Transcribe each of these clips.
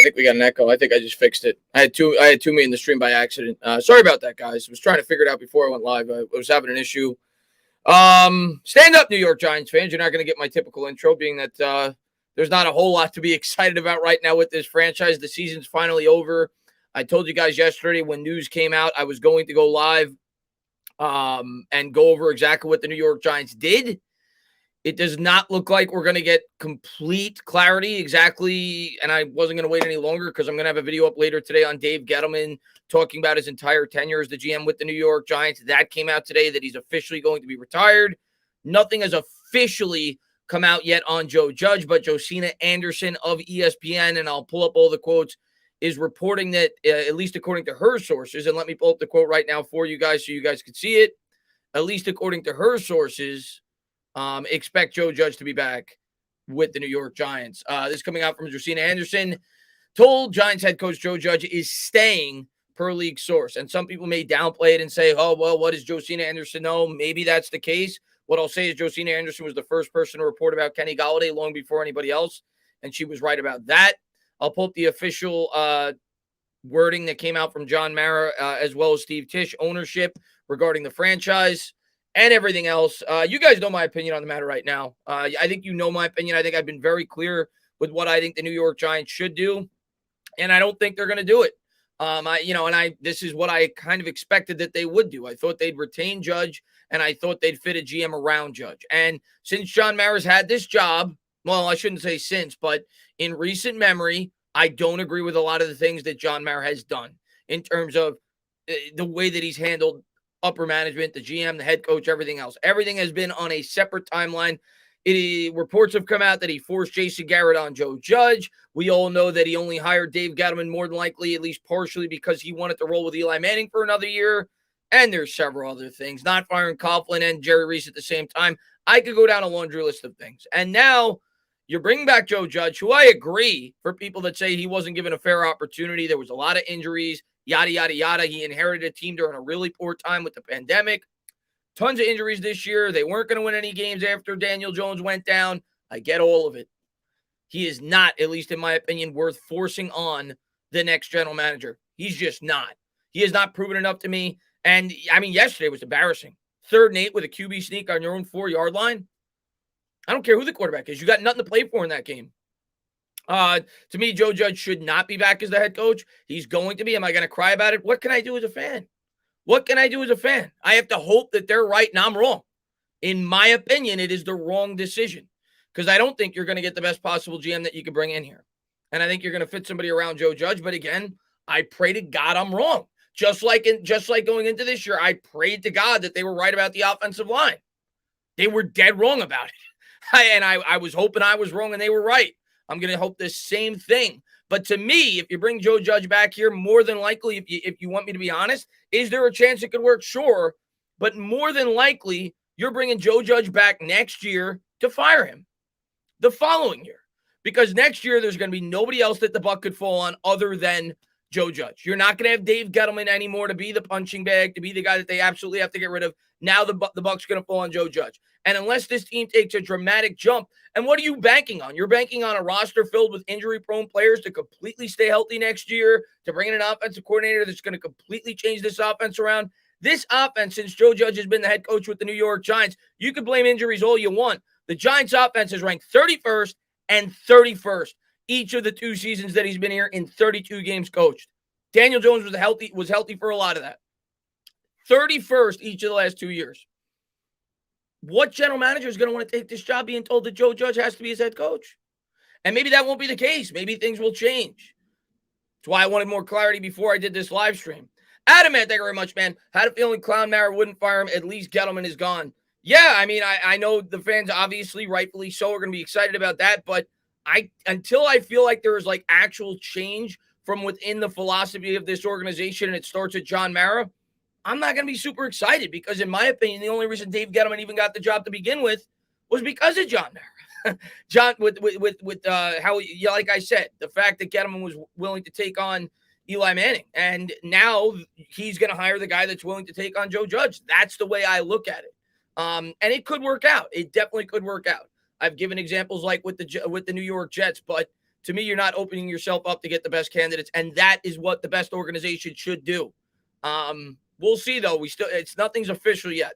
think we got an echo. I think I just fixed it. I had two me in the stream by accident. Sorry about that, guys. I was trying to figure it out before I went live. I was having an issue. Stand up, New York Giants fans. You're not going to get my typical intro, being that there's not a whole lot to be excited about right now with this franchise. The season's finally over. I told you guys yesterday when news came out, I was going to go live and go over exactly what the New York Giants did. It does not look like we're going to get complete clarity exactly, and I wasn't going to wait any longer because I'm going to have a video up later today on Dave Gettleman talking about his entire tenure as the GM with the New York Giants. That came out today that he's officially going to be retired. Nothing has officially come out yet on Joe Judge, but Josina Anderson of ESPN, and I'll pull up all the quotes, is reporting that, at least according to her sources, and let me pull up the quote right now for you guys so you guys can see it. At least according to her sources, expect Joe Judge to be back with the New York Giants. This coming out from Josina Anderson, told Giants head coach Joe Judge is staying per league source. And some people may downplay it and say, oh, well, what does Josina Anderson know? Maybe that's the case. What I'll say is Josina Anderson was the first person to report about Kenny Golladay long before anybody else, and she was right about that. I'll pull up the official wording that came out from John Mara as well as Steve Tisch ownership regarding the franchise and everything else. You guys know my opinion on the matter right now. I think you know my opinion. I think I've been very clear with what I think the New York Giants should do, and I don't think they're going to do it. This is what I kind of expected that they would do. I thought they'd retain Judge, and I thought they'd fit a GM around Judge. And since John Mara's had this job, well, I shouldn't say since, but in recent memory, I don't agree with a lot of the things that John Mara has done in terms of the way that he's handled upper management, the GM, the head coach, everything else. Everything has been on a separate timeline. Reports have come out that he forced Jason Garrett on Joe Judge. We all know that he only hired Dave Gettleman more than likely, at least partially, because he wanted to roll with Eli Manning for another year. And there's several other things. Not firing Coughlin and Jerry Reese at the same time. I could go down a laundry list of things. And now you're bringing back Joe Judge, who I agree, for people that say he wasn't given a fair opportunity. There was a lot of injuries, yada, yada, yada. He inherited a team during a really poor time with the pandemic. Tons of injuries this year. They weren't going to win any games after Daniel Jones went down. I get all of it. He is not, at least in my opinion, worth forcing on the next general manager. He's just not. He has not proven enough to me. And, I mean, yesterday was embarrassing. 3rd and 8 with a QB sneak on your own 4-yard line. I don't care who the quarterback is. You got nothing to play for in that game. To me, Joe Judge should not be back as the head coach. He's going to be. Am I going to cry about it? What can I do as a fan? What can I do as a fan? I have to hope that they're right and I'm wrong. In my opinion, it is the wrong decision because I don't think you're going to get the best possible GM that you can bring in here. And I think you're going to fit somebody around Joe Judge. But again, I pray to God I'm wrong. Just like going into this year, I prayed to God that they were right about the offensive line. They were dead wrong about it. I was hoping I was wrong and they were right. I'm going to hope the same thing. But to me, if you bring Joe Judge back here, more than likely, if you want me to be honest, is there a chance it could work? Sure. But more than likely, you're bringing Joe Judge back next year to fire him the following year. Because next year, there's going to be nobody else that the buck could fall on other than Joe Judge. You're not going to have Dave Gettleman anymore to be the punching bag, to be the guy that they absolutely have to get rid of. Now the buck's going to fall on Joe Judge. And unless this team takes a dramatic jump, and what are you banking on? You're banking on a roster filled with injury-prone players to completely stay healthy next year, to bring in an offensive coordinator that's going to completely change this offense around. This offense, since Joe Judge has been the head coach with the New York Giants, you can blame injuries all you want. The Giants' offense is ranked 31st and 31st each of the 2 seasons that he's been here in 32 games coached. Daniel Jones was healthy for a lot of that. 31st each of the last 2 years. What general manager is going to want to take this job being told that Joe Judge has to be his head coach? And maybe that won't be the case. Maybe things will change. That's why I wanted more clarity before I did this live stream. Adam, man, thank you very much, man. Had a feeling Clown Mara wouldn't fire him. At least Gettleman is gone. Yeah, I mean, I know the fans, obviously, rightfully so, are going to be excited about that. But until I feel like there is like actual change from within the philosophy of this organization and it starts at John Mara, I'm not going to be super excited because, in my opinion, the only reason Dave Gettleman even got the job to begin with was because of John Mara. John, how, like I said, the fact that Gettleman was willing to take on Eli Manning, and now he's going to hire the guy that's willing to take on Joe Judge. That's the way I look at it, and it could work out. It definitely could work out. I've given examples like with the New York Jets, but to me, you're not opening yourself up to get the best candidates, and that is what the best organization should do. We'll see, though. Nothing's official yet.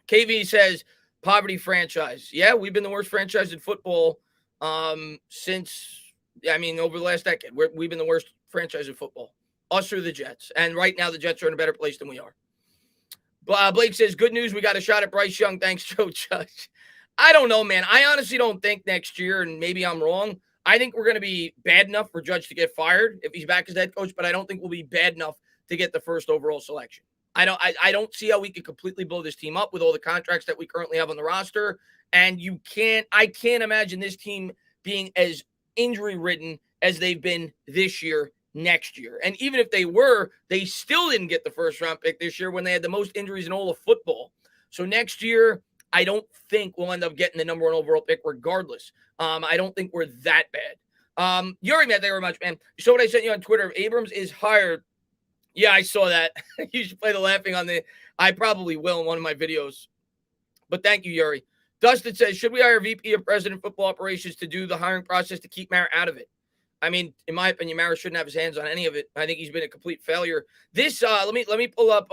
KV says, poverty franchise. Yeah, we've been the worst franchise in football since, over the last decade. We've been the worst franchise in football. Us or the Jets. And right now, the Jets are in a better place than we are. Blake says, good news. We got a shot at Bryce Young. Thanks, Joe Judge. I don't know, man. I honestly don't think next year, and maybe I'm wrong, I think we're going to be bad enough for Judge to get fired if he's back as head coach, but I don't think we'll be bad enough to get the first overall selection. I don't see how we could completely blow this team up with all the contracts that we currently have on the roster. And I can't imagine this team being as injury-ridden as they've been this year, next year. And even if they were, they still didn't get the first-round pick this year when they had the most injuries in all of football. So next year, I don't think we'll end up getting the number one overall pick regardless. I don't think we're that bad. Yuri, man, thank you very much, man. You saw what I sent you on Twitter. Abrams is hired. Yeah, I saw that. You should play the laughing on the. I probably will in one of my videos. But thank you, Yuri. Dustin says, should we hire VP of President of Football Operations to do the hiring process to keep Mara out of it? I mean, in my opinion, Mara shouldn't have his hands on any of it. I think he's been a complete failure. This, let me pull up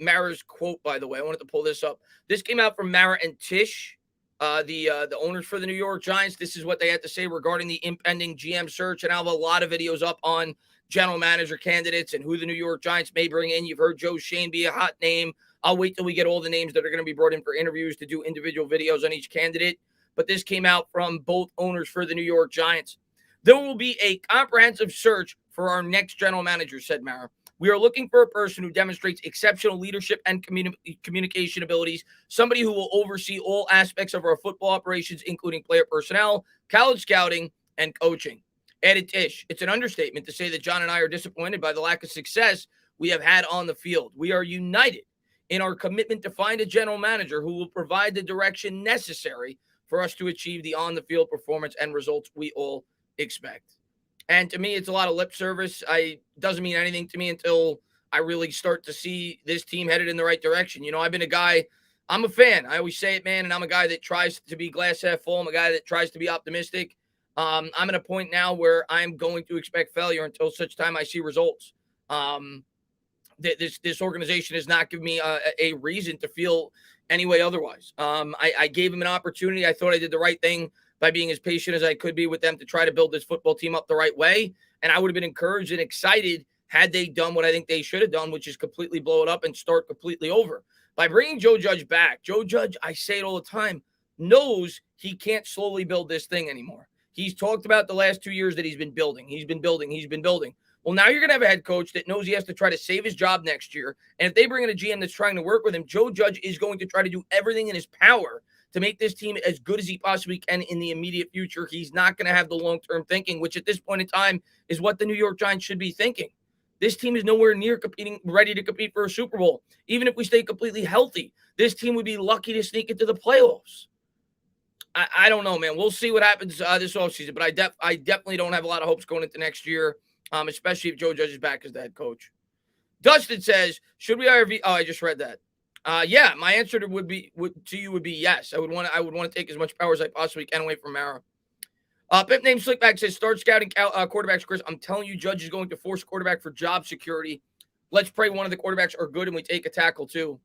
Mara's quote, by the way. I wanted to pull this up. This came out from Mara and Tish, the owners for the New York Giants. This is what they had to say regarding the impending GM search. And I have a lot of videos up on general manager candidates and who the New York Giants may bring in. You've heard Joe Shane be a hot name. I'll wait till we get all the names that are going to be brought in for interviews to do individual videos on each candidate. But this came out from both owners for the New York Giants. There will be a comprehensive search for our next general manager, said Mara. We are looking for a person who demonstrates exceptional leadership and communication abilities, somebody who will oversee all aspects of our football operations, including player personnel, college scouting, and coaching. Added Tish, it's an understatement to say that John and I are disappointed by the lack of success we have had on the field. We are united in our commitment to find a general manager who will provide the direction necessary for us to achieve the on-the-field performance and results we all expect. And to me, it's a lot of lip service. Doesn't mean anything to me until I really start to see this team headed in the right direction. You know, I've been a guy, I'm a fan. I always say it, man, and I'm a guy that tries to be glass half full. I'm a guy that tries to be optimistic. I'm at a point now where I'm going to expect failure until such time I see results. This organization has not given me a reason to feel any way otherwise. I gave him an opportunity. I thought I did the right thing by being as patient as I could be with them to try to build this football team up the right way. And I would have been encouraged and excited had they done what I think they should have done, which is completely blow it up and start completely over. By bringing Joe Judge back, Joe Judge, I say it all the time, knows he can't slowly build this thing anymore. He's talked about the last 2 years that he's been building. Well, now you're going to have a head coach that knows he has to try to save his job next year. And if they bring in a GM that's trying to work with him, Joe Judge is going to try to do everything in his power to make this team as good as he possibly can in the immediate future. He's not going to have the long-term thinking, which at this point in time is what the New York Giants should be thinking. This team is nowhere near ready to compete for a Super Bowl. Even if we stay completely healthy, this team would be lucky to sneak into the playoffs. I don't know, man. We'll see what happens this offseason, but I definitely don't have a lot of hopes going into next year, especially if Joe Judge is back as the head coach. Dustin says, should we hire Oh, I just read that. Yeah, my answer would be yes. I would want to take as much power as I possibly can away from Mara. Pimp named Slickback says, start scouting quarterbacks, Chris. I'm telling you, Judge is going to force quarterback for job security. Let's pray one of the quarterbacks are good and we take a tackle too.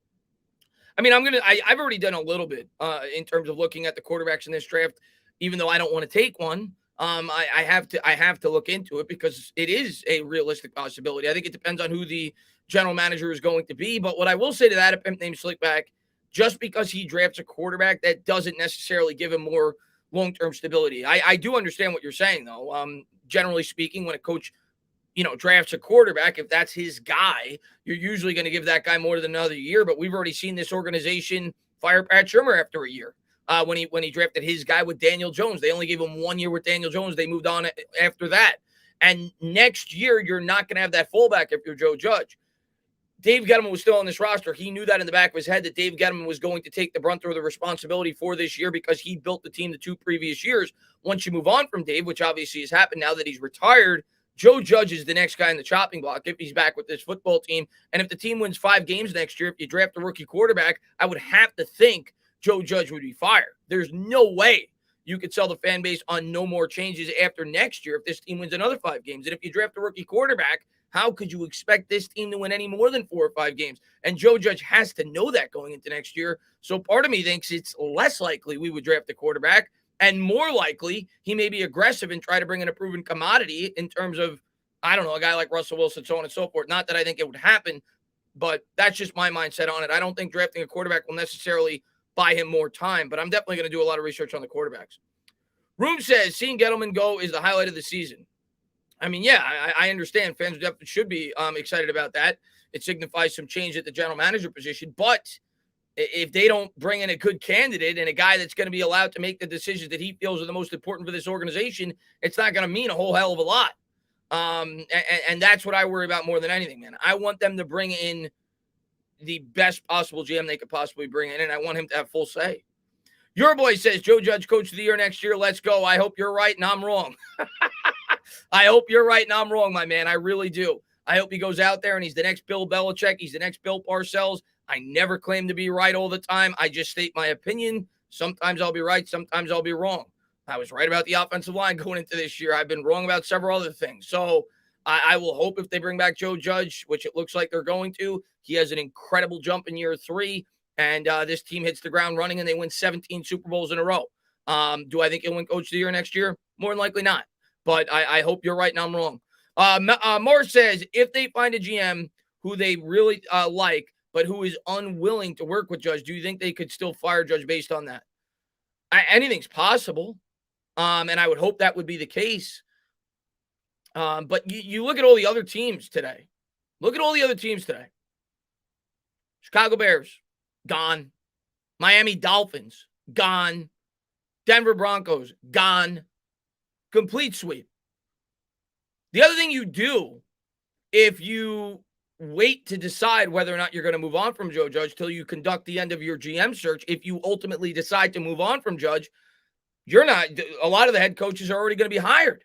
I mean, I've already done a little bit in terms of looking at the quarterbacks in this draft, even though I don't want to take one. I have to look into it because it is a realistic possibility. I think it depends on who the general manager is going to be. But what I will say to that, a pimp named Slickback, just because he drafts a quarterback, that doesn't necessarily give him more long-term stability. I do understand what you're saying, though. Generally speaking, when a coach, drafts a quarterback, if that's his guy, you're usually going to give that guy more than another year. But we've already seen this organization fire Pat Shurmur after a year. When he drafted his guy with Daniel Jones. They only gave him 1 year with Daniel Jones. They moved on after that. And next year, you're not going to have that fullback if you're Joe Judge. Dave Gettleman was still on this roster. He knew that in the back of his head that Dave Gettleman was going to take the brunt of the responsibility for this year because he built the team the 2 previous years. Once you move on from Dave, which obviously has happened now that he's retired, Joe Judge is the next guy in the chopping block if he's back with this football team. And if the team wins 5 games next year, if you draft a rookie quarterback, I would have to think Joe Judge would be fired. There's no way you could sell the fan base on no more changes after next year if this team wins another 5 games. And if you draft a rookie quarterback, how could you expect this team to win any more than 4 or 5 games? And Joe Judge has to know that going into next year. So part of me thinks it's less likely we would draft a quarterback, and more likely he may be aggressive and try to bring in a proven commodity in terms of, I don't know, a guy like Russell Wilson, so on and so forth. Not that I think it would happen, but that's just my mindset on it. I don't think drafting a quarterback will necessarily buy him more time, but I'm definitely going to do a lot of research on the quarterbacks. Room says, seeing Gettleman go is the highlight of the season. I mean, yeah, I understand. Fans definitely should be excited about that. It signifies some change at the general manager position. But if they don't bring in a good candidate and a guy that's going to be allowed to make the decisions that he feels are the most important for this organization, it's not going to mean a whole hell of a lot. And that's what I worry about more than anything, man. I want them to bring in the best possible GM they could possibly bring in, and I want him to have full say. Your boy says, Joe Judge, coach of the year next year. Let's go. I hope you're right and I'm wrong. I hope you're right and I'm wrong, my man. I really do. I hope he goes out there and he's the next Bill Belichick. He's the next Bill Parcells. I never claim to be right all the time. I just state my opinion. Sometimes I'll be right. Sometimes I'll be wrong. I was right about the offensive line going into this year. I've been wrong about several other things. So I will hope if they bring back Joe Judge, which it looks like they're going to, he has an incredible jump in year 3. And this team hits the ground running and they win 17 Super Bowls in a row. Do I think he'll win coach of the year next year? More than likely not. But I hope you're right and I'm wrong. Morris says, if they find a GM who they really like, but who is unwilling to work with Judge, do you think they could still fire Judge based on that? Anything's possible. And I would hope that would be the case. But you look at all the other teams today. Chicago Bears, gone. Miami Dolphins, gone. Denver Broncos, gone. Complete sweep. The other thing you do, if you wait to decide whether or not you're going to move on from Joe Judge till you conduct the end of your GM search, if you ultimately decide to move on from Judge, a lot of the head coaches are already going to be hired.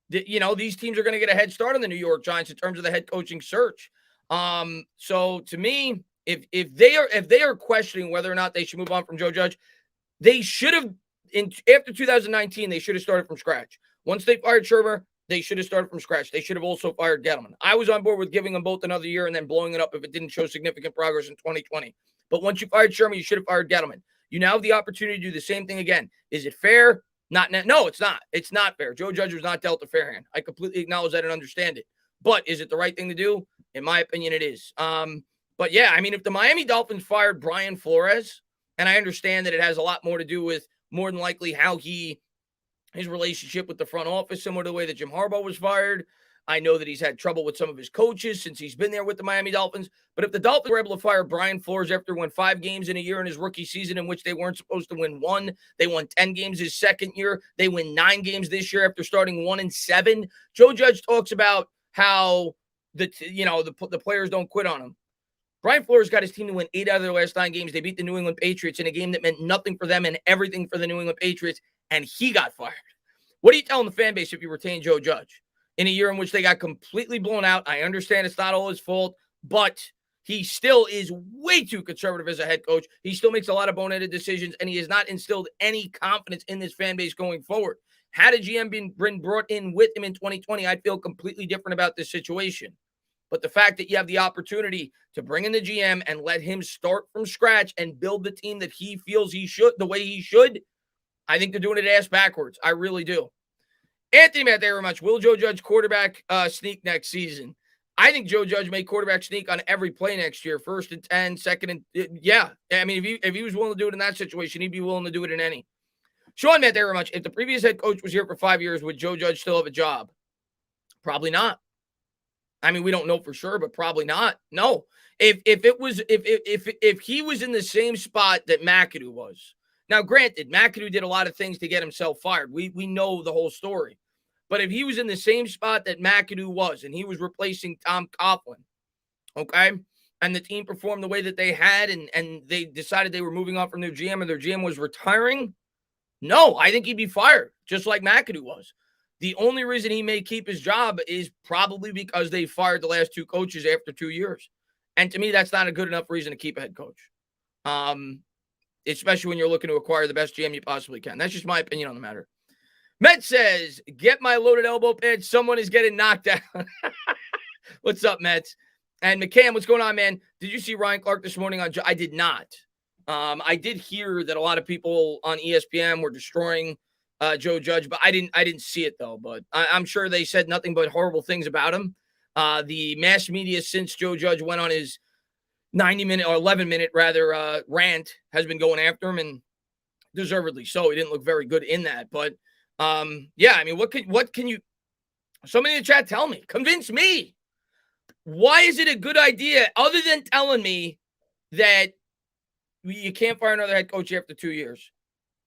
These teams are going to get a head start on the New York Giants in terms of the head coaching search. So to me, if they are questioning whether or not they should move on from Joe Judge, they should have after 2019, they should have started from scratch. Once they fired Shermer, they should have started from scratch. They should have also fired Gettleman. I was on board with giving them both another year and then blowing it up if it didn't show significant progress in 2020. But once you fired Shermer, you should have fired Gettleman. You now have the opportunity to do the same thing again. Is it fair? No, it's not. It's not fair. Joe Judge was not dealt a fair hand. I completely acknowledge that and understand it. But is it the right thing to do? In my opinion, it is. But yeah, I mean, if the Miami Dolphins fired Brian Flores, and I understand that it has a lot more to do with more than likely how his relationship with the front office, similar to the way that Jim Harbaugh was fired. I know that he's had trouble with some of his coaches since he's been there with the Miami Dolphins. But if the Dolphins were able to fire Brian Flores after he won 5 games in a year in his rookie season in which they weren't supposed to win 1, they won 10 games his second year. They win 9 games this year after starting 1-7. Joe Judge talks about how the players don't quit on him. Brian Flores got his team to win 8 out of their last 9 games. They beat the New England Patriots in a game that meant nothing for them and everything for the New England Patriots, and he got fired. What are you telling the fan base if you retain Joe Judge in a year in which they got completely blown out? I understand it's not all his fault, but he still is way too conservative as a head coach. He still makes a lot of boneheaded decisions, and he has not instilled any confidence in this fan base going forward. Had a GM been brought in with him in 2020, I'd feel completely different about this situation. But the fact that you have the opportunity to bring in the GM and let him start from scratch and build the team that he feels he should, the way he should, I think they're doing it ass backwards. I really do. Anthony, Matt, very much. Will Joe Judge quarterback sneak next season? I think Joe Judge may quarterback sneak on every play next year. 1st and 10, 2nd and yeah. I mean, if he was willing to do it in that situation, he'd be willing to do it in any. Sean, Matt, very much. If the previous head coach was here for 5 years, would Joe Judge still have a job? Probably not. I mean, we don't know for sure, but probably not. No. If he was in the same spot that McAdoo was. Now, granted, McAdoo did a lot of things to get himself fired. We know the whole story. But if he was in the same spot that McAdoo was and he was replacing Tom Coughlin, okay, and the team performed the way that they had and they decided they were moving on from their GM and their GM was retiring, no, I think he'd be fired, just like McAdoo was. The only reason he may keep his job is probably because they fired the last 2 coaches after 2 years. And to me, that's not a good enough reason to keep a head coach. especially when you're looking to acquire the best GM you possibly can. That's just my opinion on the matter. Met says, get my loaded elbow pad. Someone is getting knocked out. What's up, Mets? And McCann, what's going on, man? Did you see Ryan Clark this morning on? I did not. I did hear that a lot of people on ESPN were destroying Joe Judge, but I didn't see it though. But I'm sure they said nothing but horrible things about him. The mass media since Joe Judge went on his 90-minute or 11-minute rather rant has been going after him, and deservedly so. He didn't look very good in that. But yeah, I mean, what can you? Somebody in the chat tell me, convince me. Why is it a good idea, other than telling me that you can't fire another head coach after 2 years?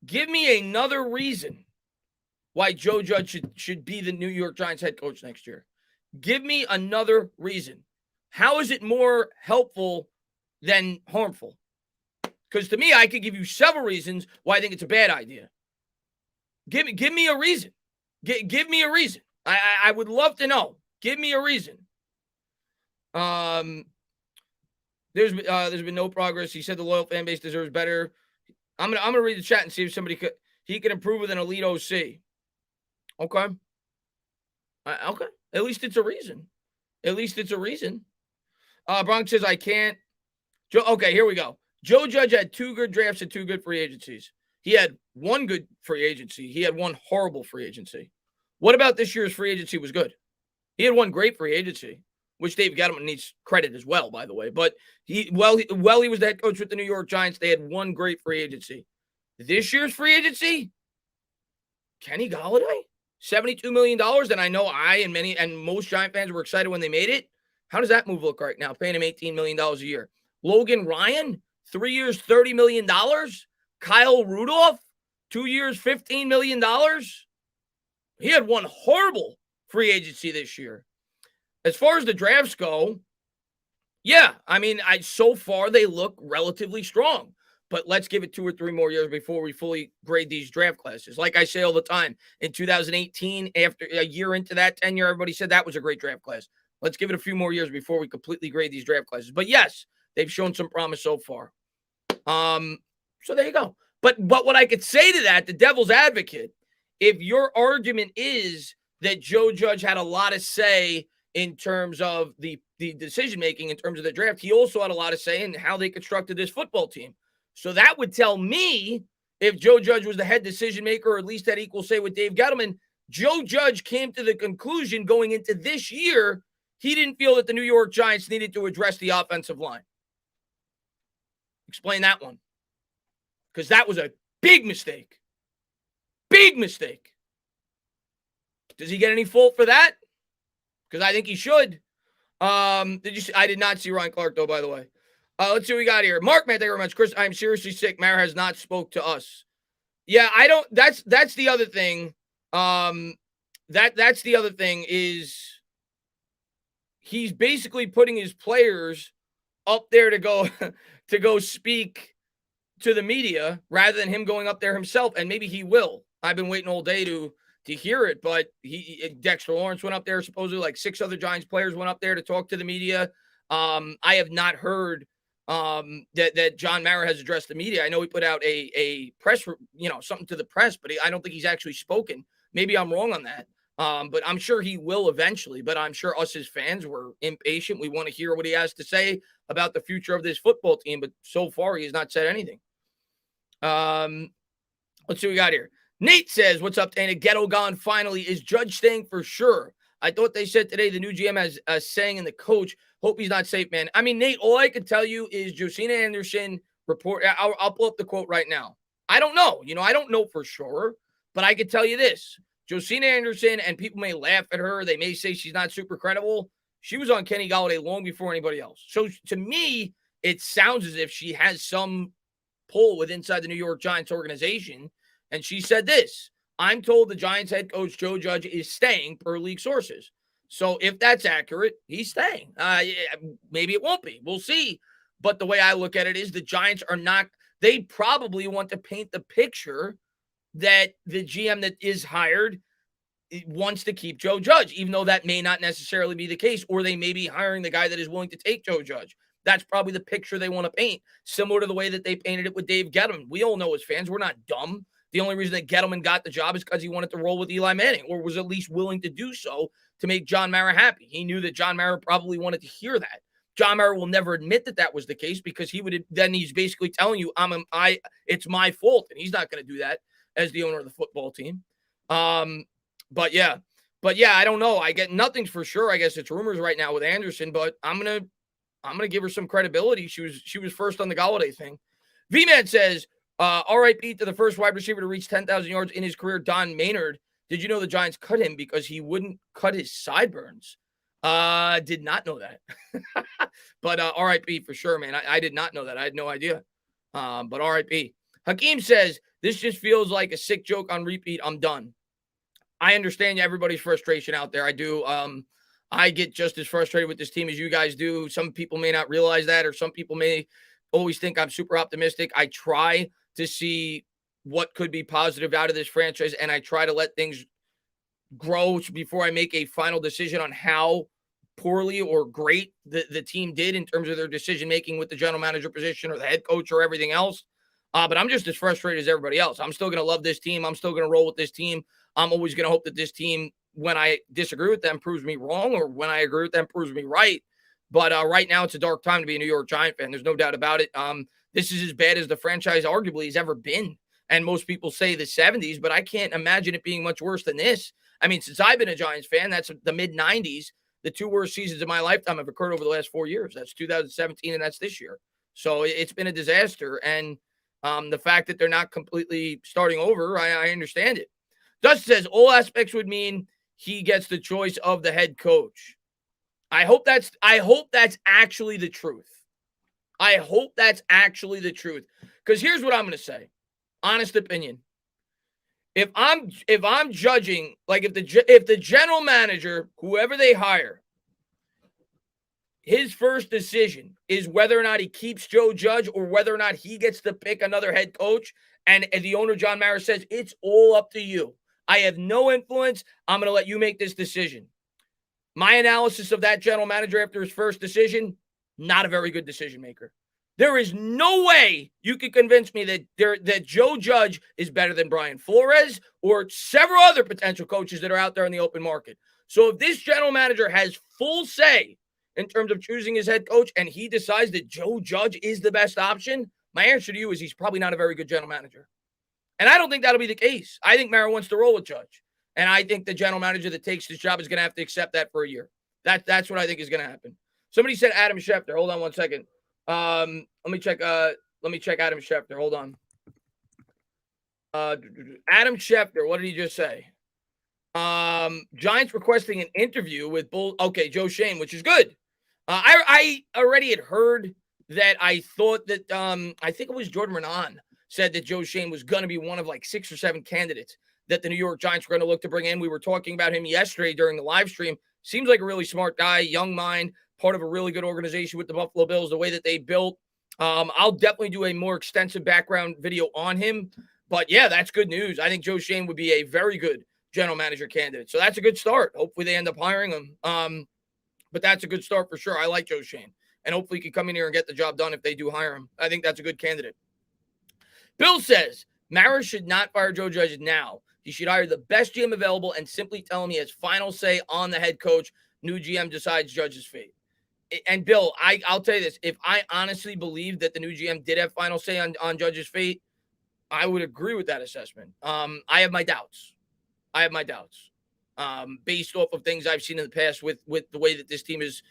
Give me another reason why Joe Judge should be the New York Giants head coach next year. Give me another reason. How is it more helpful than harmful? Because to me, I could give you several reasons why I think it's a bad idea. Give me a reason. Give me a reason. I would love to know. Give me a reason. There's been no progress. He said the loyal fan base deserves better. I'm gonna read the chat and see if somebody can improve with an elite OC. Okay. Okay. At least it's a reason. Bronx says I can't. Okay, here we go. Joe Judge had 2 good drafts and 2 good free agencies. He had 1 good free agency. He had 1 horrible free agency. What about this year's free agency was good? He had 1 great free agency, which Dave Gettleman needs credit as well, by the way. But he was the head coach with the New York Giants, they had 1 great free agency. This year's free agency, Kenny Golladay, $72 million. And I know and most Giant fans were excited when they made it. How does that move look right now? Paying him $18 million a year. Logan Ryan, 3 years, $30 million. Kyle Rudolph, 2 years, $15 million. He had 1 horrible free agency this year. As far as the drafts go, yeah, I mean, so far they look relatively strong. But let's give it 2 or 3 more years before we fully grade these draft classes. Like I say all the time, in 2018, after a year into that tenure, everybody said that was a great draft class. Let's give it a few more years before we completely grade these draft classes. But yes, they've shown some promise so far. So there you go. But what I could say to that, the devil's advocate, if your argument is that Joe Judge had a lot of say in terms of the decision-making in terms of the draft, he also had a lot of say in how they constructed this football team. So that would tell me if Joe Judge was the head decision maker, or at least had equal say with Dave Gettleman, Joe Judge came to the conclusion going into this year, he didn't feel that the New York Giants needed to address the offensive line. Explain that one. Because that was a big mistake. Big mistake. Does he get any fault for that? Because I think he should. Did you see? I did not see Ryan Clark, though, by the way. Let's see what we got here. Mark, man, thank you very much. Chris, I'm seriously sick. Mara has not spoke to us. Yeah, I don't. That's the other thing. That's the other thing is he's basically putting his players up there to go speak to the media rather than him going up there himself. And maybe he will. I've been waiting all day to hear it, but Dexter Lawrence went up there. Supposedly, like 6 other Giants players went up there to talk to the media. I have not heard that John Mara has addressed the media. I know he put out a press, something to the press, but I don't think he's actually spoken. Maybe I'm wrong on that. But I'm sure he will eventually. But I'm sure us as fans were impatient. We want to hear what he has to say about the future of this football team. But so far, he has not said anything. Let's see what we got here. Nate says, what's up, Dana? Ghetto gone finally. Is Judge staying for sure? I thought they said today the new GM has a saying in the coach. Hope he's not safe, man. I mean, Nate, all I can tell you is Josina Anderson report. I'll pull up the quote right now. I don't know. I don't know for sure, but I can tell you this. Josina Anderson, and people may laugh at her. They may say she's not super credible. She was on Kenny Golladay long before anybody else. So to me, it sounds as if she has some pull with inside the New York Giants organization. And she said this: I'm told the Giants head coach Joe Judge is staying per league sources. So if that's accurate, he's staying. Maybe it won't be. We'll see. But the way I look at it is the Giants are not, they probably want to paint the picture that the GM that is hired wants to keep Joe Judge, even though that may not necessarily be the case, or they may be hiring the guy that is willing to take Joe Judge. That's probably the picture they want to paint, similar to the way that they painted it with Dave Gettleman. We all know as fans, we're not dumb. The only reason that Gettleman got the job is because he wanted to roll with Eli Manning, or was at least willing to do so to make John Mara happy. He knew that John Mara probably wanted to hear that. John Mara will never admit that that was the case, because he's basically telling you, it's my fault, and he's not going to do that as the owner of the football team. But yeah, I don't know. I get nothing's for sure. I guess it's rumors right now with Anderson, but I'm gonna give her some credibility. She was first on the Galladay thing. V-Man says, R.I.P. to the first wide receiver to reach 10,000 yards in his career, Don Maynard. Did you know the Giants cut him because he wouldn't cut his sideburns? Did not know that. But R.I.P. for sure, man. I did not know that. I had no idea. But R.I.P. Hakeem says, this just feels like a sick joke on repeat. I'm done. I understand everybody's frustration out there. I do. I get just as frustrated with this team as you guys do. Some people may not realize that, or some people may always think I'm super optimistic. I try to see what could be positive out of this franchise, and I try to let things grow before I make a final decision on how poorly or great the team did in terms of their decision-making with the general manager position or the head coach or everything else. But I'm just as frustrated as everybody else. I'm still going to love this team. I'm still going to roll with this team. I'm always going to hope that this team, when I disagree with them, proves me wrong, or when I agree with them, proves me right. But right now, it's a dark time to be a New York Giant fan. There's no doubt about it. This is as bad as the franchise arguably has ever been. And most people say the 70s, but I can't imagine it being much worse than this. I mean, since I've been a Giants fan, that's the mid-90s. The two worst seasons of my lifetime have occurred over the last 4 years. That's 2017 and that's this year. So it's been a disaster. And the fact that they're not completely starting over, I understand it. Dustin says, all aspects would mean he gets the choice of the head coach. I hope that's actually the truth. I hope that's actually the truth. Because here's what I'm going to say. Honest opinion. If I'm judging, like if the general manager, whoever they hire, his first decision is whether or not he keeps Joe Judge or whether or not he gets to pick another head coach, and the owner, John Mara, says, it's all up to you. I have no influence. I'm going to let you make this decision. My analysis of that general manager after his first decision, not a very good decision maker. There is no way you could convince me that Joe Judge is better than Brian Flores or several other potential coaches that are out there in the open market. So if this general manager has full say in terms of choosing his head coach and he decides that Joe Judge is the best option, my answer to you is he's probably not a very good general manager. And I don't think that'll be the case. I think Mara wants to roll with Judge. And I think the general manager that takes this job is going to have to accept that for a year. That's what I think is going to happen. Somebody said Adam Schefter. Hold on one second. Let me check Adam Schefter. Hold on. Adam Schefter, what did he just say? Giants requesting an interview with Joe Shane, which is good. I already had heard that. I thought that I think it was Jordan Renan said that Joe Shane was going to be one of like 6 or 7 candidates that the New York Giants were going to look to bring in. We were talking about him yesterday during the live stream. Seems like a really smart guy, young mind, part of a really good organization with the Buffalo Bills, the way that they built. I'll definitely do a more extensive background video on him. But yeah, that's good news. I think Joe Shane would be a very good general manager candidate. So that's a good start. Hopefully they end up hiring him. But that's a good start for sure. I like Joe Shane. And hopefully he can come in here and get the job done if they do hire him. I think that's a good candidate. Bill says, Mara should not fire Joe Judge now. He should hire the best GM available and simply tell him he has final say on the head coach. New GM decides Judge's fate. And Bill, I'll tell you this. If I honestly believe that the new GM did have final say on Judge's fate, I would agree with that assessment. I have my doubts. Based off of things I've seen in the past with the way that this team is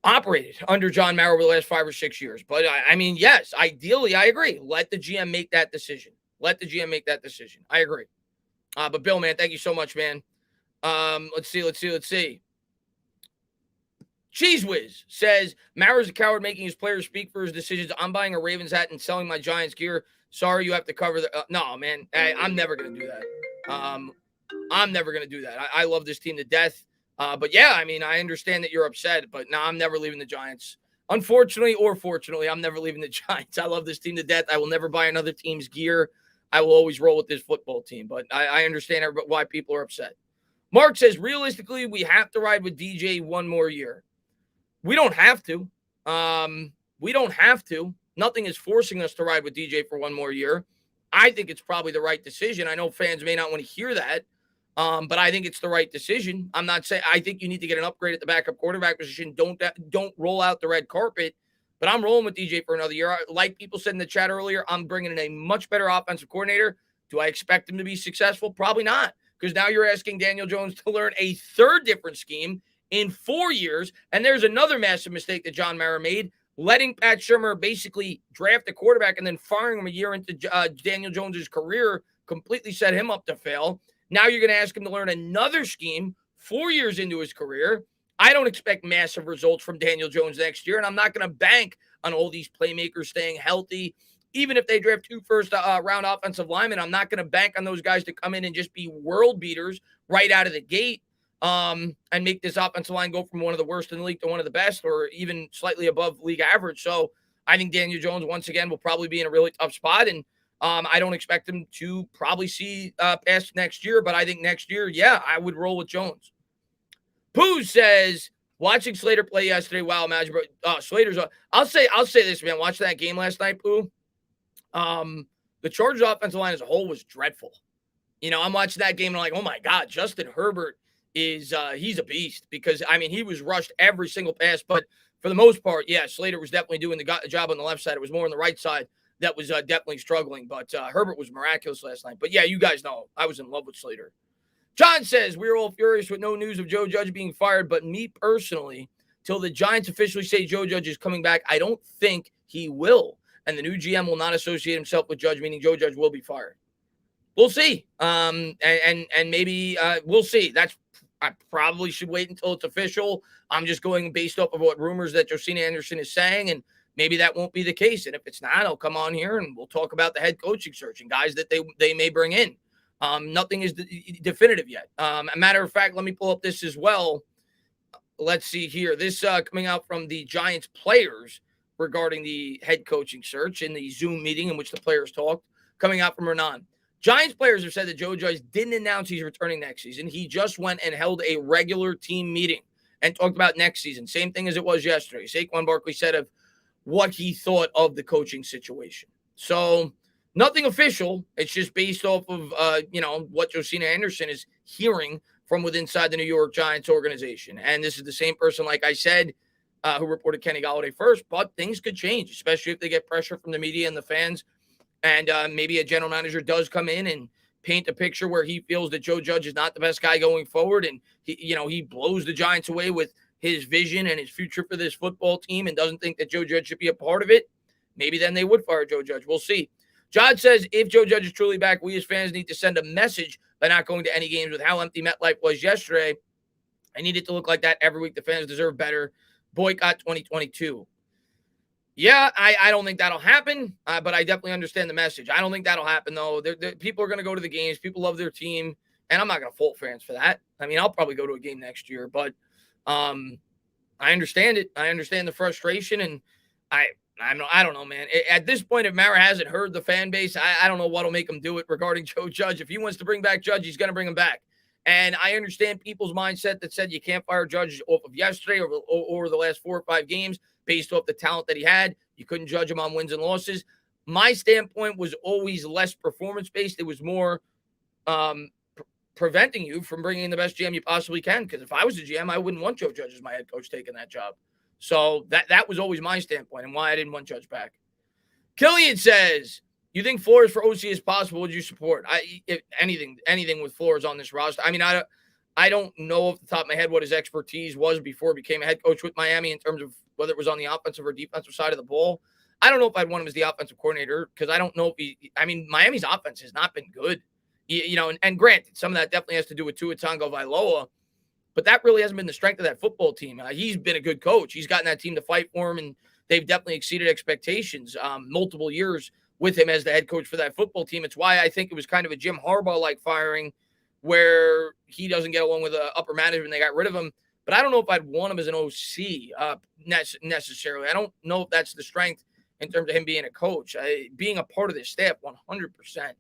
operated under John Mara over the last 5 or 6 years. But I mean, yes, ideally, I agree. Let the GM make that decision. I agree. But Bill, man, thank you so much, man. Let's see. Cheese Whiz says, Mara's a coward making his players speak for his decisions. I'm buying a Ravens hat and selling my Giants gear. Sorry, you have to cover the... no, man. I'm never going to do that. I love this team to death. But yeah, I mean, I understand that you're upset, but no, I'm never leaving the Giants. Unfortunately or fortunately, I'm never leaving the Giants. I love this team to death. I will never buy another team's gear. I will always roll with this football team, but I understand why people are upset. Mark says, realistically, we have to ride with DJ one more year. We don't have to. We don't have to. Nothing is forcing us to ride with DJ for one more year. I think it's probably the right decision. I know fans may not want to hear that, but I think it's the right decision. I'm not saying I think you need to get an upgrade at the backup quarterback position. Don't roll out the red carpet. But I'm rolling with DJ for another year. Like people said in the chat earlier, I'm bringing in a much better offensive coordinator. Do I expect him to be successful? Probably not, because now you're asking Daniel Jones to learn a third different scheme in 4 years. And there's another massive mistake that John Mara made, letting Pat Shurmur basically draft a quarterback and then firing him a year into Daniel Jones's career completely set him up to fail. Now you're going to ask him to learn another scheme 4 years into his career. I don't expect massive results from Daniel Jones next year, and I'm not going to bank on all these playmakers staying healthy. Even if they draft 2 first-round offensive linemen, I'm not going to bank on those guys to come in and just be world beaters right out of the gate and make this offensive line go from one of the worst in the league to one of the best, or even slightly above league average. So I think Daniel Jones, once again, will probably be in a really tough spot, and I don't expect him to probably see past next year, but I think next year, yeah, I would roll with Jones. Pooh says, watching Slater play yesterday, wow, imagine, Slater's. I'll say this, man. Watching that game last night, Pooh. The Chargers offensive line as a whole was dreadful. I'm watching that game and I'm like, oh my God, Justin Herbert is he's a beast, because I mean he was rushed every single pass, but for the most part, yeah, Slater was definitely doing the job on the left side. It was more on the right side that was definitely struggling, but Herbert was miraculous last night. But yeah, you guys know I was in love with Slater. John says, we're all furious with no news of Joe Judge being fired, but me personally, till the Giants officially say Joe Judge is coming back, I don't think he will. And the new GM will not associate himself with Judge, meaning Joe Judge will be fired. We'll see. And maybe we'll see. I probably should wait until it's official. I'm just going based off of what rumors that Josina Anderson is saying, and maybe that won't be the case. And if it's not, I'll come on here and we'll talk about the head coaching search and guys that they may bring in. Nothing is definitive yet. A matter of fact, let me pull up this as well. Let's see here. This coming out from the Giants players regarding the head coaching search in the Zoom meeting in which the players talked, coming out from Renan. Giants players have said that Joe Judge didn't announce he's returning next season. He just went and held a regular team meeting and talked about next season. Same thing as it was yesterday. Saquon Barkley said of what he thought of the coaching situation. So nothing official. It's just based off of, what Josina Anderson is hearing from within inside the New York Giants organization. And this is the same person, like I said, who reported Kenny Golladay first, but things could change, especially if they get pressure from the media and the fans. And maybe a general manager does come in and paint a picture where he feels that Joe Judge is not the best guy going forward. And he blows the Giants away with his vision and his future for this football team and doesn't think that Joe Judge should be a part of it. Maybe then they would fire Joe Judge. We'll see. John says, if Joe Judge is truly back, we as fans need to send a message by not going to any games with how empty MetLife was yesterday. I need it to look like that every week. The fans deserve better. Boycott 2022. Yeah, I don't think that'll happen, but I definitely understand the message. I don't think that'll happen, though. People are going to go to the games. People love their team, and I'm not going to fault fans for that. I mean, I'll probably go to a game next year, but I understand it. I understand the frustration, and I don't know, man. At this point, if Mara hasn't heard the fan base, I don't know what'll make him do it regarding Joe Judge. If he wants to bring back Judge, he's going to bring him back. And I understand people's mindset that said you can't fire Judge off of yesterday or the last 4 or 5 games based off the talent that he had. You couldn't judge him on wins and losses. My standpoint was always less performance-based. It was more preventing you from bringing in the best GM you possibly can. Because if I was a GM, I wouldn't want Joe Judge as my head coach taking that job. So that was always my standpoint and why I didn't want Judge back. Killian says, you think Flores for OC is possible? Would you support? If anything with Flores on this roster? I mean, I don't know off the top of my head what his expertise was before he became a head coach with Miami in terms of whether it was on the offensive or defensive side of the ball. I don't know if I'd want him as the offensive coordinator because I don't know if Miami's offense has not been good. And granted, some of that definitely has to do with Tua Tagovailoa, but that really hasn't been the strength of that football team. He's been a good coach. He's gotten that team to fight for him, and they've definitely exceeded expectations multiple years with him as the head coach for that football team. It's why I think it was kind of a Jim Harbaugh-like firing where he doesn't get along with the upper management. They got rid of him. But I don't know if I'd want him as an OC necessarily. I don't know if that's the strength in terms of him being a coach. Being a part of this staff, 100%.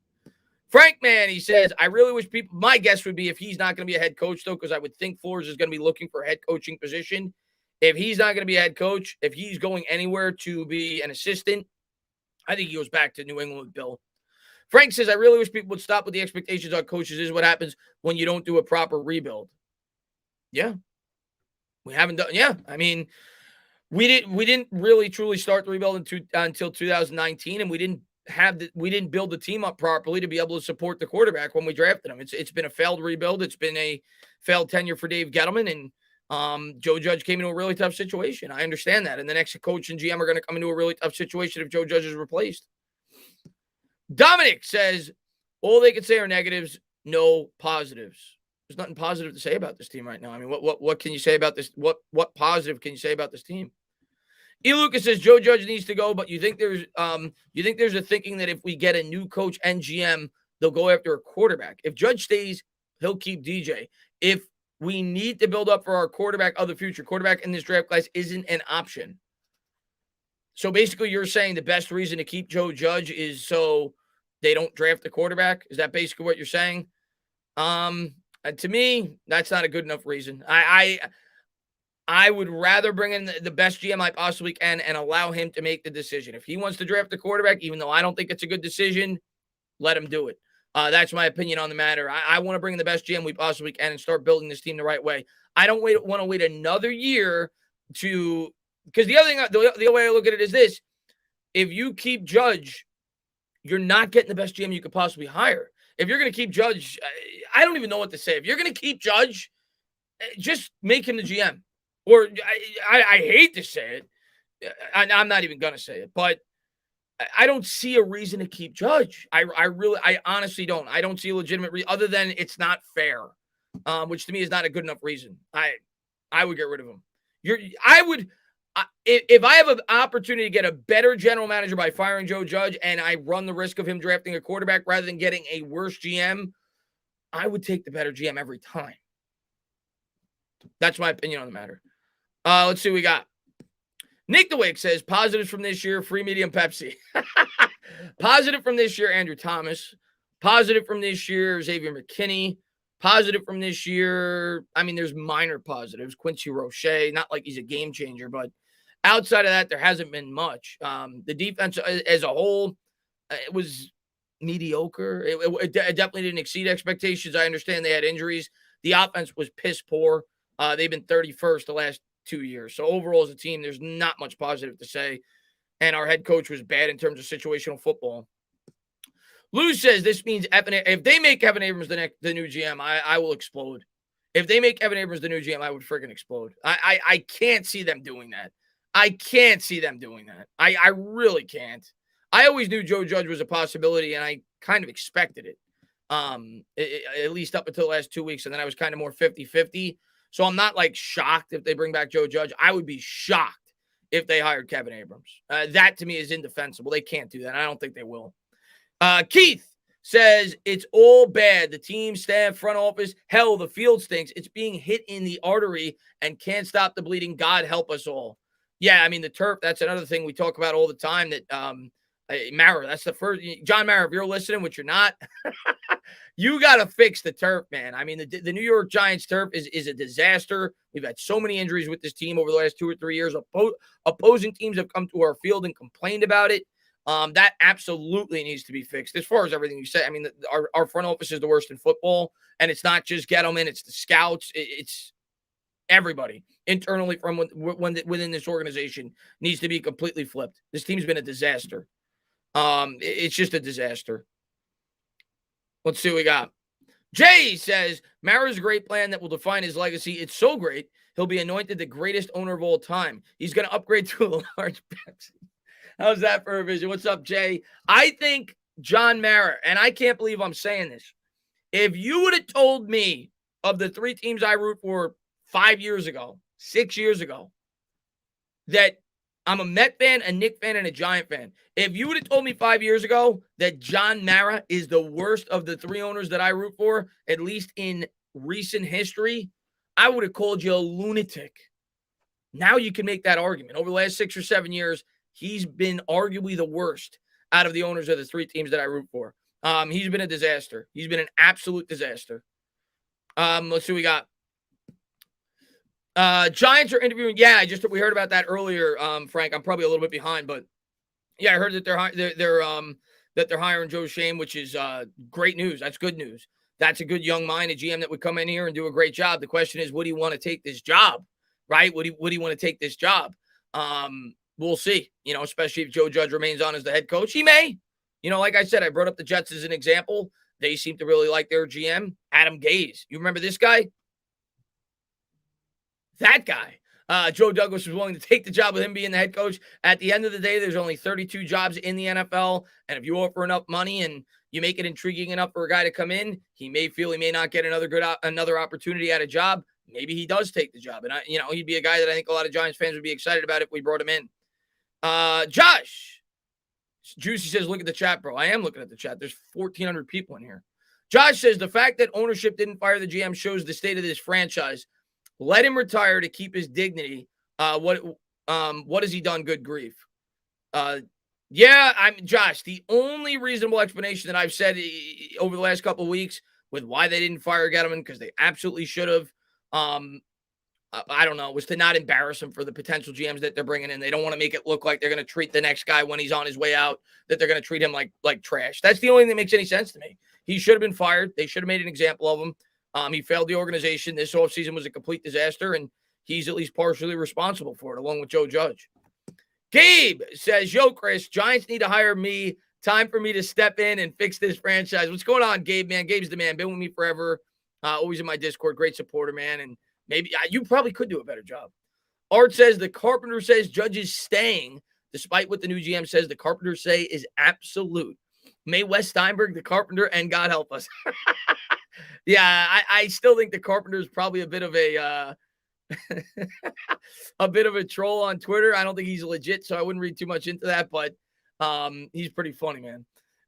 Frank, man, he says, I really wish people – my guess would be if he's not going to be a head coach, though, because I would think Flores is going to be looking for a head coaching position If he's not going to be a head coach, if he's going anywhere to be an assistant, I think he goes back to New England with Bill. Frank says, I really wish people would stop with the expectations on coaches. This is what happens when you don't do a proper rebuild. Yeah. We haven't done. Yeah. I mean, we didn't really truly start the rebuild until 2019, and we didn't build the team up properly to be able to support the quarterback when we drafted him. It's been a failed rebuild. It's been a failed tenure for Dave Gettleman, and Joe Judge came into a really tough situation. I understand that, and the next coach and GM are going to come into a really tough situation if Joe Judge is replaced. Dominic says all they can say are negatives, no positives. There's nothing positive to say about this team right now. I mean, what can you say about this? What positive can you say about this team? E. Lucas says Joe Judge needs to go, but you think there's a thinking that if we get a new coach and GM, they'll go after a quarterback. If Judge stays, he'll keep DJ. If we need to build up for our quarterback of the future, quarterback in this draft class isn't an option. So basically, you're saying the best reason to keep Joe Judge is so they don't draft the quarterback? Is that basically what you're saying? To me, that's not a good enough reason. I would rather bring in the best GM I possibly can and allow him to make the decision. If he wants to draft the quarterback, even though I don't think it's a good decision, let him do it. That's my opinion on the matter. I want to bring in the best GM we possibly can and start building this team the right way. I don't want to wait another year because the other way I look at it is this. If you keep Judge, you're not getting the best GM you could possibly hire. If you're going to keep Judge, I don't even know what to say. If you're going to keep Judge, just make him the GM. Or I hate to say it. I'm not even going to say it, but I don't see a reason to keep Judge. I honestly don't. I don't see a legitimate reason other than it's not fair, which to me is not a good enough reason. I would get rid of him. If I have an opportunity to get a better general manager by firing Joe Judge and I run the risk of him drafting a quarterback rather than getting a worse GM, I would take the better GM every time. That's my opinion on the matter. Let's see what we got. Nick DeWick says, positives from this year, free medium Pepsi. Positive from this year, Andrew Thomas. Positive from this year, Xavier McKinney. Positive from this year, I mean, there's minor positives. Quincy Roche, not like he's a game changer, but outside of that, there hasn't been much. The defense as a whole, it was mediocre. It definitely didn't exceed expectations. I understand they had injuries. The offense was piss poor. They've been 31st the last 2 years. So overall as a team, there's not much positive to say. And our head coach was bad in terms of situational football. Lou says this means if they make Evan Abrams the new GM, I will explode. If they make Evan Abrams the new GM, I would freaking explode. I can't see them doing that. I can't see them doing that. I really can't. I always knew Joe Judge was a possibility, and I kind of expected it. At least up until the last 2 weeks, and then I was kind of more 50-50. So I'm not like shocked if they bring back Joe Judge. I would be shocked if they hired Kevin Abrams. That to me is indefensible. They can't do that. I don't think they will. Keith says it's all bad. The team, staff, front office, hell, the field stinks. It's being hit in the artery and can't stop the bleeding. God help us all. Yeah, I mean, the turf, that's another thing we talk about all the time that Mara, that's the first. John Mara, if you're listening, which you're not, you got to fix the turf, man. I mean, the New York Giants turf is a disaster. We've had so many injuries with this team over the last 2 or 3 years. Opposing teams have come to our field and complained about it. That absolutely needs to be fixed. As far as everything you say, I mean, our front office is the worst in football, and it's not just Gettleman, it's the scouts, it's everybody internally from within this organization needs to be completely flipped. This team's been a disaster. It's just a disaster. Let's see what we got. Jay says, Mara's a great plan that will define his legacy. It's so great, he'll be anointed the greatest owner of all time. He's going to upgrade to a large Pepsi. How's that for a vision? What's up, Jay? I think John Mara, and I can't believe I'm saying this. If you would have told me of the 3 teams I root for 5 years ago, 6 years ago, that I'm a Met fan, a Knicks fan, and a Giant fan. If you would have told me 5 years ago that John Mara is the worst of the 3 owners that I root for, at least in recent history, I would have called you a lunatic. Now you can make that argument. Over the last 6 or 7 years, he's been arguably the worst out of the owners of the 3 teams that I root for. He's been a disaster. He's been an absolute disaster. Let's see what we got. Giants are interviewing. Yeah, we heard about that earlier, Frank. I'm probably a little bit behind, but yeah, I heard that they're hiring Joe Shane, which is great news. That's good news. That's a good young mind, a GM that would come in here and do a great job. The question is, would he want to take this job? Right? Would he want to take this job? We'll see. Especially if Joe Judge remains on as the head coach, he may. Like I said, I brought up the Jets as an example. They seem to really like their GM, Adam Gase. You remember this guy? That guy. Joe Douglas was willing to take the job with him being the head coach. At the end of the day, there's only 32 jobs in the NFL. And if you offer enough money and you make it intriguing enough for a guy to come in, he may feel he may not get another opportunity at a job. Maybe he does take the job. And, he'd be a guy that I think a lot of Giants fans would be excited about if we brought him in. Josh. Juicy says, look at the chat, bro. I am looking at the chat. There's 1,400 people in here. Josh says, the fact that ownership didn't fire the GM shows the state of this franchise. Let him retire to keep his dignity. What has he done? Good grief. Josh, the only reasonable explanation that I've said over the last couple of weeks with why they didn't fire Gettleman, because they absolutely should have, I don't know, was to not embarrass him for the potential GMs that they're bringing in. They don't want to make it look like they're going to treat the next guy when he's on his way out, that they're going to treat him like trash. That's the only thing that makes any sense to me. He should have been fired. They should have made an example of him. He failed the organization. This offseason was a complete disaster, and he's at least partially responsible for it, along with Joe Judge. Gabe says, yo, Chris, Giants need to hire me. Time for me to step in and fix this franchise. What's going on, Gabe, man? Gabe's the man. Been with me forever. Always in my Discord. Great supporter, man. And maybe you probably could do a better job. Art says, the Carpenter says Judge is staying, despite what the new GM says. The Carpenter say is absolute. May Wes Steinberg, the Carpenter, and God help us. Yeah, I still think the Carpenter is probably a bit of a troll on Twitter. I don't think he's legit, so I wouldn't read too much into that, but he's pretty funny, man.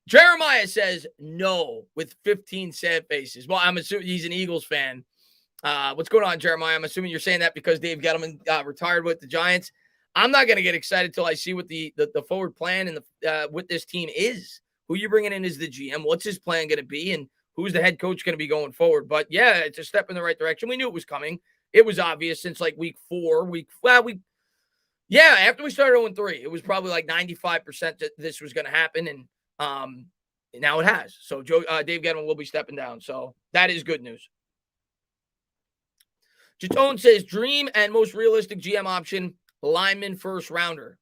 Jeremiah says no with 15 sad faces. Well, I'm assuming he's an Eagles fan. What's going on, Jeremiah? I'm assuming you're saying that because Dave Gettleman retired with the Giants. I'm not going to get excited till I see what the forward plan and what this team is. Who you bringing in as the GM? What's his plan going to be? And who's the head coach going to be going forward? But yeah, it's a step in the right direction. We knew it was coming. It was obvious since like week 4. After we started 0-3, it was probably like 95% that this was going to happen, and now it has. So Dave Gettleman will be stepping down. So that is good news. Jatone says dream and most realistic GM option, lineman first rounder.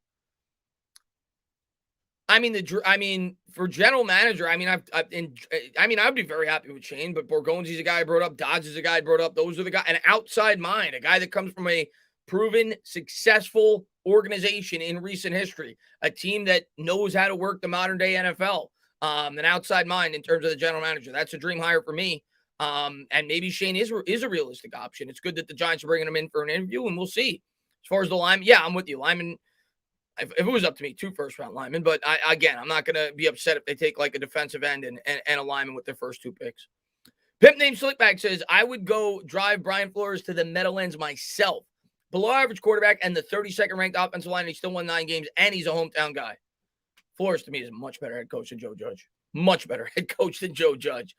For general manager, I'd be very happy with Shane, but Borgonzi's a guy I brought up. Dodds is a guy I brought up. Those are the guys, an outside mind, a guy that comes from a proven, successful organization in recent history, a team that knows how to work the modern day NFL, an outside mind in terms of the general manager. That's a dream hire for me. And maybe Shane is a realistic option. It's good that the Giants are bringing him in for an interview, and we'll see. As far as the lineman, yeah, I'm with you. Lineman, if it was up to me, 2 first-round linemen. But I'm not going to be upset if they take like a defensive end and a lineman with their first 2 picks. Pimp named Slickback says, I would go drive Brian Flores to the Meadowlands myself. Below average quarterback and the 32nd ranked offensive line. He still won 9 games, and he's a hometown guy. Flores, to me, is a much better head coach than Joe Judge. Much better head coach than Joe Judge.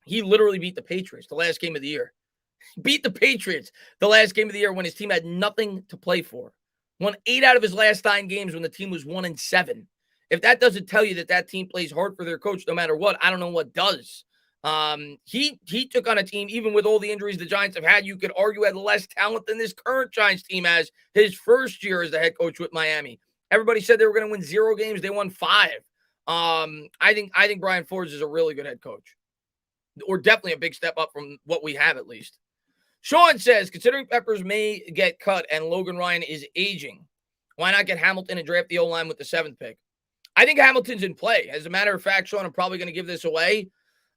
He literally beat the Patriots the last game of the year. Beat the Patriots the last game of the year when his team had nothing to play for. Won 8 out of his last 9 games when the team was 1-7. If that doesn't tell you that team plays hard for their coach no matter what, I don't know what does. He took on a team, even with all the injuries the Giants have had, you could argue had less talent than this current Giants team has his first year as the head coach with Miami. Everybody said they were going to win 0 games. They won 5. I think Brian Flores is a really good head coach, or definitely a big step up from what we have at least. Sean says, considering Peppers may get cut and Logan Ryan is aging, why not get Hamilton and draft the O-line with the 7th pick? I think Hamilton's in play. As a matter of fact, Sean, I'm probably going to give this away.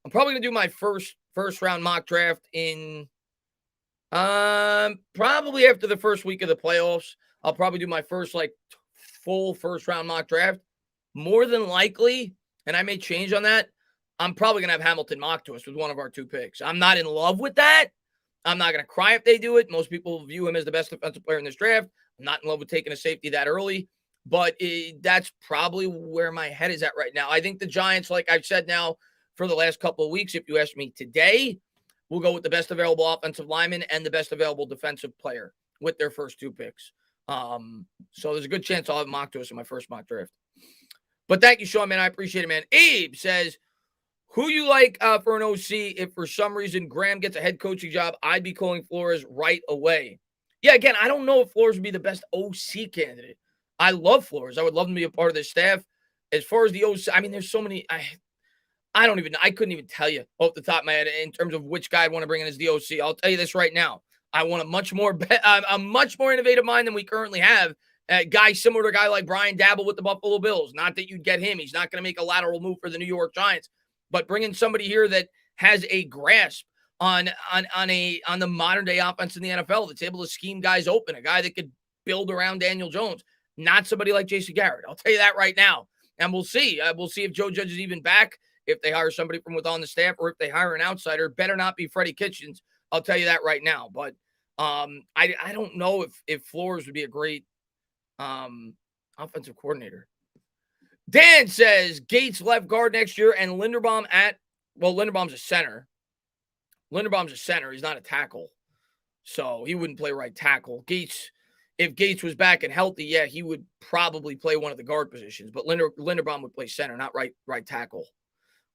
I'm probably going to do my first round mock draft in probably after the first week of the playoffs. I'll probably do my first full first round mock draft. More than likely, and I may change on that, I'm probably going to have Hamilton mock to us with one of our 2 picks. I'm not in love with that. I'm not going to cry if they do it. Most people view him as the best defensive player in this draft. I'm not in love with taking a safety that early, but that's probably where my head is at right now. I think the Giants, like I've said now for the last couple of weeks, if you ask me today, will go with the best available offensive lineman and the best available defensive player with their first 2 picks. So there's a good chance I'll have mock to us in my first mock draft. But thank you, Sean, man. I appreciate it, man. Abe says, who you like for an OC? If for some reason Graham gets a head coaching job, I'd be calling Flores right away. Yeah, again, I don't know if Flores would be the best OC candidate. I love Flores. I would love him to be a part of this staff. As far as the OC, I mean, there's so many. I couldn't even tell you off the top of my head in terms of which guy I'd want to bring in as the OC. I'll tell you this right now. I want a much more innovative mind than we currently have. A guy similar to a guy like Brian Dabble with the Buffalo Bills. Not that you'd get him. He's not going to make a lateral move for the New York Giants. But bring in somebody here that has a grasp on the modern day offense in the NFL that's able to scheme guys open. A guy that could build around Daniel Jones. Not somebody like Jason Garrett. I'll tell you that right now. And we'll see. We'll see if Joe Judge is even back, if they hire somebody from within the staff, or if they hire an outsider. Better not be Freddie Kitchens. I'll tell you that right now. But I don't know if Flores would be a great offensive coordinator. Dan says Gates left guard next year and Linderbaum Linderbaum's a center. He's not a tackle. So he wouldn't play right tackle. If Gates was back and healthy, yeah, he would probably play one of the guard positions. But Linderbaum would play center, not right tackle.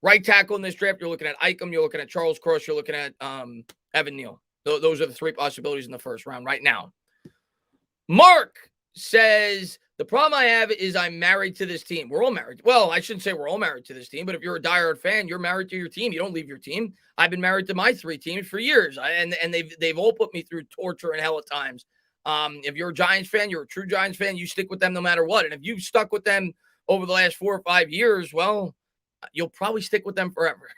Right tackle in this draft, you're looking at Eicham, you're looking at Charles Cross, you're looking at Evan Neal. Those are the 3 possibilities in the first round right now. Mark says, the problem I have is I'm married to this team. We're all married. Well, I shouldn't say we're all married to this team, but if you're a diehard fan, you're married to your team. You don't leave your team. I've been married to my 3 teams for years, and they've all put me through torture and hell at times. If you're a Giants fan, you're a true Giants fan, you stick with them no matter what. And if you've stuck with them over the last 4 or 5 years, well, you'll probably stick with them forever.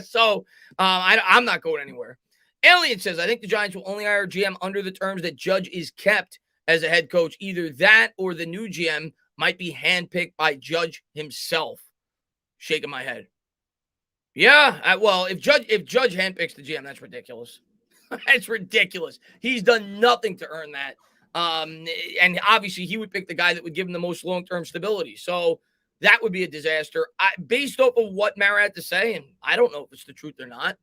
So I'm not going anywhere. Alien says, I think the Giants will only hire GM under the terms that Judge is kept as a head coach. Either that or the new GM might be handpicked by Judge himself. Shaking my head. Yeah, if Judge handpicks the GM, that's ridiculous. That's ridiculous. He's done nothing to earn that. And obviously he would pick the guy that would give him the most long-term stability. So that would be a disaster. Based off of what Mara had to say, and I don't know if it's the truth or not,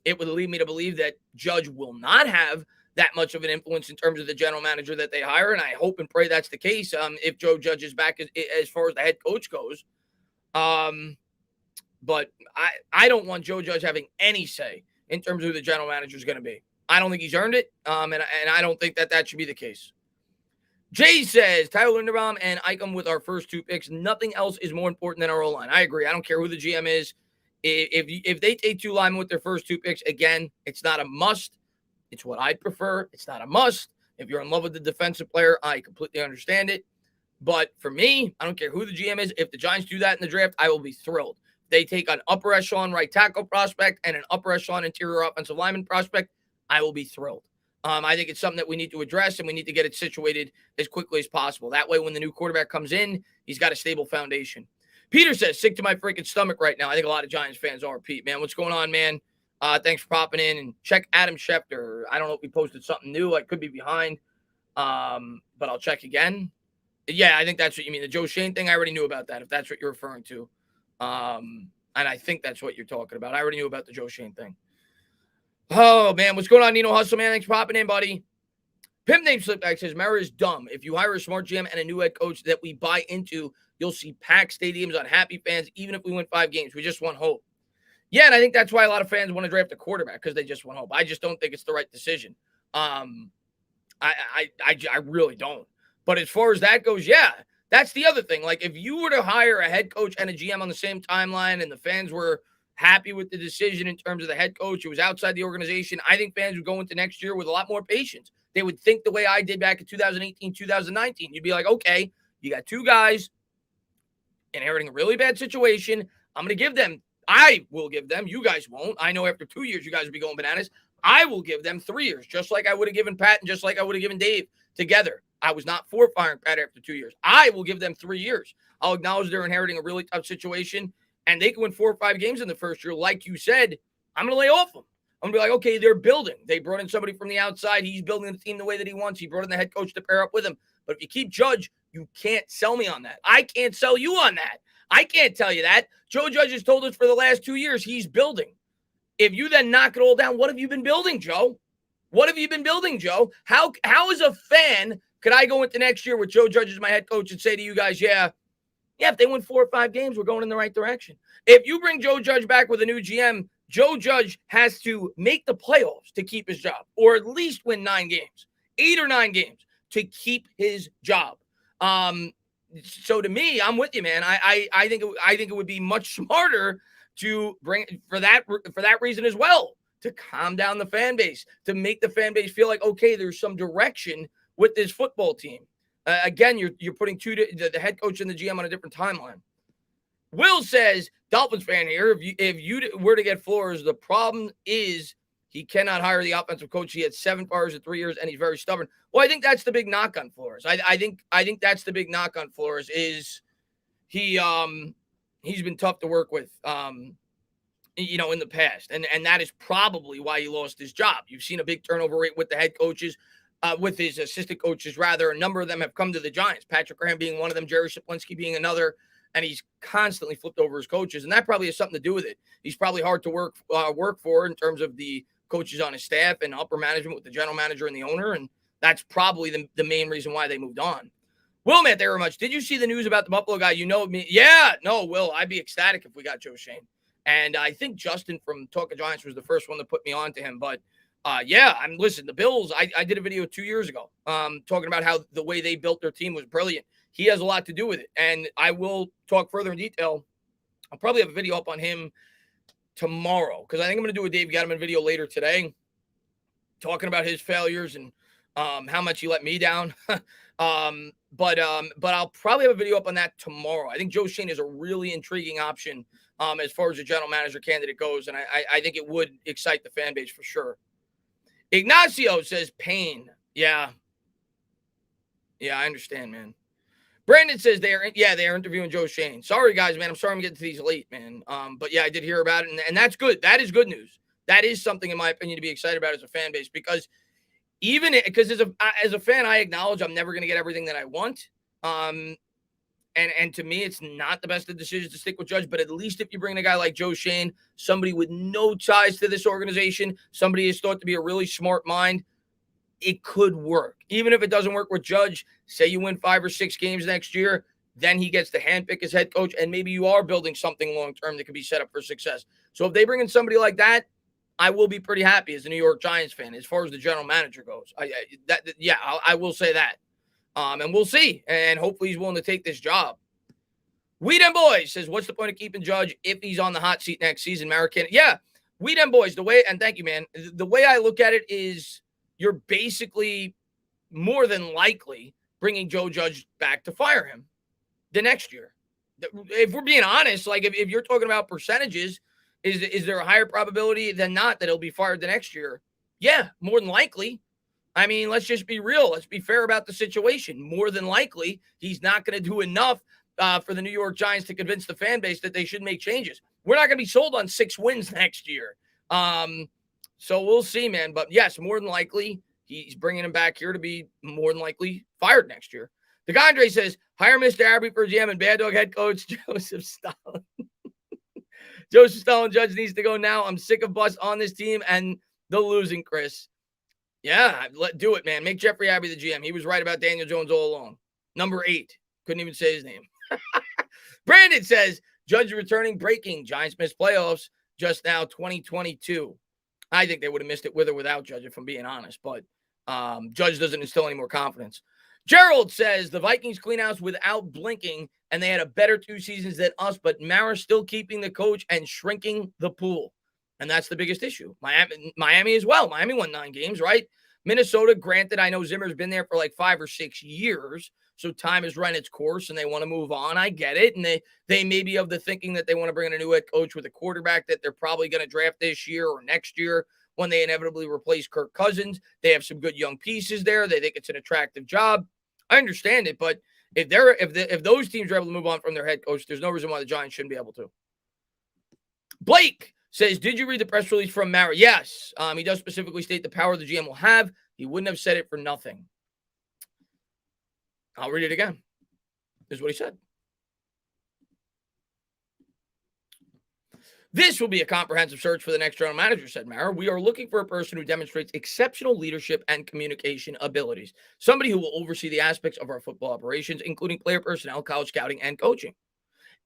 it would lead me to believe that Judge will not have that much of an influence in terms of the general manager that they hire. And I hope and pray that's the case if Joe Judge is back as far as the head coach goes. But I don't want Joe Judge having any say in terms of who the general manager is going to be. I don't think he's earned it, and I don't think that should be the case. Jay says, Tyler Linderbaum and Eicham with our first 2 picks. Nothing else is more important than our O-line. I agree. I don't care who the GM is. If they take 2 linemen with their first 2 picks, again, it's not a must. It's what I'd prefer. It's not a must. If you're in love with the defensive player, I completely understand it. But for me, I don't care who the GM is. If the Giants do that in the draft, I will be thrilled. They take an upper echelon right tackle prospect and an upper echelon interior offensive lineman prospect, I will be thrilled. I think it's something that we need to address, and we need to get it situated as quickly as possible. That way, when the new quarterback comes in, he's got a stable foundation. Peter says, sick to my freaking stomach right now. I think a lot of Giants fans are. Pete, man, what's going on, man? Thanks for popping in. And check Adam Schefter. I don't know if we posted something new. I could be behind, but I'll check again. Yeah, I think that's what you mean. The Joe Shane thing, I already knew about that, if that's what you're referring to. And I think that's what you're talking about. I already knew about the Joe Shane thing. Oh, man. What's going on, Nino Hustle, man? Thanks for popping in, buddy. Pimp Name Slipback says, Mara is dumb. If you hire a smart GM and a new head coach that we buy into, you'll see packed stadiums on happy fans, even if we win 5 games. We just want hope. Yeah, and I think that's why a lot of fans want to draft a quarterback, because they just want hope. I just don't think it's the right decision. I really don't. But as far as that goes, yeah, that's the other thing. Like, if you were to hire a head coach and a GM on the same timeline and the fans were happy with the decision in terms of the head coach, it was outside the organization, I think fans would go into next year with a lot more patience. They would think the way I did back in 2018, 2019. You'd be like, okay, you got 2 guys inheriting a really bad situation. I will give them, you guys won't. I know after 2 years, you guys will be going bananas. I will give them 3 years, just like I would have given Pat and just like I would have given Dave together. I was not for firing Pat after 2 years. I will give them 3 years. I'll acknowledge they're inheriting a really tough situation, and they can win 4 or 5 games in the first year. Like you said, I'm going to lay off them. I'm going to be like, okay, they're building. They brought in somebody from the outside. He's building the team the way that he wants. He brought in the head coach to pair up with him. But if you keep Judge, you can't sell me on that. I can't sell you on that. I can't tell you that. Joe Judge has told us for the last 2 years he's building. If you then knock it all down, what have you been building, Joe? What have you been building, Joe? How as a fan could I go into next year with Joe Judge as my head coach and say to you guys, yeah, if they win 4 or 5 games, we're going in the right direction. If you bring Joe Judge back with a new GM, Joe Judge has to make the playoffs to keep his job, or at least win 9 games, 8 or 9 games to keep his job. So to me, I'm with you, man. I think it would be much smarter to bring for that reason as well, to calm down the fan base, to make the fan base feel like, okay, there's some direction with this football team. Again, you're putting the head coach and the GM on a different timeline. Will says, Dolphins fan here, if you were to get Flores, the problem is he cannot hire the offensive coach. He had 7 fires in 3 years, and he's very stubborn. Well, I think that's the big knock on Flores. I think that's the big knock on Flores is he's been tough to work with, in the past, and that is probably why he lost his job. You've seen a big turnover rate with the head coaches. With his assistant coaches, rather. A number of them have come to the Giants, Patrick Graham being one of them, Jerry Shaplinski being another, and he's constantly flipped over his coaches, and that probably has something to do with it. He's probably hard to work for in terms of the coaches on his staff and upper management with the general manager and the owner, and that's probably the main reason why they moved on. Will, Matt, very much. Did you see the news about the Buffalo guy? You know me. Yeah, no, Will, I'd be ecstatic if we got Joe Shane. And I think Justin from Talk of Giants was the first one to put me on to him, but listen, the Bills, I did a video 2 years ago talking about how the way they built their team was brilliant. He has a lot to do with it, and I will talk further in detail. I'll probably have a video up on him tomorrow because I think I'm going to do a Dave Gettleman video later today talking about his failures and how much he let me down. But I'll probably have a video up on that tomorrow. I think Joe Shane is a really intriguing option as far as a general manager candidate goes, and I think it would excite the fan base for sure. Ignacio says pain. Yeah, I understand, man. Brandon says they're interviewing Joe Shane. Sorry, guys, man. I'm sorry I'm getting to these late, man. But yeah, I did hear about it, and that's good. That is good news. That is something, in my opinion, to be excited about as a fan base, because as a fan, I acknowledge I'm never going to get everything that I want. And to me, it's not the best of decisions to stick with Judge, but at least if you bring a guy like Joe Shane, somebody with no ties to this organization, somebody is thought to be a really smart mind, it could work. Even if it doesn't work with Judge, say you win 5 or 6 games next year, then he gets to handpick his head coach, and maybe you are building something long-term that can be set up for success. So if they bring in somebody like that, I will be pretty happy as a New York Giants fan as far as the general manager goes. I will say that. And we'll see. And hopefully he's willing to take this job. Weed and Boys says, what's the point of keeping Judge if he's on the hot seat next season? American. Yeah. Weed and Boys, and thank you, man. The way I look at it is you're basically more than likely bringing Joe Judge back to fire him the next year. If we're being honest, like if you're talking about percentages, is there a higher probability than not that he'll be fired the next year? Yeah, more than likely. I mean, let's just be real. Let's be fair about the situation. More than likely, he's not going to do enough for the New York Giants to convince the fan base that they should make changes. We're not going to be sold on 6 wins next year. So we'll see, man. But yes, more than likely, he's bringing him back here to be more than likely fired next year. The guy Andre says, hire Mr. Abbey for GM and Bad Dog head coach Joseph Stalin. Joseph Stalin Judge needs to go now. I'm sick of Bus on this team and the losing, Chris. Yeah, do it, man. Make Jeffrey Abbey the GM. He was right about Daniel Jones all along. Number 8. Couldn't even say his name. Brandon says, Judge returning, breaking. Giants missed playoffs just now, 2022. I think they would have missed it with or without Judge, if I'm being honest. But Judge doesn't instill any more confidence. Gerald says, the Vikings clean house without blinking, and they had a better 2 seasons than us, but Mara still keeping the coach and shrinking the pool. And that's the biggest issue. Miami as well. Miami won 9 games, right? Minnesota, granted, I know Zimmer's been there for like 5 or 6 years, so time has run its course and they want to move on. I get it. And they may be of the thinking that they want to bring in a new head coach with a quarterback that they're probably going to draft this year or next year when they inevitably replace Kirk Cousins. They have some good young pieces there. They think it's an attractive job. I understand it, but if those teams are able to move on from their head coach, there's no reason why the Giants shouldn't be able to. Blake says, did you read the press release from Mara? Yes. He does specifically state the power the GM will have. He wouldn't have said it for nothing. I'll read it again. This is what he said. This will be a comprehensive search for the next general manager, said Mara. We are looking for a person who demonstrates exceptional leadership and communication abilities, somebody who will oversee the aspects of our football operations, including player personnel, college scouting, and coaching.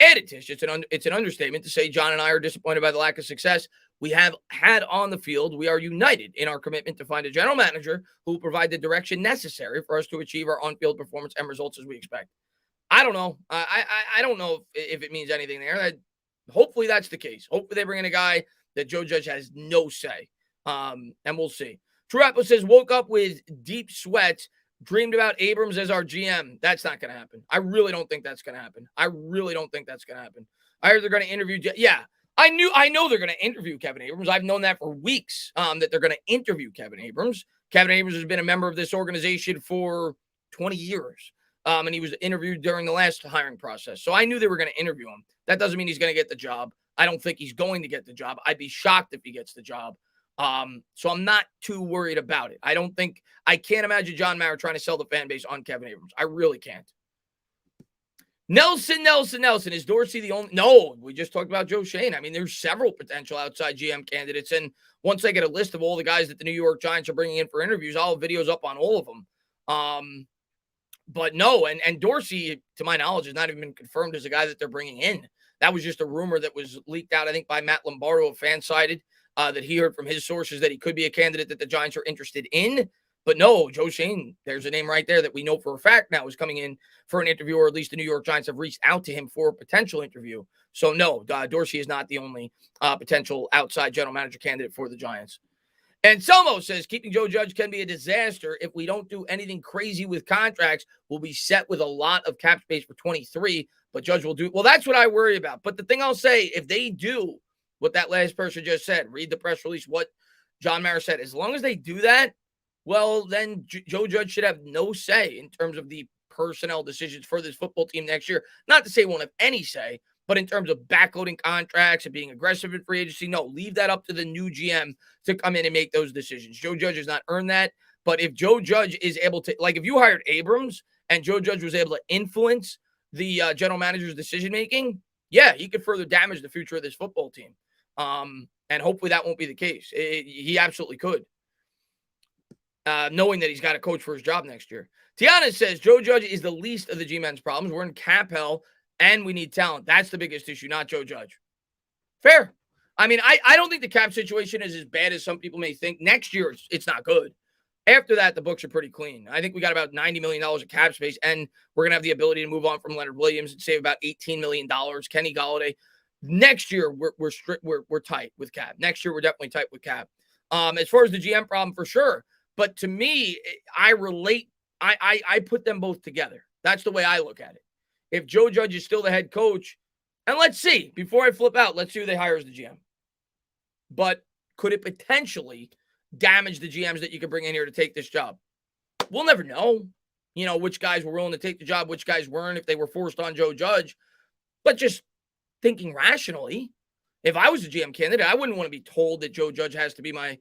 Added to it's an understatement to say John and I are disappointed by the lack of success we have had on the field. We are united in our commitment to find a general manager who will provide the direction necessary for us to achieve our on-field performance and results as we expect. I don't know. I don't know if it means anything there. Hopefully that's the case. Hopefully they bring in a guy that Joe Judge has no say. And we'll see. True Apple says, woke up with deep sweats, dreamed about Abrams as our GM. That's not going to happen. I really don't think that's going to happen. I heard they're going to interview. Yeah, I know they're going to interview Kevin Abrams. I've known that for weeks, that they're going to interview Kevin Abrams. Kevin Abrams has been a member of this organization for 20 years. And he was interviewed during the last hiring process. So I knew they were going to interview him. That doesn't mean he's going to get the job. I don't think he's going to get the job. I'd be shocked if he gets the job. So I'm not too worried about it. I can't imagine John Mara trying to sell the fan base on Kevin Abrams. I really can't. Nelson. Is Dorsey the only? No, we just talked about Joe Schoen. I mean, there's several potential outside GM candidates. And once I get a list of all the guys that the New York Giants are bringing in for interviews, I'll have videos up on all of them. But no, and Dorsey, to my knowledge, has not even been confirmed as a guy that they're bringing in. That was just a rumor that was leaked out, I think, by Matt Lombardo of Fansided, that he heard from his sources that he could be a candidate that the Giants are interested in. But no, Joe Schoen, there's a name right there that we know for a fact now is coming in for an interview, or at least the New York Giants have reached out to him for a potential interview. So no, Dorsey is not the only potential outside general manager candidate for the Giants. And Selmo says, keeping Joe Judge can be a disaster. If we don't do anything crazy with contracts, we'll be set with a lot of cap space for 23, but Judge will do. Well, that's what I worry about. But the thing I'll say, if they do what that last person just said, read the press release, what John Mara said, as long as they do that, well, then Joe Judge should have no say in terms of the personnel decisions for this football team next year. Not to say he won't have any say, but in terms of backloading contracts and being aggressive in free agency, no, leave that up to the new GM to come in and make those decisions. Joe Judge has not earned that. But if Joe Judge is able to, like if you hired Abrams and Joe Judge was able to influence the general manager's decision-making, yeah, he could further damage the future of this football team. And hopefully that won't be the case. He absolutely could. Knowing that he's got a coach for his job next year. Tiana says, Joe Judge is the least of the G-Men's problems. We're in cap hell. And we need talent. That's the biggest issue, not Joe Judge. Fair. I mean, I don't think the cap situation is as bad as some people may think. Next year, it's not good. After that, the books are pretty clean. I think we got about $90 million of cap space, and we're going to have the ability to move on from Leonard Williams and save about $18 million. Kenny Golladay. Next year, we're tight with cap. Next year, we're definitely tight with cap. As far as the GM problem, for sure. But to me, I put them both together. That's the way I look at it. If Joe Judge is still the head coach, and let's see, before I flip out, let's see who they hire as the GM. But could it potentially damage the GMs that you could bring in here to take this job? We'll never know, which guys were willing to take the job, which guys weren't, if they were forced on Joe Judge. But just thinking rationally, if I was a GM candidate, I wouldn't want to be told that Joe Judge has to be my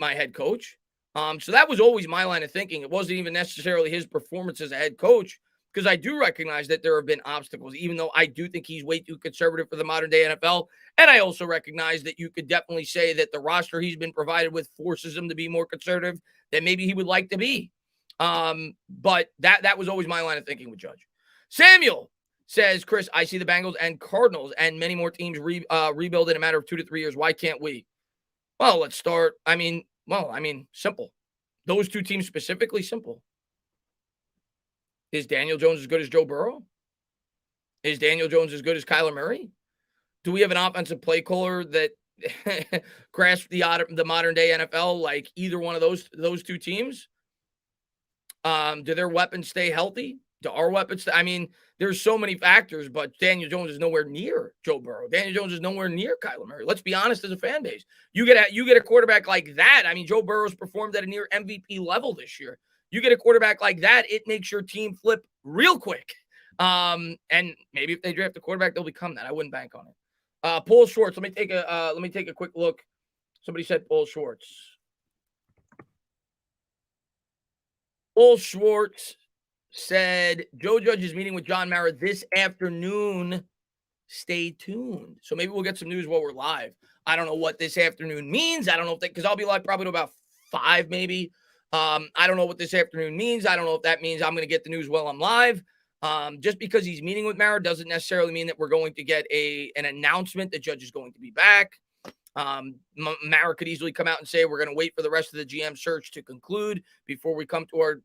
head coach. So that was always my line of thinking. It wasn't even necessarily his performance as a head coach, because I do recognize that there have been obstacles, even though I do think he's way too conservative for the modern day NFL. And I also recognize that you could definitely say that the roster he's been provided with forces him to be more conservative than maybe he would like to be. But that was always my line of thinking with Judge. Samuel says, Chris, I see the Bengals and Cardinals and many more teams rebuild in a matter of 2 to 3 years. Why can't we? Well, let's start. Simple. Those two teams specifically, simple. Is Daniel Jones as good as Joe Burrow? Is Daniel Jones as good as Kyler Murray? Do we have an offensive play caller that grasps the modern day NFL like either one of those two teams? Do their weapons stay healthy? Do our weapons there's so many factors, but Daniel Jones is nowhere near Joe Burrow. Daniel Jones is nowhere near Kyler Murray. Let's be honest as a fan base. You get a quarterback like that. Joe Burrow's performed at a near MVP level this year. You get a quarterback like that, it makes your team flip real quick. And maybe if they draft a quarterback, they'll become that. I wouldn't bank on it. Paul Schwartz. Let me take a quick look. Somebody said Paul Schwartz. Paul Schwartz said Joe Judge is meeting with John Mara this afternoon Stay tuned. So maybe we'll get some news while we're live. I don't know what this afternoon means. I don't know if because I'll be live probably to about 5 maybe. I don't know what this afternoon means. I don't know if that means I'm going to get the news while I'm live. Just because he's meeting with Mara doesn't necessarily mean that we're going to get an announcement that Judge is going to be back. Mara could easily come out and say we're going to wait for the rest of the GM search to conclude before we come to our,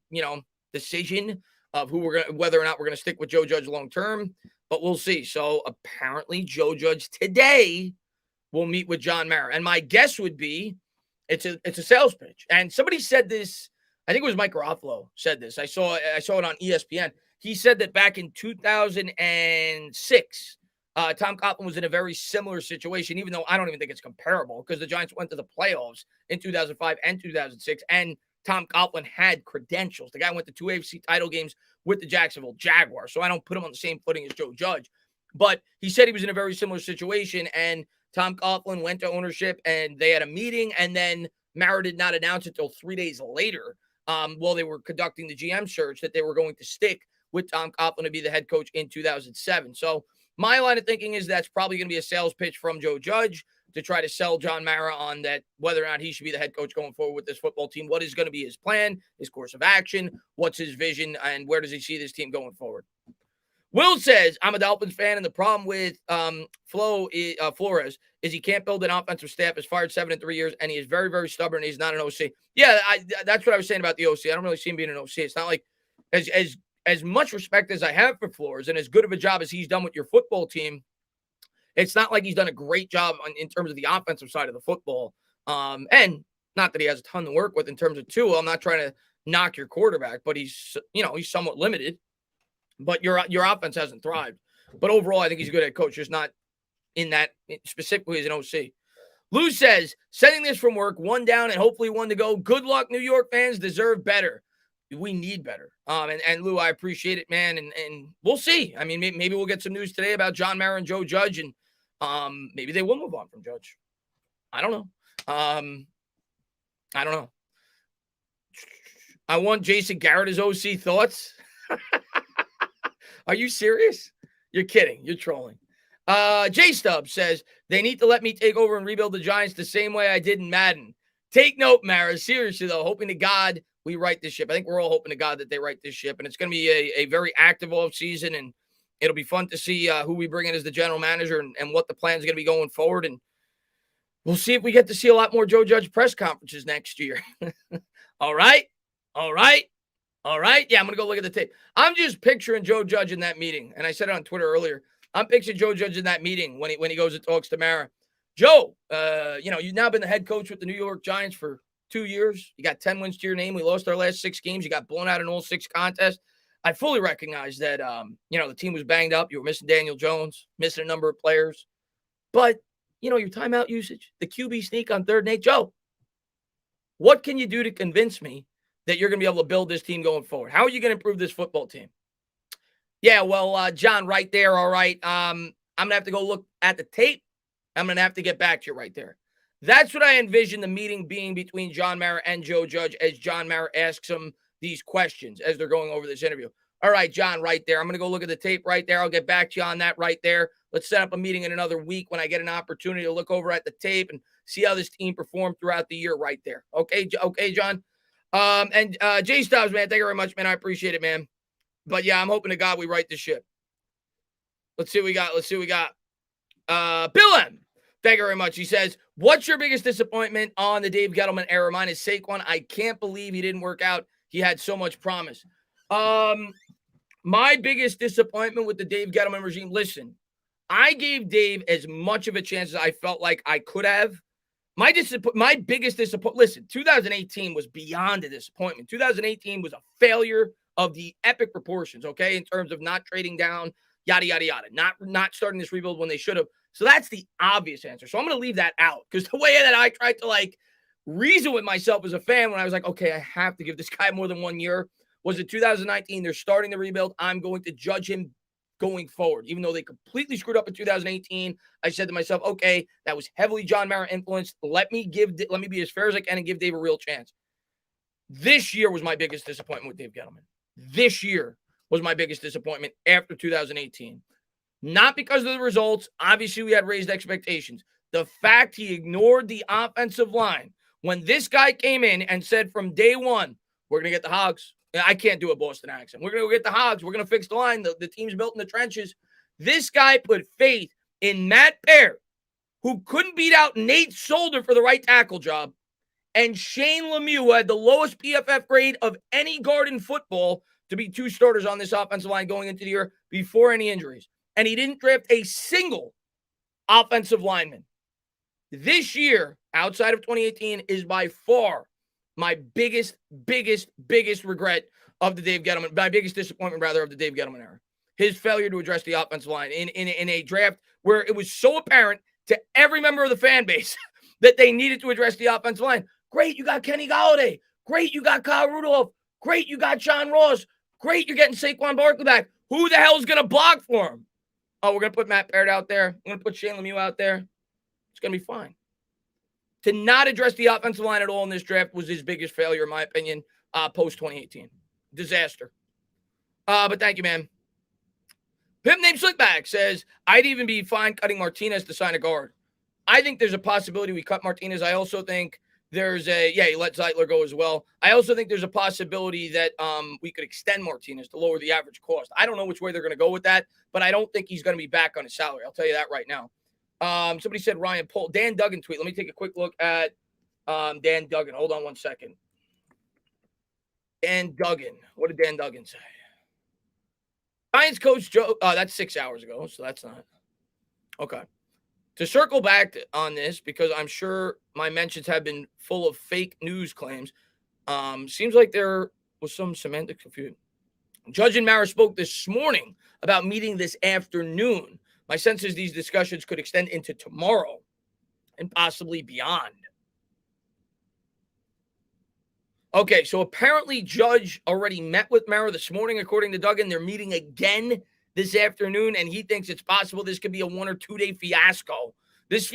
decision of whether or not we're going to stick with Joe Judge long term. But we'll see. So apparently Joe Judge today will meet with John Mara. And my guess would be it's a sales pitch. And somebody said this, I think it was Mike Garofalo said this. I saw it on ESPN. He said that back in 2006, Tom Coughlin was in a very similar situation, even though I don't even think it's comparable because the Giants went to the playoffs in 2005 and 2006, and Tom Coughlin had credentials. The guy went to 2 AFC title games with the Jacksonville Jaguars, so I don't put him on the same footing as Joe Judge. But he said he was in a very similar situation, and Tom Coughlin went to ownership, and they had a meeting, and then Mara did not announce until 3 days later, while they were conducting the GM search, that they were going to stick with Tom Coughlin to be the head coach in 2007. So my line of thinking is that's probably going to be a sales pitch from Joe Judge to try to sell John Mara on that, whether or not he should be the head coach going forward with this football team. What is going to be his plan, his course of action, what's his vision, and where does he see this team going forward? Will says, I'm a Dolphins fan, and the problem with Flores is he can't build an offensive staff. He's fired 7 in 3 years, and he is very, very stubborn. He's not an OC. Yeah, that's what I was saying about the OC. I don't really see him being an OC. It's not like as much respect as I have for Flores and as good of a job as he's done with your football team, it's not like he's done a great job in terms of the offensive side of the football. And not that he has a ton to work with in terms of Tua. I'm not trying to knock your quarterback, but he's somewhat limited. But your offense hasn't thrived. But overall, I think he's a good head coach, just not in that specifically as an OC. Lou says, sending this from work, 1 down and hopefully 1 to go. Good luck, New York fans. Deserve better. We need better. And Lou, I appreciate it, man. And we'll see. I mean, maybe we'll get some news today about John Mara and Joe Judge, and maybe they will move on from Judge. I don't know. I don't know. I want Jason Garrett as OC thoughts. Are you serious? You're kidding. You're trolling. J-Stub says, they need to let me take over and rebuild the Giants the same way I did in Madden. Take note, Mara. Seriously, though, hoping to God we right this ship. I think we're all hoping to God that they right this ship, and it's going to be a very active offseason, and it'll be fun to see who we bring in as the general manager and what the plan is going to be going forward, and we'll see if we get to see a lot more Joe Judge press conferences next year. All right? Yeah, I'm going to go look at the tape. I'm just picturing Joe Judge in that meeting, and I said it on Twitter earlier. I'm picturing Joe Judge in that meeting when he goes and talks to Mara. Joe, you've now been the head coach with the New York Giants for 2 years. You got 10 wins to your name. We lost our last 6 games. You got blown out in all 6 contests. I fully recognize that, the team was banged up. You were missing Daniel Jones, missing a number of players. But, your timeout usage, the QB sneak on 3rd and 8. Joe, what can you do to convince me that you're going to be able to build this team going forward? How are you going to improve this football team? Yeah, well, John, right there, all right. I'm going to have to go look at the tape. I'm going to have to get back to you right there. That's what I envision the meeting being between John Mara and Joe Judge as John Mara asks him these questions as they're going over this interview. All right, John, right there. I'm going to go look at the tape right there. I'll get back to you on that right there. Let's set up a meeting in another week when I get an opportunity to look over at the tape and see how this team performed throughout the year right there. Okay, John? And Jay Stubbs, man, thank you very much, man. I appreciate it, man. But, yeah, I'm hoping to God we right the ship. Let's see what we got. Bill M. Thank you very much. He says, what's your biggest disappointment on the Dave Gettleman era? Mine is Saquon. I can't believe he didn't work out. He had so much promise. My biggest disappointment with the Dave Gettleman regime, listen, I gave Dave as much of a chance as I felt like I could have. My biggest disappointment, listen, 2018 was beyond a disappointment. 2018 was a failure of the epic proportions, okay, in terms of not trading down, yada, yada, yada, not starting this rebuild when they should have. So that's the obvious answer. So I'm going to leave that out because the way that I tried to reason with myself as a fan when I was like, okay, I have to give this guy more than 1 year was in 2019. They're starting the rebuild. I'm going to judge him going forward. Even though they completely screwed up in 2018, I said to myself, okay, that was heavily John Mara influenced. Let me be as fair as I can and give Dave a real chance. This year was my biggest disappointment with Dave Gettleman. This year was my biggest disappointment after 2018. Not because of the results. Obviously, we had raised expectations. The fact he ignored the offensive line when this guy came in and said from day one, we're going to get the Hogs. I can't do a Boston accent. We're going to go get the Hogs. We're going to fix the line. The team's built in the trenches. This guy put faith in Matt Peart, who couldn't beat out Nate Solder for the right tackle job, and Shane Lemieux, who had the lowest PFF grade of any guard in football, to be two starters on this offensive line going into the year before any injuries. And he didn't draft a single offensive lineman. This year, outside of 2018, is by far my biggest regret of the Dave Gettleman, my biggest disappointment, rather, of the Dave Gettleman era. His failure to address the offensive line in a draft where it was so apparent to every member of the fan base that they needed to address the offensive line. Great, you got Kenny Golladay. Great, you got Kyle Rudolph. Great, you got John Ross. Great, you're getting Saquon Barkley back. Who the hell is going to block for him? Oh, we're going to put Matt Peart out there. We're going to put Shane Lemieux out there. It's going to be fine. To not address the offensive line at all in this draft was his biggest failure, in my opinion, post-2018. Disaster. But thank you, man. Pimp named Slickback says, I'd even be fine cutting Martinez to sign a guard. I think there's a possibility we cut Martinez. I also think there's he let Zeitler go as well. I also think there's a possibility that we could extend Martinez to lower the average cost. I don't know which way they're going to go with that, but I don't think he's going to be back on his salary. I'll tell you that right now. Somebody said Ryan Pohl. Dan Duggan tweet. Let me take a quick look at Dan Duggan. Hold on one second. Dan Duggan. What did Dan Duggan say? Giants coach Joe. That's 6 hours ago, so that's not. Okay. To circle back on this, because I'm sure my mentions have been full of fake news claims, seems like there was some semantic confusion. Judge and Mara spoke this morning about meeting this afternoon. My sense is these discussions could extend into tomorrow and possibly beyond. Okay, so apparently Judge already met with Mara this morning, according to Duggan. They're meeting again this afternoon, and he thinks it's possible this could be a 1 or 2 day fiasco. This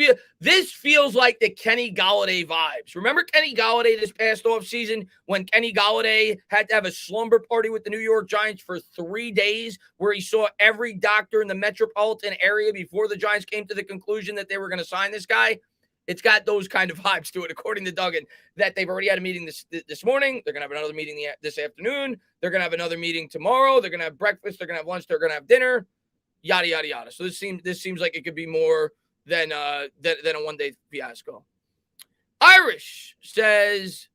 feels like the Kenny Golladay vibes. Remember Kenny Golladay this past offseason when Kenny Golladay had to have a slumber party with the New York Giants for 3 days where he saw every doctor in the metropolitan area before the Giants came to the conclusion that they were going to sign this guy? It's got those kind of vibes to it, according to Duggan, that they've already had a meeting this morning. They're going to have another meeting this afternoon. They're going to have another meeting tomorrow. They're going to have breakfast. They're going to have lunch. They're going to have dinner, yada, yada, yada. So this seems like it could be more than a 1 day fiasco. Irish says,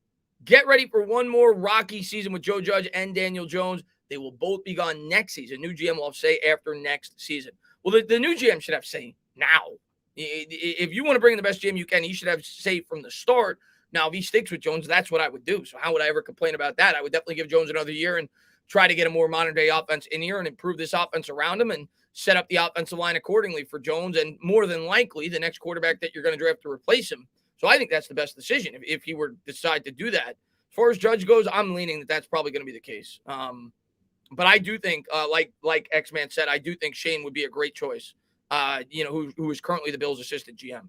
get ready for one more rocky season with Joe Judge and Daniel Jones. They will both be gone next season. New GM will have say after next season. Well, the new GM should have say now. If you want to bring in the best GM you can, he should have say from the start. Now, if he sticks with Jones, that's what I would do. So how would I ever complain about that? I would definitely give Jones another year and try to get a more modern-day offense in here and improve this offense around him and set up the offensive line accordingly for Jones and more than likely the next quarterback that you're going to draft to replace him. So I think that's the best decision if he were to decide to do that. As far as Judge goes, I'm leaning that that's probably going to be the case. But I do think, like X-Man said, I do think Shane would be a great choice. Who is currently the Bills' assistant GM.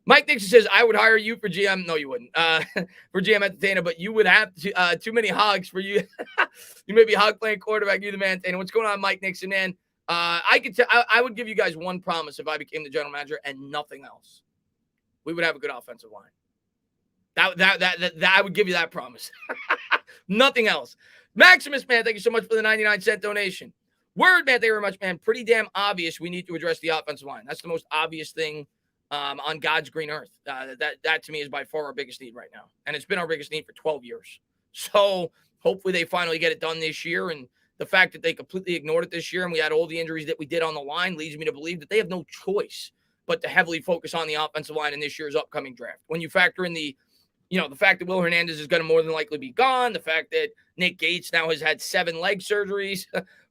Mike Dixon says, I would hire you for GM. No, you wouldn't. For GM at Dana, but you would have too many hogs for you. You may be hog playing quarterback. You the man, Dana. What's going on, Mike Nixon, man? I would give you guys one promise if I became the general manager and nothing else. We would have a good offensive line. That I would give you that promise. Nothing else. Maximus, man, thank you so much for the 99-cent donation. Word, man, thank you very much, man. Pretty damn obvious we need to address the offensive line. That's the most obvious thing on God's green earth. That to me is by far our biggest need right now. And it's been our biggest need for 12 years. So hopefully they finally get it done this year. And the fact that they completely ignored it this year and we had all the injuries that we did on the line leads me to believe that they have no choice but to heavily focus on the offensive line in this year's upcoming draft. When you factor in the fact that Will Hernandez is going to more than likely be gone, the fact that Nick Gates now has had 7 leg surgeries,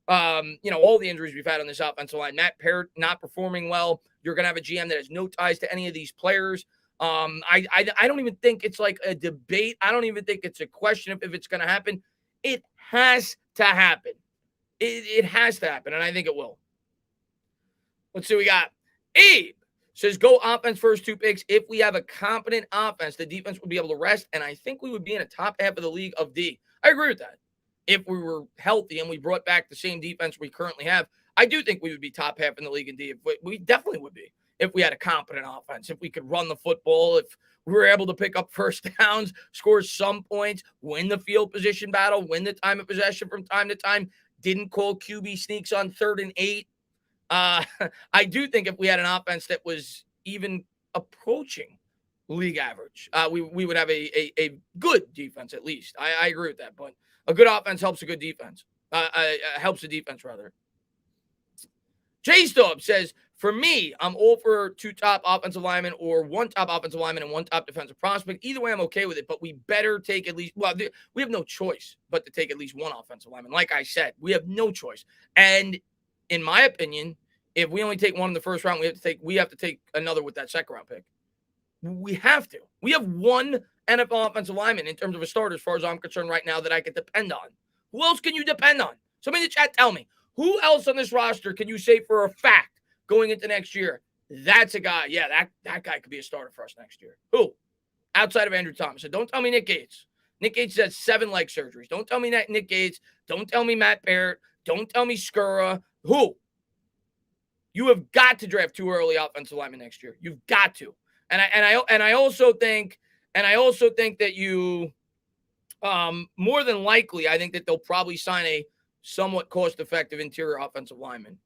all the injuries we've had on this offensive line, Matt Peart not performing well. You're going to have a GM that has no ties to any of these players. I don't even think it's like a debate. I don't even think it's a question if it's going to happen. It has to happen. It has to happen, and I think it will. Let's see what we got. Abe says, go offense first 2 picks. If we have a competent offense, the defense will be able to rest, and I think we would be in a top half of the league of D. I agree with that. If we were healthy and we brought back the same defense we currently have, I do think we would be top half in the league in D. We definitely would be if we had a competent offense, if we could run the football, if we were able to pick up first downs, score some points, win the field position battle, win the time of possession from time to time, didn't call QB sneaks on 3rd and 8. I do think if we had an offense that was even approaching league average, we would have a good defense at least. I agree with that, but a good offense helps a good defense. Helps the defense, rather. J-Stub says, for me, I'm all for 2 top offensive linemen or 1 top offensive lineman and 1 top defensive prospect. Either way, I'm okay with it, but we better take at least, we have no choice but to take at least 1 offensive lineman. Like I said, we have no choice. And in my opinion, if we only take 1 in the first round, we have to take another with that second round pick. We have to. We have 1 NFL offensive lineman in terms of a starter, as far as I'm concerned right now, that I can depend on. Who else can you depend on? Somebody in the chat, tell me. Who else on this roster can you say for a fact going into next year, that's a guy, yeah, that guy could be a starter for us next year? Who? Outside of Andrew Thomas. So don't tell me Nick Gates. Nick Gates has 7 leg surgeries. Don't tell me that Nick Gates. Don't tell me Matt Barrett. Don't tell me Skura. Who? You have got to draft 2 early offensive linemen next year. You've got to. And I also think that you more than likely, I think that they'll probably sign a somewhat cost-effective interior offensive lineman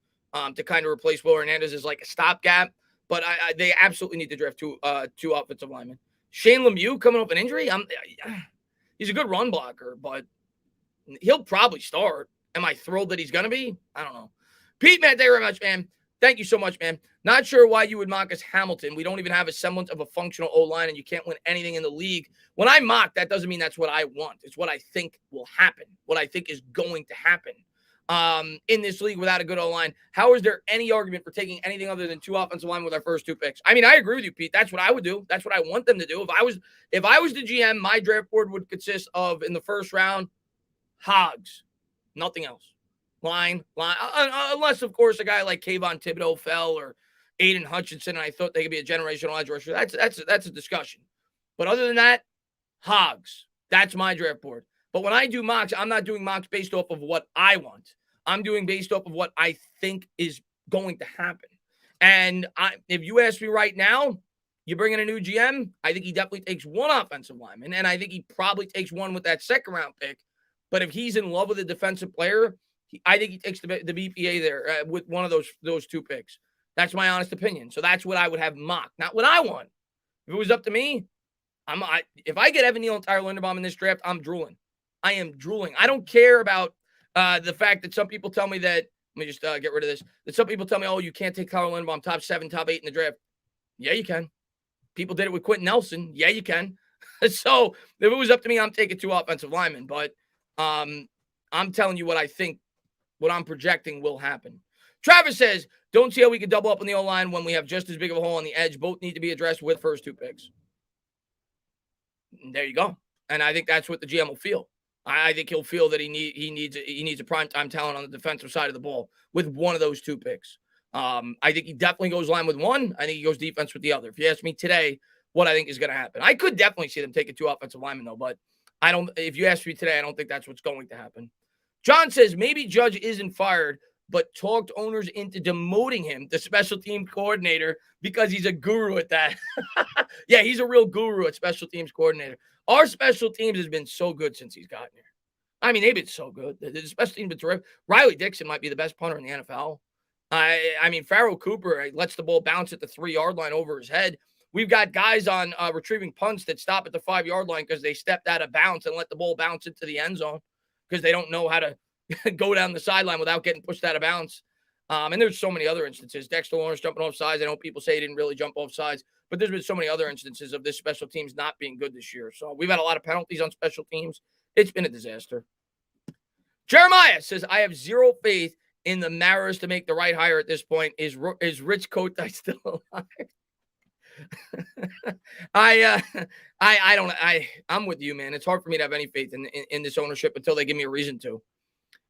to kind of replace Will Hernandez as like a stopgap. But they absolutely need to draft 2 offensive linemen. Shane Lemieux coming off an injury, he's a good run blocker, but he'll probably start. Am I thrilled that he's going to be? I don't know. Pete, man, thank you very much, man. Thank you so much, man. Not sure why you would mock us Hamilton. We don't even have a semblance of a functional O-line, and you can't win anything in the league. When I mock, that doesn't mean that's what I want. It's what I think will happen, what I think is going to happen in this league without a good O-line. How is there any argument for taking anything other than 2 offensive line with our first 2 picks? I mean, I agree with you, Pete. That's what I would do. That's what I want them to do. If I was the GM, my draft board would consist of, in the first round, hogs, nothing else. Line, unless, of course, a guy like Kayvon Thibodeau fell, or Aiden Hutchinson, and I thought they could be a generational edge rusher. That's a discussion. But other than that, hogs. That's my draft board. But when I do mocks, I'm not doing mocks based off of what I want. I'm doing based off of what I think is going to happen. And if you ask me right now, you bring in a new GM, I think he definitely takes 1 offensive lineman, and I think he probably takes 1 with that second round pick. But if he's in love with a defensive player, I think he takes the BPA there with one of those 2 picks. That's my honest opinion. So that's what I would have mocked, not what I want. If it was up to me, if I get Evan Neal and Tyler Linderbaum in this draft, I'm drooling. I am drooling. I don't care about the fact that some people tell me that, let me just get rid of this, that some people tell me, oh, you can't take Tyler Linderbaum top 7, top 8 in the draft. Yeah, you can. People did it with Quentin Nelson. Yeah, you can. So if it was up to me, I'm taking 2 offensive linemen. But I'm telling you what I think, what I'm projecting will happen. Travis says, don't see how we could double up on the O-line when we have just as big of a hole on the edge. Both need to be addressed with first 2 picks. And there you go. And I think that's what the GM will feel. I think he'll feel that he needs a primetime talent on the defensive side of the ball with one of those 2 picks. I think he definitely goes line with 1. I think he goes defense with the other. If you ask me today what I think is going to happen, I could definitely see them taking 2 offensive linemen, though. But if you ask me today, I don't think that's what's going to happen. John says maybe Judge isn't fired, but talked owners into demoting him to special team coordinator because he's a guru at that. Yeah, he's a real guru at special teams coordinator. Our special teams has been so good since he's gotten here. I mean, they've been so good. The special teams been terrific. Riley Dixon might be the best punter in the NFL. I mean, Farrell Cooper lets the ball bounce at the 3-yard line over his head. We've got guys on retrieving punts that stop at the 5-yard line because they stepped out of bounds and let the ball bounce into the end zone because they don't know how to go down the sideline without getting pushed out of bounds. And there's so many other instances. Dexter Lawrence jumping off sides. I know people say he didn't really jump off sides, but there's been so many other instances of this special teams not being good this year. So we've had a lot of penalties on special teams. It's been a disaster. Jeremiah says, I have zero faith in the Maras to make the right hire at this point. Is Rich Kotite still alive? I'm with you, man. It's hard for me to have any faith in this ownership until they give me a reason to.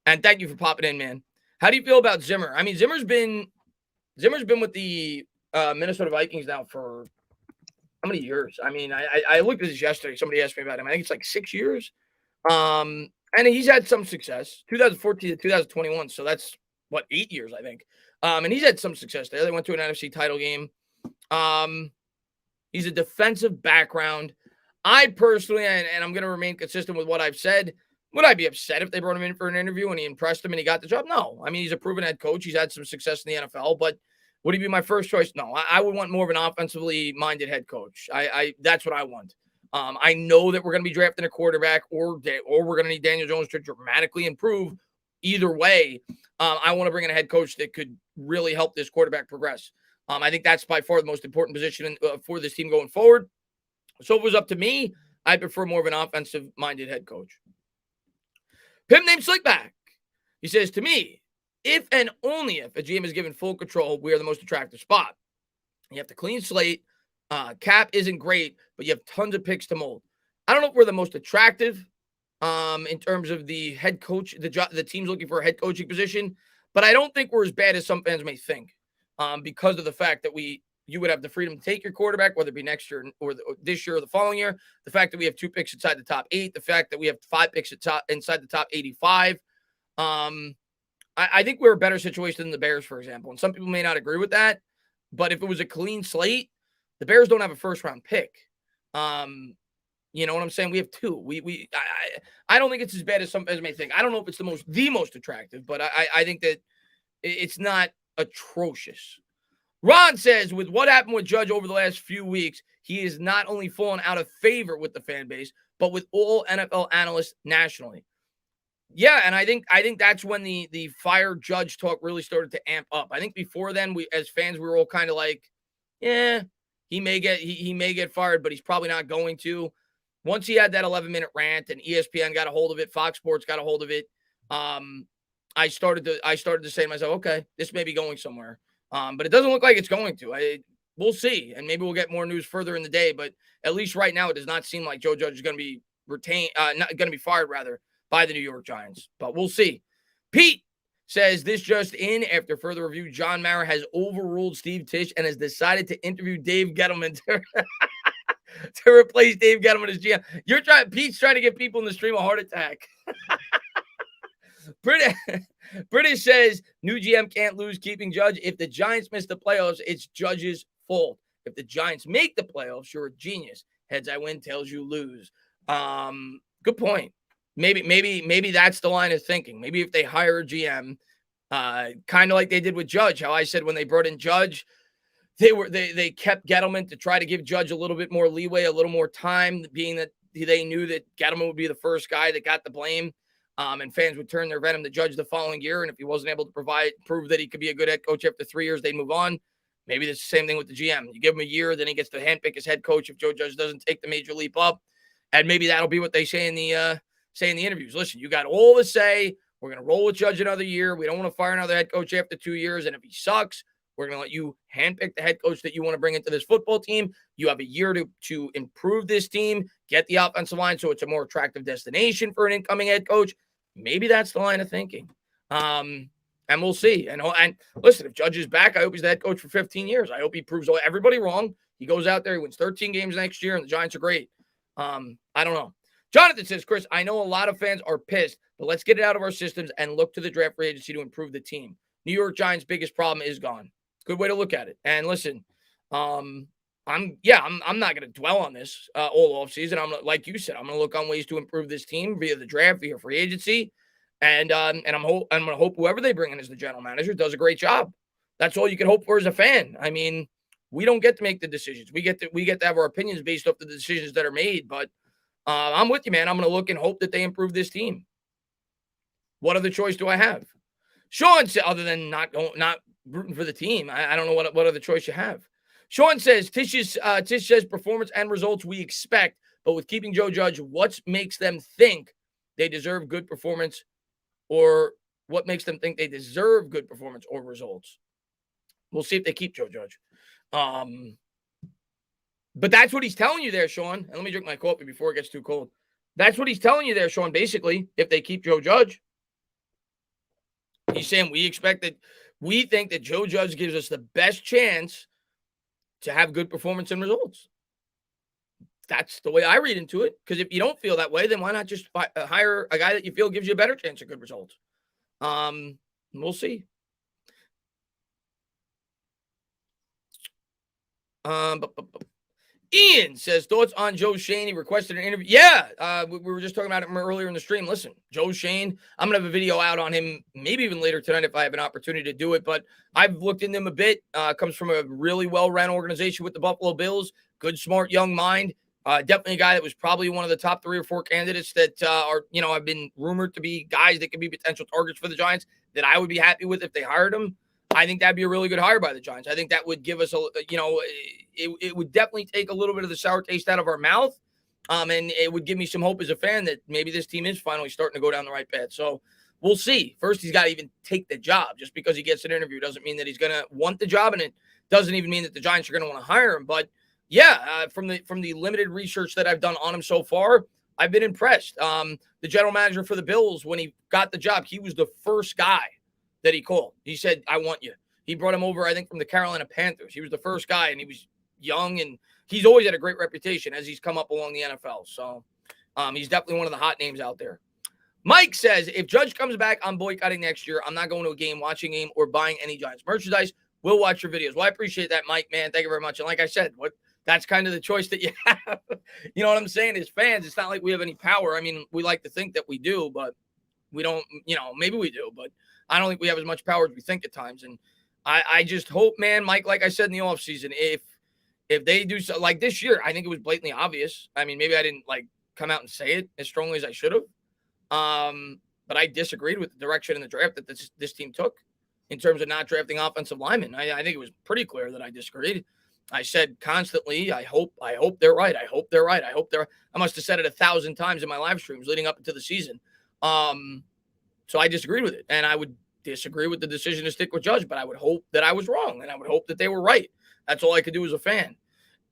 And thank you for popping in, man. How do you feel about Zimmer? I mean, Zimmer's been with the Minnesota Vikings now for how many years? I mean, I looked at this yesterday. Somebody asked me about him. I think it's like 6 years. And he's had some success, 2014 to 2021. So that's 8 years, I think. And he's had some success there. They went to an NFC title game. He's a defensive background. I personally, and I'm going to remain consistent with what I've said, would I be upset if they brought him in for an interview and he impressed him and he got the job? No. I mean, he's a proven head coach. He's had some success in the NFL, but would he be my first choice? No. I would want more of an offensively minded head coach. That's what I want. I know that we're going to be drafting a quarterback or we're going to need Daniel Jones to dramatically improve. Either way, I want to bring in a head coach that could really help this quarterback progress. I think that's by far the most important position for this team going forward. So if it was up to me, I'd prefer more of an offensive-minded head coach. Pimp named Slickback. He says, to me, if and only if a GM is given full control, we are the most attractive spot. You have to clean slate. Cap isn't great, but you have tons of picks to mold. I don't know if we're the most attractive in terms of the head coach, the team's looking for a head coaching position, but I don't think we're as bad as some fans may think because of the fact that you would have the freedom to take your quarterback, whether it be next year or this year or the following year. The fact that we have 2 picks inside the top 8, the fact that we have 5 picks inside the top 85. I think we're a better situation than the Bears, for example. And some people may not agree with that, but if it was a clean slate, the Bears don't have a first-round pick. You know what I'm saying? We have 2. I don't think it's as bad as some fans may think. I don't know if it's the most attractive, but I think that it's not atrocious. Ron says, with what happened with Judge over the last few weeks, he is not only fallen out of favor with the fan base, but with all NFL analysts nationally. Yeah, and I think that's when the fire Judge talk really started to amp up. I think before then, we as fans, we were all kind of like, yeah, he may get fired, but he's probably not going to. Once he had that 11-minute rant and ESPN got a hold of it, Fox Sports got a hold of it, I started to say to myself, okay, this may be going somewhere. But it doesn't look like it's going to. We'll see, and maybe we'll get more news further in the day. But at least right now, it does not seem like Joe Judge is going to be not going to be fired rather by the New York Giants. But we'll see. Pete says this just in: after further review, John Mara has overruled Steve Tisch and has decided to interview Dave Gettleman to replace Dave Gettleman as GM. Pete's trying to give people in the stream a heart attack. British says new GM can't lose keeping Judge. If the Giants miss the playoffs, it's Judge's fault. If the Giants make the playoffs, you're a genius. Heads I win, tails you lose. Good point. Maybe that's the line of thinking. Maybe if they hire a GM, kind of like they did with Judge, how I said when they brought in Judge, they kept Gettleman to try to give Judge a little bit more leeway, a little more time, being that they knew that Gettleman would be the first guy that got the blame. And fans would turn their venom to Judge the following year. And if he wasn't able to prove that he could be a good head coach after 3 years, they'd move on. Maybe it's the same thing with the GM. You give him a year, then he gets to handpick his head coach if Joe Judge doesn't take the major leap up. And maybe that'll be what they say in the interviews. Listen, you got all the say. We're going to roll with Judge another year. We don't want to fire another head coach after 2 years. And if he sucks, we're going to let you handpick the head coach that you want to bring into this football team. You have a year to improve this team, get the offensive line so it's a more attractive destination for an incoming head coach. Maybe that's the line of thinking. And we'll see. And listen, if Judge is back, I hope he's the head coach for 15 years. I hope he proves everybody wrong. He goes out there, he wins 13 games next year, and the Giants are great. I don't know. Jonathan says, Chris, I know a lot of fans are pissed, but let's get it out of our systems and look to the draft free agency to improve the team. New York Giants' biggest problem is gone. Good way to look at it. And listen, I'm not going to dwell on this all offseason. Like you said, I'm going to look on ways to improve this team via the draft, via free agency, and I'm going to hope whoever they bring in as the general manager does a great job. That's all you can hope for as a fan. I mean, we don't get to make the decisions. We get to have our opinions based off the decisions that are made. But I'm with you, man. I'm going to look and hope that they improve this team. What other choice do I have? Sean said, other than not rooting for the team, I don't know what other choice you have. Sean says, Tisch says performance and results we expect, but with keeping Joe Judge, what makes them think they deserve good performance, or what makes them think they deserve good performance or results? We'll see if they keep Joe Judge. But that's what he's telling you there, Sean. And let me drink my coffee before it gets too cold. That's what he's telling you there, Sean, basically, if they keep Joe Judge. He's saying we think that Joe Judge gives us the best chance to have good performance and results. That's the way I read into it. Because if you don't feel that way, then why not just hire a guy that you feel gives you a better chance of good results? We'll see. Ian says, thoughts on Joe Shane? He requested an interview. Yeah, we were just talking about it earlier in the stream. Listen, Joe Shane, I'm going to have a video out on him maybe even later tonight if I have an opportunity to do it. But I've looked into him a bit. Comes from a really well-run organization with the Buffalo Bills. Good, smart, young mind. Definitely a guy that was probably one of the top 3 or 4 candidates that have been rumored to be guys that could be potential targets for the Giants that I would be happy with if they hired him. I think that'd be a really good hire by the Giants. I think that would give us it would definitely take a little bit of the sour taste out of our mouth. And it would give me some hope as a fan that maybe this team is finally starting to go down the right path. So we'll see. First, he's got to even take the job. Just because he gets an interview doesn't mean that he's going to want the job. And it doesn't even mean that the Giants are going to want to hire him. But yeah, from the limited research that I've done on him so far, I've been impressed. The general manager for the Bills, when he got the job, he was the first guy that he called. He said, I want you. He brought him over, I think, from the Carolina Panthers. He was the first guy, and he was young, and he's always had a great reputation as he's come up along the NFL. So he's definitely one of the hot names out there. Mike says, if Judge comes back, I'm boycotting next year. I'm not going to a game, watching a game, or buying any Giants merchandise. We'll watch your videos. Well, I appreciate that, Mike, man. Thank you very much. And like I said, that's kind of the choice that you have. You know what I'm saying? As fans, it's not like we have any power. I mean, we like to think that we do, but we don't, maybe we do, but I don't think we have as much power as we think at times. And I just hope, man, Mike, like I said in the offseason, if they do so, like this year, I think it was blatantly obvious. I mean, maybe I didn't come out and say it as strongly as I should have. But I disagreed with the direction in the draft that this team took in terms of not drafting offensive linemen. I think it was pretty clear that I disagreed. I said constantly, I hope they're right. I hope they're right. I must have said it 1,000 times in my live streams leading up into the season. So I disagreed with it, and I would disagree with the decision to stick with Judge, but I would hope that I was wrong, and I would hope that they were right. That's all I could do as a fan.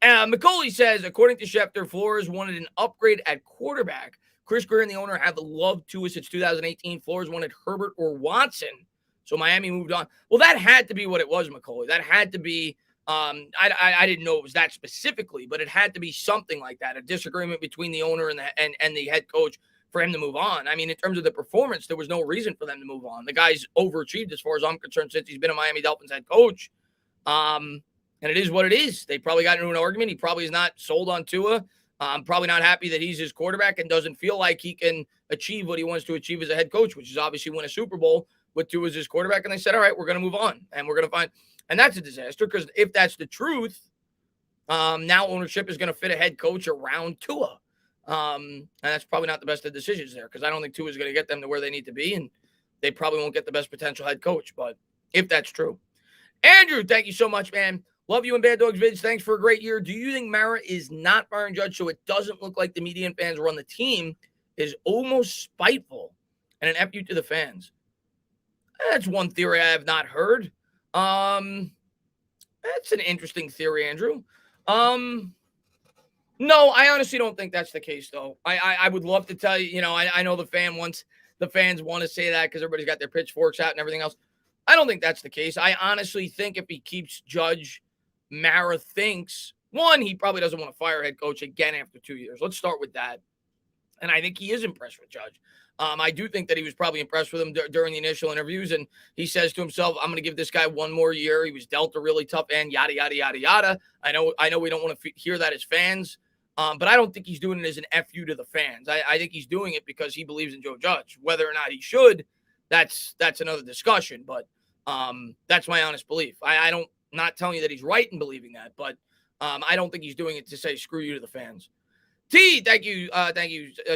Macaulay says, according to Schefter, Flores wanted an upgrade at quarterback. Chris Greer and the owner have loved Tua since 2018. Flores wanted Herbert or Watson, so Miami moved on. Well, that had to be what it was, Macaulay. That had to be I didn't know it was that specifically, but it had to be something like that, a disagreement between the owner and the head coach for him to move on. I mean, in terms of the performance, there was no reason for them to move on. The guy's overachieved as far as I'm concerned since he's been a Miami Dolphins head coach. And it is what it is. They probably got into an argument. He probably is not sold on Tua. Probably not happy that he's his quarterback and doesn't feel like he can achieve what he wants to achieve as a head coach, which is obviously win a Super Bowl with Tua as his quarterback. And they said, all right, we're going to move on. And we're going to find – and that's a disaster because if that's the truth, now ownership is going to fit a head coach around Tua. And that's probably not the best of decisions there because I don't think Tua is going to get them to where they need to be, and they probably won't get the best potential head coach. But if that's true. Andrew, thank you so much, man. Love you and Bad Dogs Vids. Thanks for a great year. Do you think Mara is not firing Judge so it doesn't look like the media and fans run the team is almost spiteful and an FU to the fans? That's one theory I have not heard. That's an interesting theory, Andrew. No, I honestly don't think that's the case, though. I would love to tell you, I know the fans want to say that because everybody's got their pitchforks out and everything else. I don't think that's the case. I honestly think if he keeps Judge, Mara thinks, one, he probably doesn't want to fire head coach again after 2 years. Let's start with that. And I think he is impressed with Judge. I do think that he was probably impressed with him during the initial interviews. And he says to himself, I'm going to give this guy one more year. He was dealt a really tough end, yada, yada, yada, yada. I know we don't want to hear that as fans. But I don't think he's doing it as an FU to the fans. I think he's doing it because he believes in Joe Judge. Whether or not he should, that's another discussion. But that's my honest belief. I don't not telling you that he's right in believing that, but I don't think he's doing it to say screw you to the fans. T, thank you.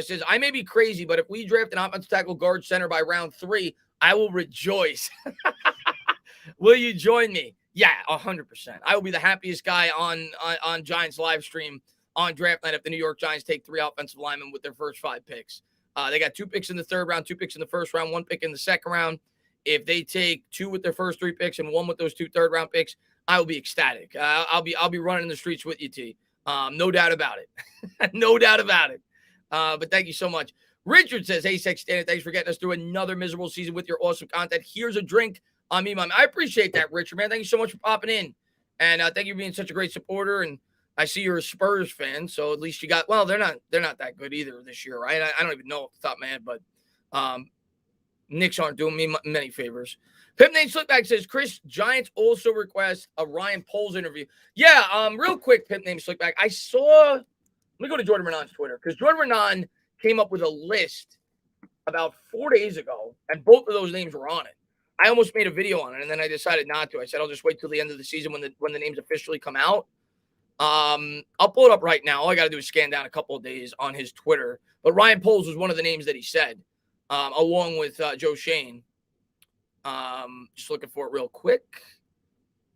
Says, I may be crazy, but if we draft an offensive tackle guard center by round 3, I will rejoice. Will you join me? Yeah, 100%. I will be the happiest guy on Giants live stream on draft night if the New York Giants take 3 offensive linemen with their first 5 picks. They got 2 picks in the 3rd round, 2 picks in the 1st round, 1 pick in the 2nd round. If they take 2 with their first 3 picks and 1 with those 2 third-round picks, I will be ecstatic. I'll be running the streets with you, T. No doubt about it. No doubt about it. But thank you so much. Richard says, hey, Sex Standard, thanks for getting us through another miserable season with your awesome content. Here's a drink on me, Mom. I appreciate that, Richard, man. Thank you so much for popping in. And thank you for being such a great supporter. And I see you're a Spurs fan, so at least you got – well, they're not that good either this year, right? I don't even know off the top of my head, but Knicks aren't doing me many favors. Pimp Name Slickback says, Chris, Giants also request a Ryan Poles interview. Yeah, real quick, Pimp Name Slickback. I saw, let me go to Jordan Renan's Twitter, because Jordan Renan came up with a list about 4 days ago, and both of those names were on it. I almost made a video on it, and then I decided not to. I said I'll just wait till the end of the season when the names officially come out. I'll pull it up right now. All I got to do is scan down a couple of days on his Twitter. But Ryan Poles was one of the names that he said, along with Joe Shane. Just looking for it real quick.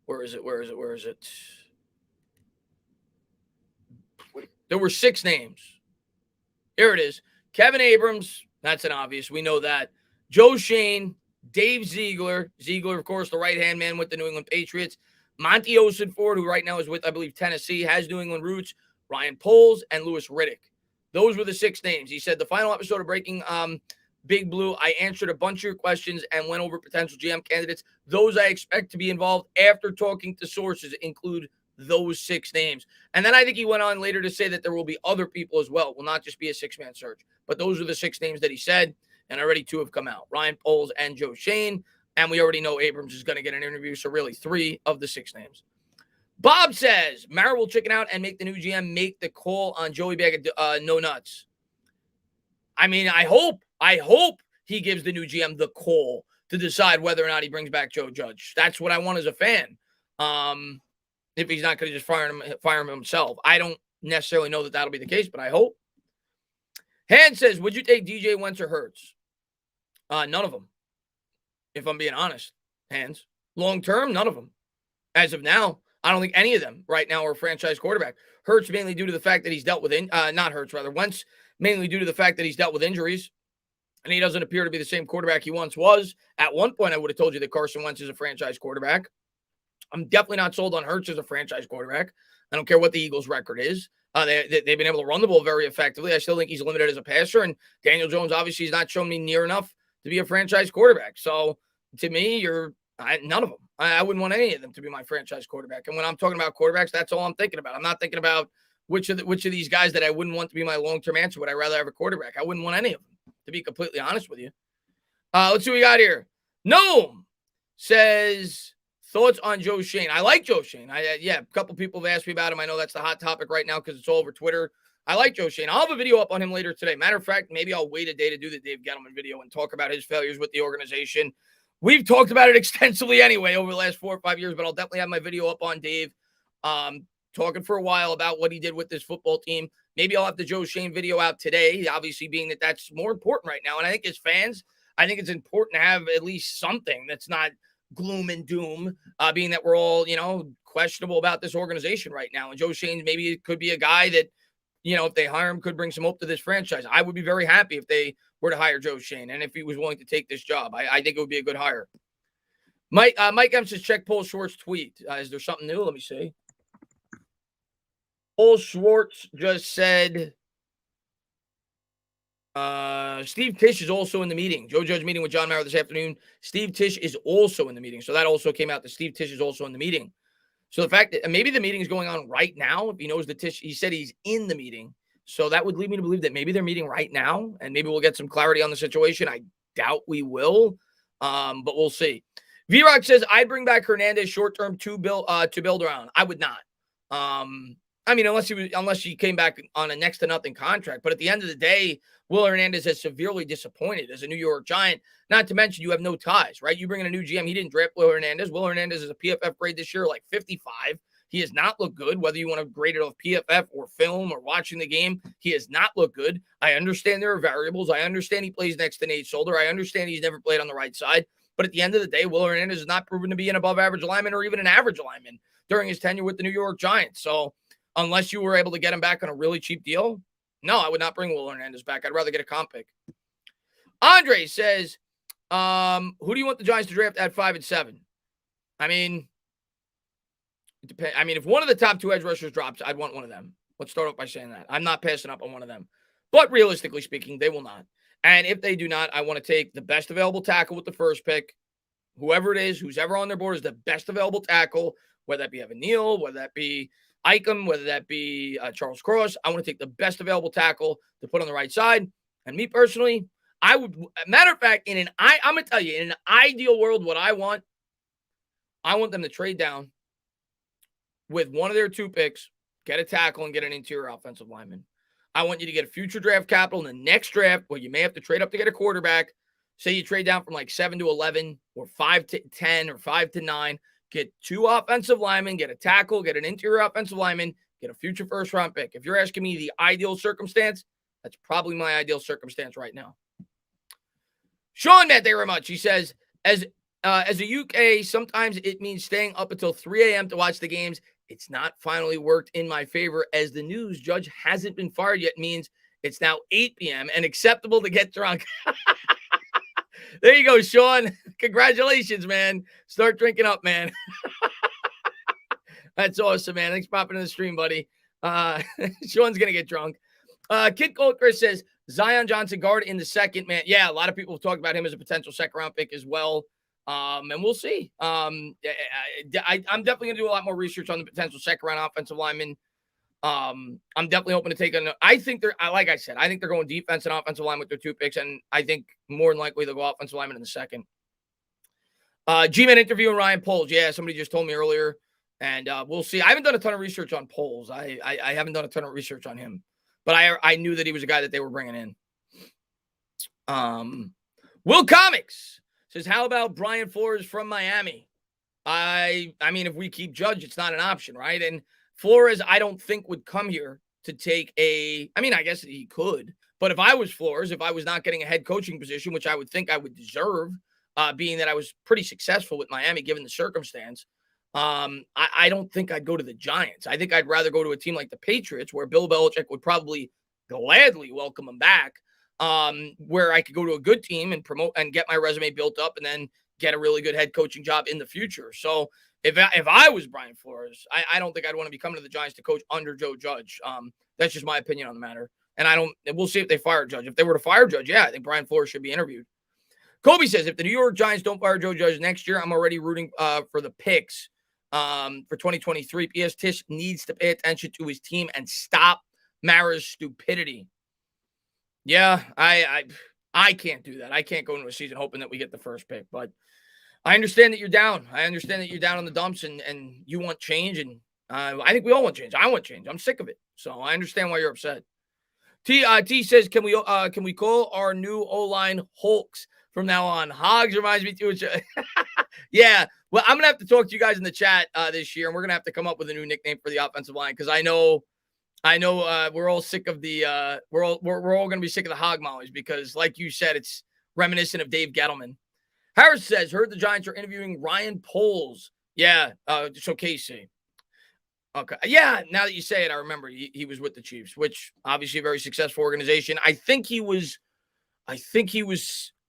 Where is it? There were 6 names. Here it is. Kevin Abrams. That's an obvious. We know that. Joe Shane, Dave Ziegler. Ziegler, of course, the right-hand man with the New England Patriots. Monty Osenford, who right now is with, I believe, Tennessee, has New England roots. Ryan Poles and Louis Riddick. Those were the 6 names. He said the final episode of Breaking Big Blue, I answered a bunch of your questions and went over potential GM candidates. Those I expect to be involved after talking to sources include those 6 names. And then I think he went on later to say that there will be other people as well. It will not just be a 6-man search. But those are the 6 names that he said, and already 2 have come out. Ryan Poles and Joe Shane. And we already know Abrams is going to get an interview, so really 3 of the 6 names. Bob says, Mara will chicken out and make the new GM make the call on Joey Bag of No Nuts. I mean, I hope he gives the new GM the call to decide whether or not he brings back Joe Judge. That's what I want as a fan. If he's not going to just fire him himself. I don't necessarily know that that'll be the case, but I hope. Hand says, would you take DJ Wentz or Hurts? None of them. If I'm being honest, Hands. Long term, none of them. As of now, I don't think any of them right now are a franchise quarterback. Hurts mainly due to the fact that he's dealt with, Wentz mainly due to the fact that he's dealt with injuries. And he doesn't appear to be the same quarterback he once was. At one point, I would have told you that Carson Wentz is a franchise quarterback. I'm definitely not sold on Hurts as a franchise quarterback. I don't care what the Eagles' record is. They've been able to run the ball very effectively. I still think he's limited as a passer. And Daniel Jones obviously has not shown me near enough to be a franchise quarterback. So, to me, none of them. I wouldn't want any of them to be my franchise quarterback. And when I'm talking about quarterbacks, that's all I'm thinking about. I'm not thinking about which of these guys that I wouldn't want to be my long-term answer. Would I rather have a quarterback? I wouldn't want any of them, to be completely honest with you. Let's see what we got here. Noam says, thoughts on Joe Shane. I like Joe Shane. A couple people have asked me about him. I know that's the hot topic right now because it's all over Twitter. I like Joe Shane. I'll have a video up on him later today. Matter of fact, maybe I'll wait a day to do the Dave Gettleman video and talk about his failures with the organization. We've talked about it extensively anyway over the last 4 or 5 years, but I'll definitely have my video up on Dave talking for a while about what he did with this football team. Maybe I'll have the Joe Shane video out today, obviously being that that's more important right now. And I think as fans, I think it's important to have at least something that's not gloom and doom, being that we're all, questionable about this organization right now. And Joe Shane maybe it could be a guy that, if they hire him, could bring some hope to this franchise. I would be very happy if they were to hire Joe Shane and if he was willing to take this job. I think it would be a good hire. Mike M says, check Paul Schwartz tweet. Is there something new? Let me see. Paul Schwartz just said, Steve Tisch is also in the meeting. Joe Judge meeting with John Mara this afternoon. Steve Tisch is also in the meeting. So that also came out that Steve Tisch is also in the meeting. So the fact that maybe the meeting is going on right now, if he knows that Tisch, he said he's in the meeting. So that would lead me to believe that maybe they're meeting right now and maybe we'll get some clarity on the situation. I doubt we will, but we'll see. V-Rock says, I'd bring back Hernandez short-term to build around. I would not. Unless he came back on a next to nothing contract. But at the end of the day, Will Hernandez has severely disappointed as a New York Giant. Not to mention you have no ties, right? You bring in a new GM. He didn't draft Will Hernandez. Will Hernandez is a PFF grade this year, like 55. He has not looked good, whether you want to grade it off PFF or film or watching the game. He has not looked good. I understand there are variables. I understand he plays next to Nate Solder. I understand he's never played on the right side. But at the end of the day, Will Hernandez has not proven to be an above-average lineman or even an average lineman during his tenure with the New York Giants. So unless you were able to get him back on a really cheap deal, no, I would not bring Will Hernandez back. I'd rather get a comp pick. Andre says, who do you want the Giants to draft at 5 and 7? I mean, it depends. I mean, if one of the top 2 edge rushers drops, I'd want one of them. Let's start off by saying that. I'm not passing up on one of them. But realistically speaking, they will not. And if they do not, I want to take the best available tackle with the first pick. Whoever it is, who's ever on their board is the best available tackle, whether that be Evan Neal, whether that be Icahn, whether that be Charles Cross. I want to take the best available tackle to put on the right side. And me personally, I would, matter of fact, I'm going to tell you, in an ideal world, what I want them to trade down with one of their 2 picks, get a tackle, and get an interior offensive lineman. I want you to get a future draft capital in the next draft where you may have to trade up to get a quarterback. Say you trade down from like 7 to 11 or 5 to 10 or 5 to 9. Get 2 offensive linemen, get a tackle, get an interior offensive lineman, get a future first-round pick. If you're asking me the ideal circumstance, that's probably my ideal circumstance right now. Sean, thank you very much. He says, as a UK, sometimes it means staying up until 3 a.m. to watch the games. It's not finally worked in my favor as the news judge hasn't been fired yet means it's now 8 p.m. and acceptable to get drunk. There you go, Sean. Congratulations, man. Start drinking up, man. That's awesome, man. Thanks for popping in the stream, buddy. Sean's going to get drunk. Kid Cold Chris says, Zion Johnson guard in the second, man. Yeah, a lot of people have talked about him as a potential second-round pick as well. And we'll see. I'm definitely going to do a lot more research on the potential second-round offensive lineman. I'm definitely hoping to take I think like I said, I think they're going defense and offensive line with their 2 picks, and I think more than likely they'll go offensive lineman in the second. G-Man interviewing Ryan Poles. Yeah, somebody just told me earlier, and we'll see. I haven't done a ton of research on Poles. I haven't done a ton of research on him, but I knew that he was a guy that they were bringing in. Will Comics says, how about Brian Flores from Miami? I mean, if we keep Judge, it's not an option, right? And Flores, I don't think would come here to take I guess he could. But if I was Flores, if I was not getting a head coaching position, which I would think I would deserve, being that I was pretty successful with Miami given the circumstance, I don't think I'd go to the Giants. I think I'd rather go to a team like the Patriots where Bill Belichick would probably gladly welcome him back, where I could go to a good team and promote and get my resume built up and then get a really good head coaching job in the future. So if I was Brian Flores, I don't think I'd want to be coming to the Giants to coach under Joe Judge. That's just my opinion on the matter. And we'll see if they fire Judge. If they were to fire Judge, yeah, I think Brian Flores should be interviewed. Kobe says, if the New York Giants don't fire Joe Judge next year, I'm already rooting for the picks for 2023. P.S. Tisch needs to pay attention to his team and stop Mara's stupidity. Yeah, I can't do that. I can't go into a season hoping that we get the first pick, but I understand that you're down. I understand that you're down on the dumps and you want change. And I think we all want change. I want change. I'm sick of it. So I understand why you're upset. T says, can we call our new O-line Hulks from now on? Hogs reminds me too. Yeah. Well, I'm going to have to talk to you guys in the chat this year, and we're going to have to come up with a new nickname for the offensive line because I know we're all sick of the we're all going to be sick of the hog mollies because, like you said, it's reminiscent of Dave Gettleman. Harris says, heard the Giants are interviewing Ryan Poles. Yeah, so Casey. Okay. Yeah, now that you say it, I remember he was with the Chiefs, which obviously a very successful organization. I think he was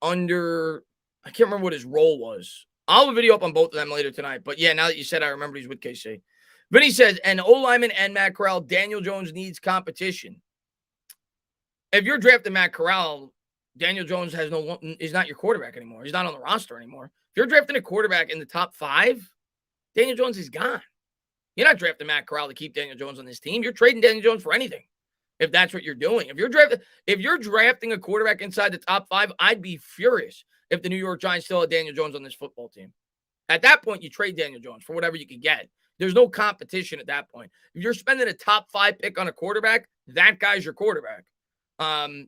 under, I can't remember what his role was. I'll have a video up on both of them later tonight. But yeah, now that you said it, I remember he's with KC. Vinny says, and O-lineman and Matt Corral, Daniel Jones needs competition. If you're drafting Matt Corral, Daniel Jones is not your quarterback anymore. He's not on the roster anymore. If you're drafting a quarterback in the top 5, Daniel Jones is gone. You're not drafting Matt Corral to keep Daniel Jones on this team. You're trading Daniel Jones for anything. If that's what you're doing. If you're drafting a quarterback inside the top 5, I'd be furious if the New York Giants still had Daniel Jones on this football team. At that point, you trade Daniel Jones for whatever you can get. There's no competition at that point. If you're spending a top 5 pick on a quarterback, that guy's your quarterback.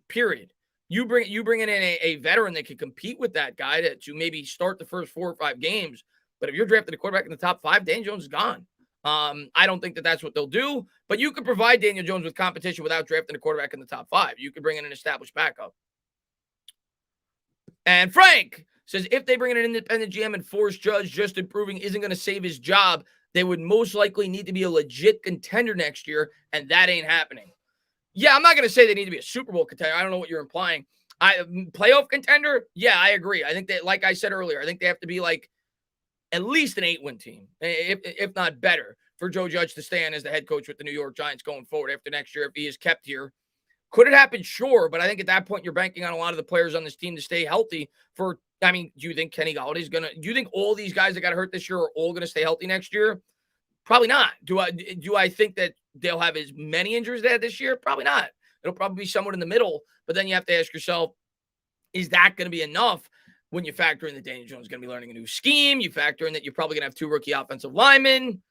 Period. You bring in a veteran that can compete with that guy to maybe start the first 4 or 5 games. But if you're drafting a quarterback in the top 5, Daniel Jones is gone. I don't think that that's what they'll do, but you could provide Daniel Jones with competition without drafting a quarterback in the top 5. You could bring in an established backup. And Frank says, if they bring in an independent GM and force Judge just improving isn't going to save his job, they would most likely need to be a legit contender next year, and that ain't happening. Yeah, I'm not going to say they need to be a Super Bowl contender. I don't know what you're implying. Playoff contender? Yeah, I agree. I think that, like I said earlier, I think they have to be like at least an 8-win team, if not better, for Joe Judge to stay on as the head coach with the New York Giants going forward after next year if he is kept here. Could it happen? Sure, but I think at that point you're banking on a lot of the players on this team to stay healthy do you think Kenny Galladay's do you think all these guys that got hurt this year are all going to stay healthy next year? Probably not. Do I think that they'll have as many injuries they had this year? Probably not. It'll probably be somewhat in the middle, but then you have to ask yourself, Is that going to be enough when you factor in that Daniel Jones is going to be learning a new scheme? You factor in that you're probably going to have 2 rookie offensive linemen.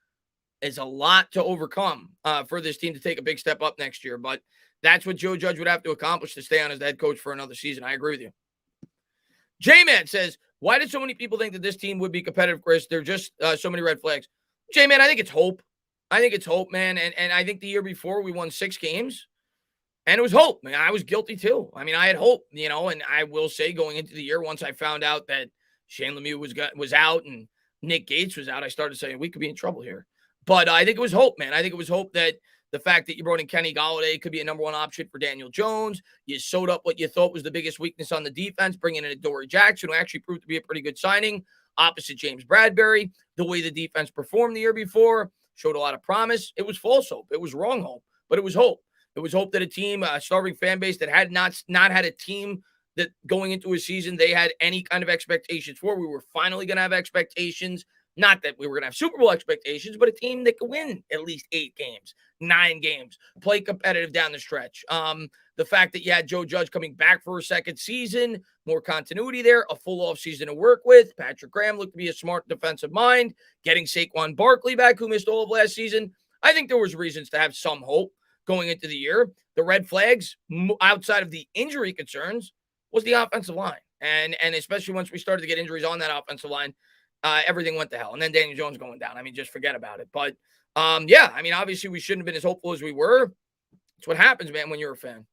It's a lot to overcome for this team to take a big step up next year. But that's what Joe Judge would have to accomplish to stay on as the head coach for another season. I agree with you. J-Man says, why did so many people think that this team would be competitive, Chris? There are just so many red flags. J-Man, I think it's hope. I think it's hope, man. And I think the year before we won 6 games. And it was hope. Man, I was guilty too. I mean, I had hope, and I will say going into the year, once I found out that Shane Lemieux was out and Nick Gates was out, I started saying we could be in trouble here. But I think it was hope, man. I think it was hope that the fact that you brought in Kenny Golladay could be a number 1 option for Daniel Jones. You sewed up what you thought was the biggest weakness on the defense, bringing in a Dory Jackson, who actually proved to be a pretty good signing, opposite James Bradbury. The way the defense performed the year before showed a lot of promise. It was false hope. It was wrong hope, but it was hope. It was hope that a team, a starving fan base that had not had a team that going into a season they had any kind of expectations for. We were finally going to have expectations. Not that we were going to have Super Bowl expectations, but a team that could win at least 8 games, 9 games, play competitive down the stretch. The fact that you had Joe Judge coming back for a second season, more continuity there, a full offseason to work with. Patrick Graham looked to be a smart defensive mind, getting Saquon Barkley back, who missed all of last season. I think there was reasons to have some hope going into the year. The red flags, outside of the injury concerns, was the offensive line. And especially once we started to get injuries on that offensive line, everything went to hell. And then Daniel Jones going down. I mean, just forget about it. But, obviously we shouldn't have been as hopeful as we were. It's what happens, man, when you're a fan.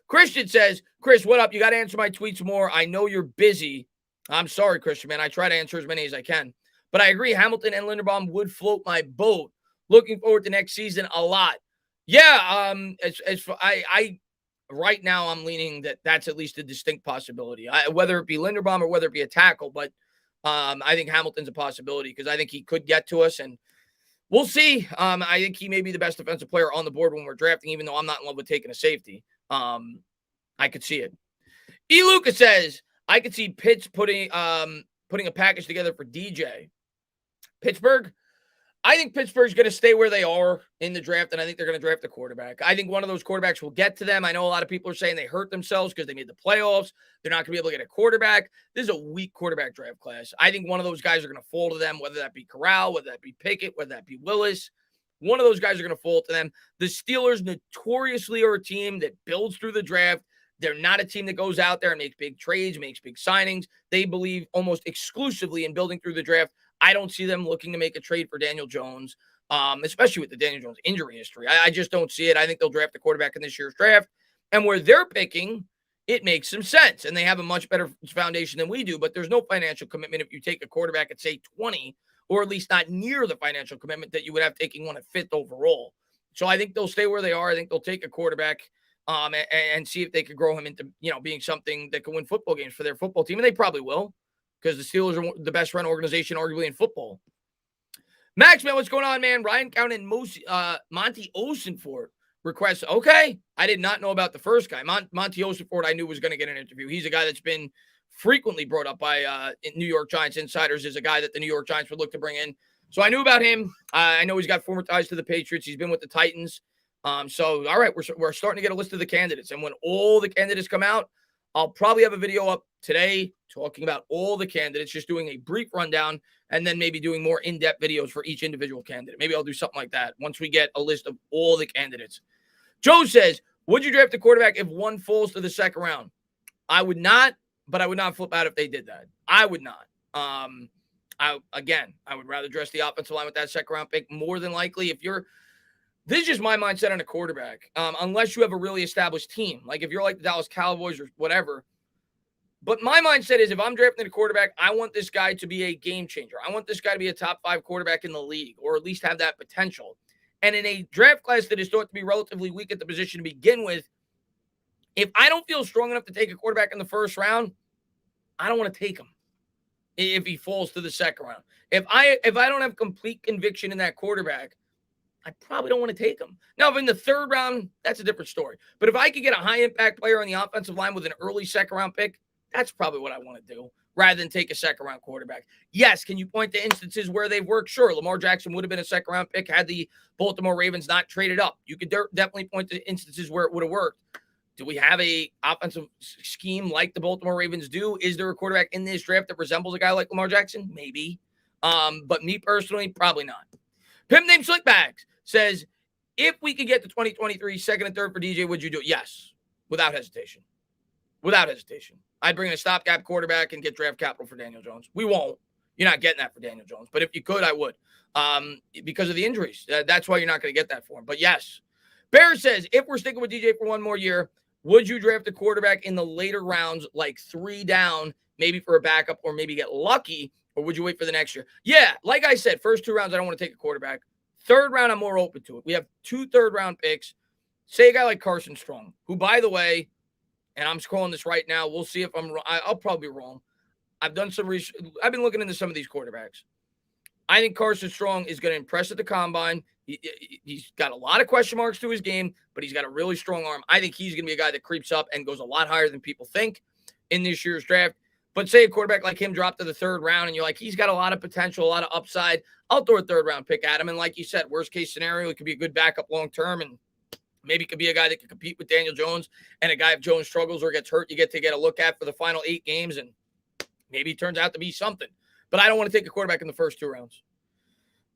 Christian says, Chris, what up? You got to answer my tweets more. I know you're busy. I'm sorry, Christian, man. I try to answer as many as I can. But I agree, Hamilton and Linderbaum would float my boat. Looking forward to next season a lot. Yeah, right now I'm leaning that that's at least a distinct possibility. Whether it be Linderbaum or whether it be a tackle, but I think Hamilton's a possibility because I think he could get to us, and we'll see. I think he may be the best defensive player on the board when we're drafting, even though I'm not in love with taking a safety. I could see it. E. Lucas says, I could see Pitts putting a package together for DJ. Pittsburgh, I think Pittsburgh's going to stay where they are in the draft, and I think they're going to draft a quarterback. I think one of those quarterbacks will get to them. I know a lot of people are saying they hurt themselves because they made the playoffs. They're not going to be able to get a quarterback. This is a weak quarterback draft class. I think one of those guys are going to fall to them, whether that be Corral, whether that be Pickett, whether that be Willis. One of those guys are going to fall to them. The Steelers notoriously are a team that builds through the draft. They're not a team that goes out there and makes big trades, makes big signings. They believe almost exclusively in building through the draft. I don't see them looking to make a trade for Daniel Jones, especially with the Daniel Jones injury history. I just don't see it. I think they'll draft a quarterback in this year's draft. And where they're picking, it makes some sense. And they have a much better foundation than we do, but there's no financial commitment if you take a quarterback at, say, 20, or at least not near the financial commitment that you would have taking one at 5th overall. So I think they'll stay where they are. I think they'll take a quarterback and see if they could grow him into, being something that can win football games for their football team. And they probably will, because the Steelers are the best run organization arguably in football. Max, man, what's going on, man? Ryan Count and Monty Osenfort requests. Okay. I did not know about the first guy. Monty Osenfort I knew was going to get an interview. He's a guy that's been frequently brought up by New York Giants insiders as a guy that the New York Giants would look to bring in. So I knew about him. I know he's got former ties to the Patriots. He's been with the Titans. So, all right, we're starting to get a list of the candidates. And when all the candidates come out, I'll probably have a video up today talking about all the candidates, just doing a brief rundown, and then maybe doing more in-depth videos for each individual candidate. Maybe I'll do something like that once we get a list of all the candidates. Joe says, would you draft a quarterback if one falls to the second round? I would not, but I would not flip out if they did that. I would not. I would rather dress the offensive line with that second round pick more than likely. This is just my mindset on a quarterback, unless you have a really established team. Like if you're like the Dallas Cowboys or whatever. But my mindset is if I'm drafting a quarterback, I want this guy to be a game changer. I want this guy to be a top 5 quarterback in the league, or at least have that potential. And in a draft class that is thought to be relatively weak at the position to begin with, if I don't feel strong enough to take a quarterback in the first round, I don't want to take him if he falls to the second round. If I don't have complete conviction in that quarterback, I probably don't want to take him. Now, if in the third round, that's a different story. But if I could get a high-impact player on the offensive line with an early second-round pick, that's probably what I want to do, rather than take a second-round quarterback. Yes, can you point to instances where they've worked? Sure, Lamar Jackson would have been a second-round pick had the Baltimore Ravens not traded up. You could definitely point to instances where it would have worked. Do we have a offensive scheme like the Baltimore Ravens do? Is there a quarterback in this draft that resembles a guy like Lamar Jackson? Maybe. But me personally, probably not. Pimp named Slickbags says, if we could get to 2023 second and third for DJ, would you do it? Yes, without hesitation. Without hesitation. I'd bring in a stopgap quarterback and get draft capital for Daniel Jones. We won't. You're not getting that for Daniel Jones. But if you could, I would. Because of the injuries. That's why you're not going to get that for him. But yes. Bear says, if we're sticking with DJ for one more year, would you draft a quarterback in the later rounds, like 3 down, maybe for a backup or maybe get lucky? Or would you wait for the next year? Yeah, like I said, first 2 rounds, I don't want to take a quarterback. 3rd round, I'm more open to it. We have 2 third-round picks. Say a guy like Carson Strong, who, by the way, and I'm scrolling this right now. We'll see if I'm wrong. I'll probably be wrong. I've done some research. I've been looking into some of these quarterbacks. I think Carson Strong is going to impress at the combine. He's got a lot of question marks to his game, but he's got a really strong arm. I think he's going to be a guy that creeps up and goes a lot higher than people think in this year's draft. But say a quarterback like him dropped to the 3rd round, and you're like, he's got a lot of potential, a lot of upside. I'll throw a 3rd-round pick at him. And like you said, worst-case scenario, it could be a good backup long-term, and maybe it could be a guy that can compete with Daniel Jones, and a guy if Jones struggles or gets hurt, you get to get a look at for the final 8 games, and maybe he turns out to be something. But I don't want to take a quarterback in the first 2 rounds.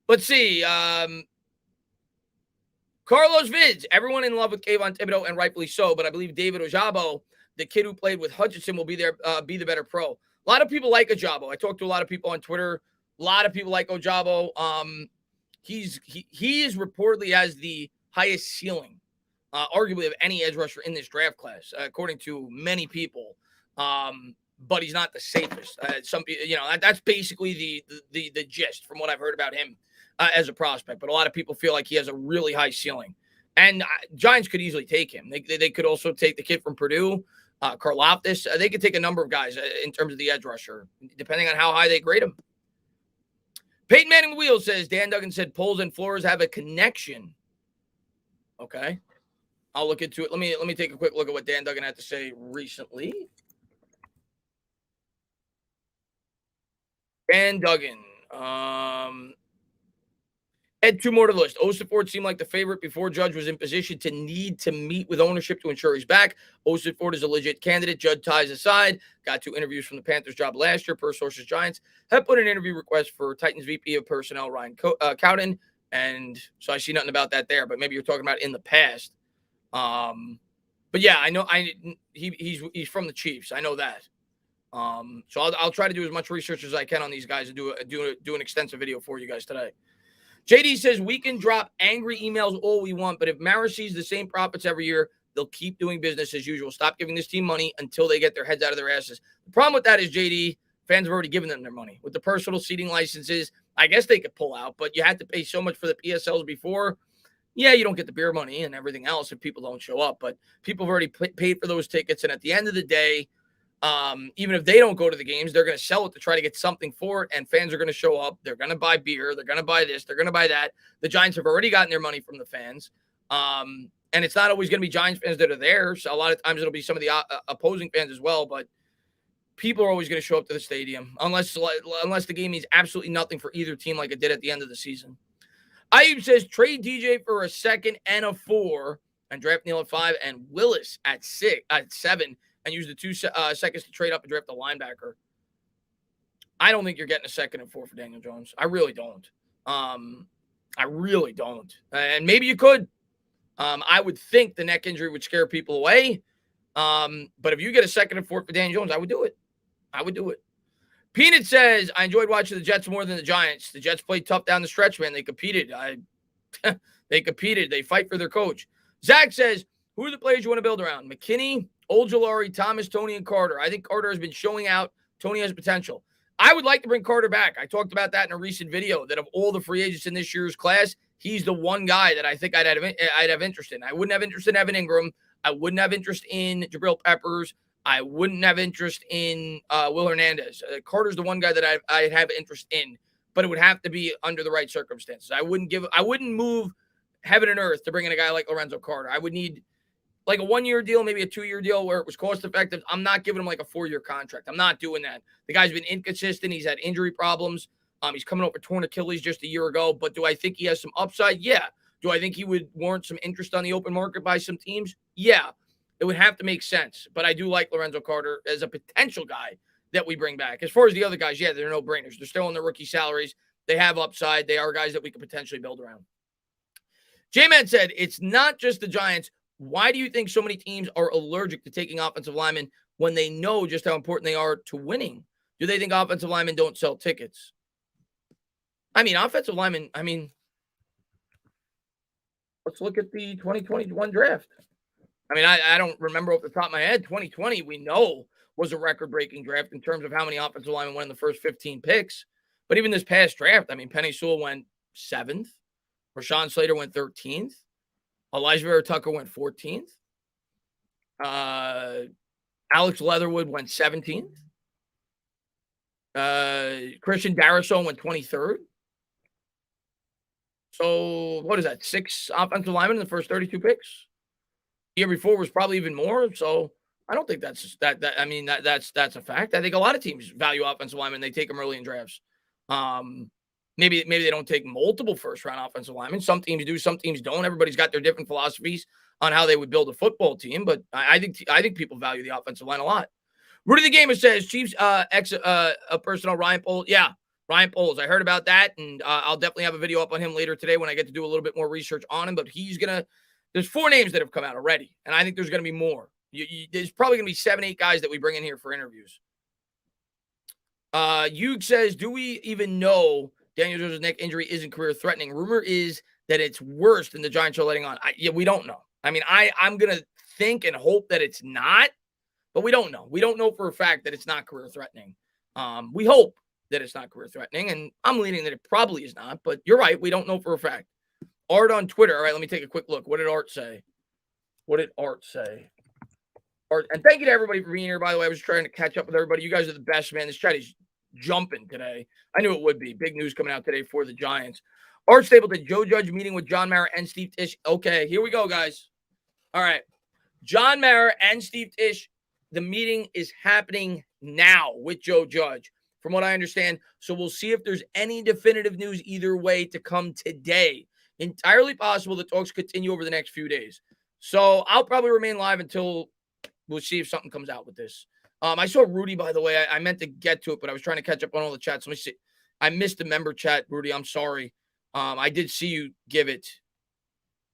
Let's see. Carlos Vids, everyone in love with Kayvon Thibodeau, and rightfully so, but I believe David Ojabo, the kid who played with Hutchinson, will be the better pro. A lot of people like Ojabo. I talked to a lot of people on Twitter. A lot of people like Ojabo. He is reportedly has the highest ceiling, arguably, of any edge rusher in this draft class, according to many people. But he's not the safest. Some people, that's basically the gist from what I've heard about him as a prospect. But a lot of people feel like he has a really high ceiling, and Giants could easily take him. They could also take the kid from Purdue, Karlaftis. They could take a number of guys in terms of the edge rusher, depending on how high they grade him. Peyton Manning Wheel says, Dan Duggan said Poles and Flores have a connection. Okay. I'll look into it. Let me take a quick look at what Dan Duggan had to say recently. Dan Duggan. Add 2 more to the list. Osiford seemed like the favorite before Judge was in position to need to meet with ownership to ensure he's back. Osiford is a legit candidate. Judge ties aside. Got 2 interviews from the Panthers job last year per sources. Giants have put an interview request for Titans VP of Personnel Ryan Cowden, and so I see nothing about that there. But maybe you're talking about in the past. But yeah, I know he's from the Chiefs. I know that. So I'll try to do as much research as I can on these guys and do an extensive video for you guys today. JD says, we can drop angry emails all we want, but if Mara sees the same profits every year, they'll keep doing business as usual. Stop giving this team money until they get their heads out of their asses. The problem with that is, JD, fans have already given them their money. With the personal seating licenses, I guess they could pull out, but you had to pay so much for the PSLs before. Yeah, you don't get the beer money and everything else if people don't show up, but people have already paid for those tickets, and at the end of the day, even if they don't go to the games, they're going to sell it to try to get something for it, and fans are going to show up. They're going to buy beer. They're going to buy this. They're going to buy that. The Giants have already gotten their money from the fans, and it's not always going to be Giants fans that are there. So a lot of times it'll be some of the opposing fans as well, but people are always going to show up to the stadium unless the game means absolutely nothing for either team like it did at the end of the season. Ayub says, trade DJ for a 2nd and a 4 and draft Neal at 5 and Willis at 7. And use the 2 seconds to trade up and draft a linebacker. I don't think you're getting a 2nd and 4 for Daniel Jones. I really don't. And maybe you could. I would think the neck injury would scare people away. But if you get a 2nd and 4 for Daniel Jones, I would do it. Peanut says, I enjoyed watching the Jets more than the Giants. The Jets played tough down the stretch, man. They competed. They competed. They fight for their coach. Zach says, who are the players you want to build around? McKinney, Ojulari, Thomas, Tony, and Carter. I think Carter has been showing out. Tony has potential. I would like to bring Carter back. I talked about that in a recent video, that of all the free agents in this year's class, he's the one guy that I think I'd have interest in. I wouldn't have interest in Evan Ingram. I wouldn't have interest in Jabril Peppers. I wouldn't have interest in Will Hernandez. Carter's the one guy that I'd have interest in, but it would have to be under the right circumstances. I wouldn't move heaven and earth to bring in a guy like Lorenzo Carter. I would need like a 1-year deal, maybe a 2-year deal where it was cost effective. I'm not giving him like a 4-year contract. I'm not doing that. The guy's been inconsistent. He's had injury problems. He's coming over torn Achilles just a year ago. But do I think he has some upside? Yeah. Do I think he would warrant some interest on the open market by some teams? Yeah. It would have to make sense. But I do like Lorenzo Carter as a potential guy that we bring back. As far as the other guys, yeah, they're no-brainers. They're still on their rookie salaries. They have upside. They are guys that we could potentially build around. J-Man said, it's not just the Giants. Why do you think so many teams are allergic to taking offensive linemen when they know just how important they are to winning? Do they think offensive linemen don't sell tickets? I mean, offensive linemen, let's look at the 2021 draft. I mean, I don't remember off the top of my head. 2020, we know, was a record-breaking draft in terms of how many offensive linemen went in the first 15 picks. But even this past draft, I mean, Penei Sewell went 7th. Rashawn Slater went 13th. Elijah Vera Tucker went 14th. Alex Leatherwood went 17th. Christian Darrisaw went 23rd. So what is that? 6 offensive linemen in the first 32 picks. The year before was probably even more. So I don't think that's a fact. I think a lot of teams value offensive linemen. They take them early in drafts. Maybe they don't take multiple first-round offensive linemen. Some teams do, some teams don't. Everybody's got their different philosophies on how they would build a football team, but I think people value the offensive line a lot. Rudy the Gamer says, Chiefs personnel Ryan Poles. Yeah, Ryan Poles. I heard about that, and I'll definitely have a video up on him later today when I get to do a little bit more research on him. But there's 4 names that have come out already, and I think there's going to be more. There's probably going to be 7, 8 guys that we bring in here for interviews. Hugh says, do we even know Daniel Jones' neck injury isn't career-threatening? Rumor is that it's worse than the Giants are letting on. We don't know. I mean, I'm going to think and hope that it's not, but we don't know. We don't know for a fact that it's not career-threatening. We hope that it's not career-threatening, and I'm leaning that it probably is not, but you're right. We don't know for a fact. Art on Twitter. All right, let me take a quick look. What did Art say? Art, and thank you to everybody for being here, by the way. I was trying to catch up with everybody. You guys are the best, man. This chat is jumping today. I knew it would be. Big news coming out today for the Giants. Art Stapleton, Joe Judge meeting with John Mara and Steve Tisch. Okay, here we go, guys. All right. John Mara and Steve Tisch, the meeting is happening now with Joe Judge, from what I understand. So we'll see if there's any definitive news either way to come today. Entirely possible the talks continue over the next few days. So I'll probably remain live until we'll see if something comes out with this. I saw Rudy, by the way. I meant to get to it, but I was trying to catch up on all the chats. Let me see. I missed the member chat, Rudy. I'm sorry. I did see you give it.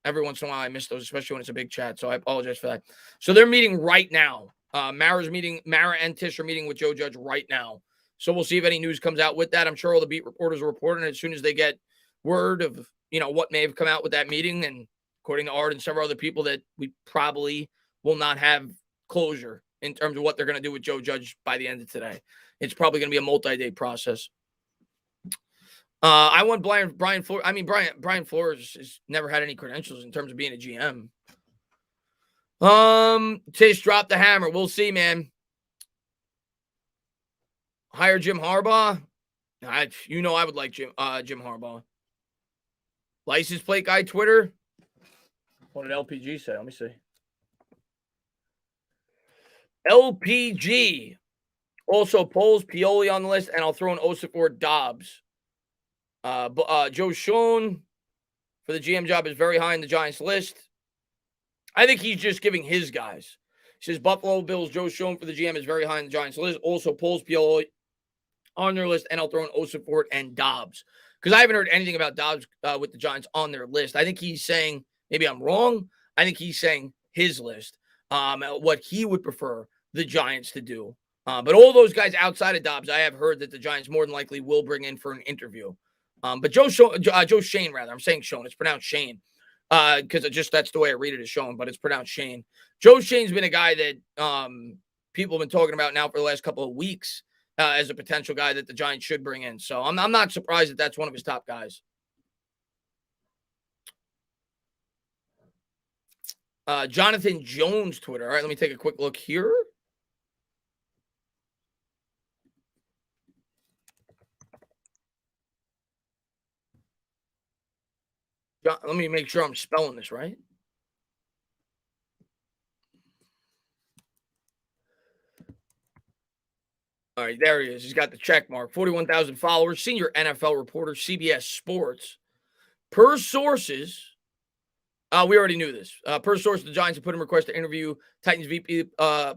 Every once in a while, I miss those, especially when it's a big chat. So I apologize for that. So they're meeting right now. Mara and Tisch are meeting with Joe Judge right now. So we'll see if any news comes out with that. I'm sure all the beat reporters are reporting it as soon as they get word of, what may have come out with that meeting. And according to Art and several other people, that we probably will not have closure in terms of what they're going to do with Joe Judge by the end of today. It's probably going to be a multi-day process. I want Brian Flores. I mean, Brian Flores has never had any credentials in terms of being a GM. Tisch dropped the hammer. We'll see, man. Hire Jim Harbaugh. I would like Jim Harbaugh. License plate guy Twitter. What did LPG say? Let me see. LPG. Also, Poles, Pioli on the list, and I'll throw in Osifor Dobbs. Joe Schoen for the GM job is very high in the Giants list. I think he's just giving his guys. He says Buffalo Bills, Joe Schoen for the GM is very high in the Giants list. Also, Poles, Pioli on their list, and I'll throw in Osifor and Dobbs. Because I haven't heard anything about Dobbs with the Giants on their list. I think he's saying, maybe I'm wrong, I think he's saying his list, what he would prefer the Giants to do. But all those guys outside of Dobbs, I have heard that the Giants more than likely will bring in for an interview. But Joe Schoen, rather. I'm saying Schoen. It's pronounced Shane. Because that's the way I read it is Schoen, but it's pronounced Shane. Joe Shane's been a guy that people have been talking about now for the last couple of weeks as a potential guy that the Giants should bring in. So I'm not surprised that that's one of his top guys. Jonathan Jones Twitter. All right, let me take a quick look here. Let me make sure I'm spelling this right. All right, there he is. He's got the check mark. 41,000 followers. Senior NFL reporter, CBS Sports. Per sources, We already knew this. Per source, the Giants have put in request to interview Titans VP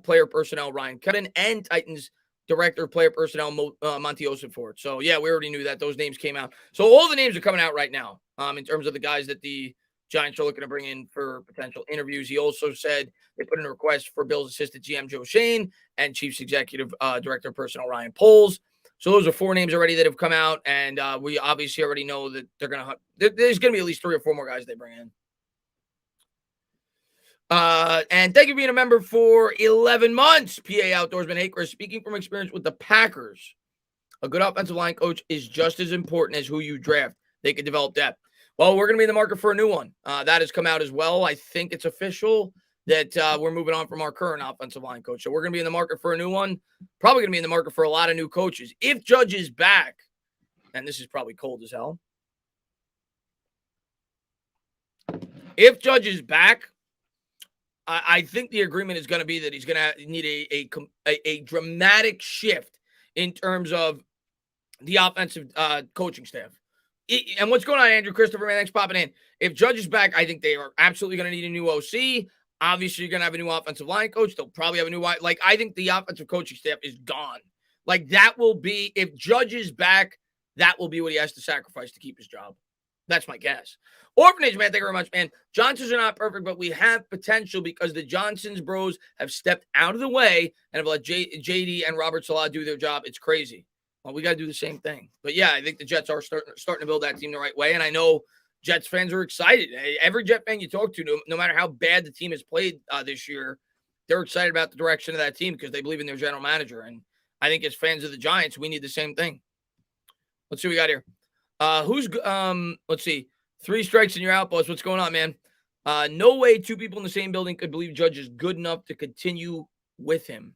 player personnel Ryan Kevin and Titans director of player personnel Monty Ossenfort. So yeah, we already knew that those names came out. So all the names are coming out right now. In terms of the guys that the Giants are looking to bring in for potential interviews. He also said they put in a request for Bill's assistant GM Joe Shane and Chiefs executive director of personnel Ryan Poles. So those are 4 names already that have come out, and we obviously already know that they're gonna. There's gonna be at least 3 or 4 more guys they bring in. And thank you for being a member for 11 months. PA Outdoorsman. Hey, Chris, speaking from experience with the Packers, a good offensive line coach is just as important as who you draft. They could develop depth. Well, we're going to be in the market for a new one. That has come out as well. I think it's official that we're moving on from our current offensive line coach. So we're going to be in the market for a new one. Probably going to be in the market for a lot of new coaches. If Judge is back, and this is probably cold as hell. If Judge is back, I think the agreement is going to be that he's going to need a dramatic shift in terms of the offensive coaching staff. And what's going on, Andrew Christopher, man? Thanks for popping in. If Judge is back, I think they are absolutely going to need a new OC. Obviously, you're going to have a new offensive line coach. They'll probably have a new I think the offensive coaching staff is gone. That will be, if Judge is back, that will be what he has to sacrifice to keep his job. That's my guess. Orphanage, man, thank you very much, man. Johnsons are not perfect, but we have potential because the Johnsons bros have stepped out of the way and have let JD and Robert Salah do their job. It's crazy. Well, we got to do the same thing. But yeah, I think the Jets are starting to build that team the right way. And I know Jets fans are excited. Every Jet fan you talk to, no matter how bad the team has played this year, they're excited about the direction of that team because they believe in their general manager. And I think as fans of the Giants, we need the same thing. Let's see what we got here. Let's see. 3 strikes and you're out, boss. What's going on, man? No way 2 people in the same building could believe Judge is good enough to continue with him.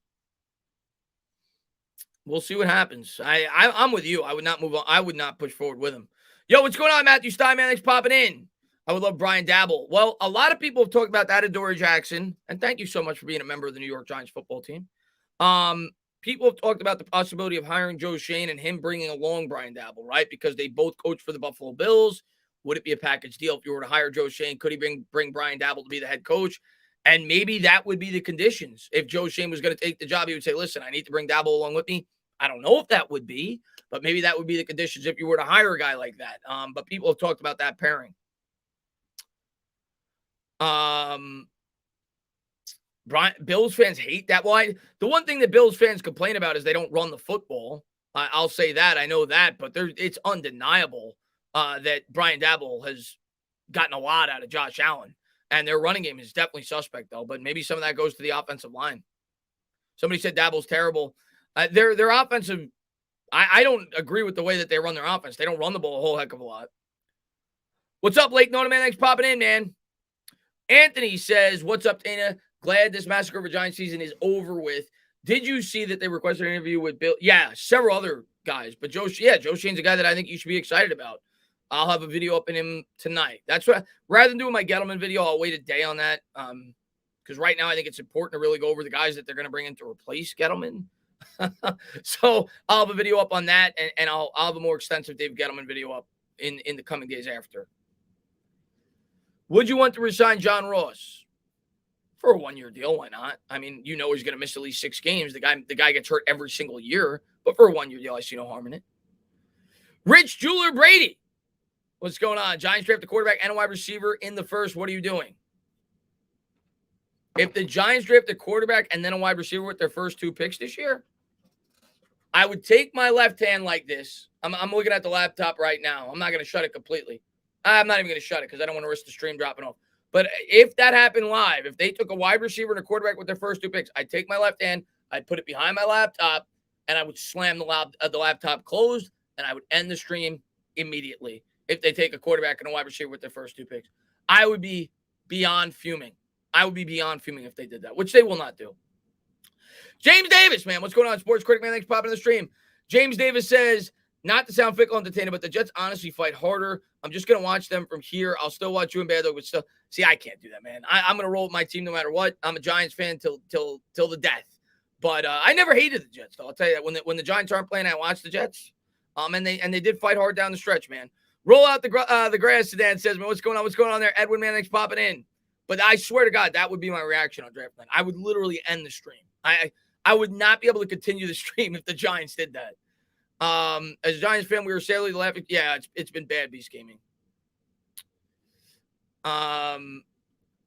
We'll see what happens. I'm with you. I would not move on. I would not push forward with him. Yo, what's going on, Matthew Steinman? Thanks for popping in. I would love Brian Dabble. Well, a lot of people have talked about that Adoree Jackson, and thank you so much for being a member of the New York Giants football team. People have talked about the possibility of hiring Joe Shane and him bringing along Brian Dabble, right? Because they both coach for the Buffalo Bills. Would it be a package deal if you were to hire Joe Shane? Could he bring Brian Dabble to be the head coach? And maybe that would be the conditions. If Joe Shane was going to take the job, he would say, listen, I need to bring Dabble along with me. I don't know if that would be, but maybe that would be the conditions if you were to hire a guy like that. But people have talked about that pairing. Bills fans hate that. Well, the one thing that Bills fans complain about is they don't run the football. I'll say that. I know that, but it's undeniable that Brian Dabble has gotten a lot out of Josh Allen. And their running game is definitely suspect, though. But maybe some of that goes to the offensive line. Somebody said Dabble's terrible. Their offensive, I don't agree with the way that they run their offense. They don't run the ball a whole heck of a lot. What's up, Lake Nona, man? Thanks for popping in, man. Anthony says, what's up, Dana? Glad this Massacre of a Giant season is over with. Did you see that they requested an interview with Bill? Yeah, several other guys. But Joe Shane's a guy that I think you should be excited about. I'll have a video up in him tonight. That's what, rather than doing my Gettleman video, I'll wait a day on that. Because right now I think it's important to really go over the guys that they're going to bring in to replace Gettleman. So I'll have a video up on that, and I'll have a more extensive Dave Gettleman video up in the coming days after. Would you want to resign John Ross? For a 1-year deal, why not? I mean, he's going to miss at least 6 games. The guy gets hurt every single year, but for a 1-year deal, I see no harm in it. Rich Jeweler Brady. What's going on? Giants draft a quarterback and a wide receiver in the first. What are you doing? If the Giants draft a quarterback and then a wide receiver with their first 2 picks this year, I would take my left hand like this. I'm looking at the laptop right now. I'm not going to shut it completely. I'm not even going to shut it because I don't want to risk the stream dropping off. But if that happened live, if they took a wide receiver and a quarterback with their first 2 picks, I'd take my left hand, I'd put it behind my laptop, and I would slam the laptop closed, and I would end the stream immediately if they take a quarterback and a wide receiver with their first 2 picks. I would be beyond fuming. I would be beyond fuming if they did that, which they will not do. James Davis, man. What's going on, Sports Critic, man? Thanks for popping in the stream. James Davis says, not to sound fickle and entertaining, but the Jets honestly fight harder. I'm just going to watch them from here. I'll still watch you and Bad Dog, but still. See, I can't do that, man. I'm going to roll with my team no matter what. I'm a Giants fan till the death. But I never hated the Jets, though. I'll tell you that. When the Giants aren't playing, I watch the Jets. And they did fight hard down the stretch, man. Roll out the grass, Sedan says, man, what's going on? What's going on there? Edwin Manning's popping in. But I swear to God, that would be my reaction on draft night. I would literally end the stream. I would not be able to continue the stream if the Giants did that. As a Giants fan, we were sadly laughing. Yeah, it's been bad beast gaming.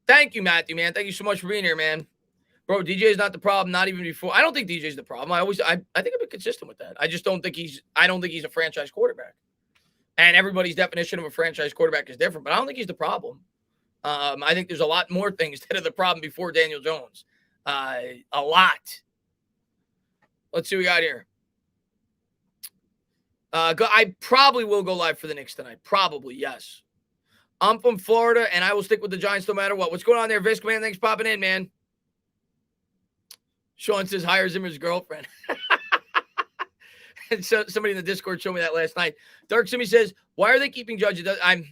Thank you, Matthew, man. Thank you so much for being here, man. Bro, DJ is not the problem, not even before. I don't think DJ's the problem. I think I've been consistent with that. I don't think he's a franchise quarterback. And everybody's definition of a franchise quarterback is different, but I don't think he's the problem. I think there's a lot more things that are the problem before Daniel Jones. A lot. Let's see what we got here. I probably will go live for the Knicks tonight. Probably, yes. I'm from Florida, and I will stick with the Giants no matter what. What's going on there, Visk, man? Thanks for popping in, man. Sean says, hire Zimmer's girlfriend. And so somebody in the Discord showed me that last night. Dark Simi says, why are they keeping Judge? I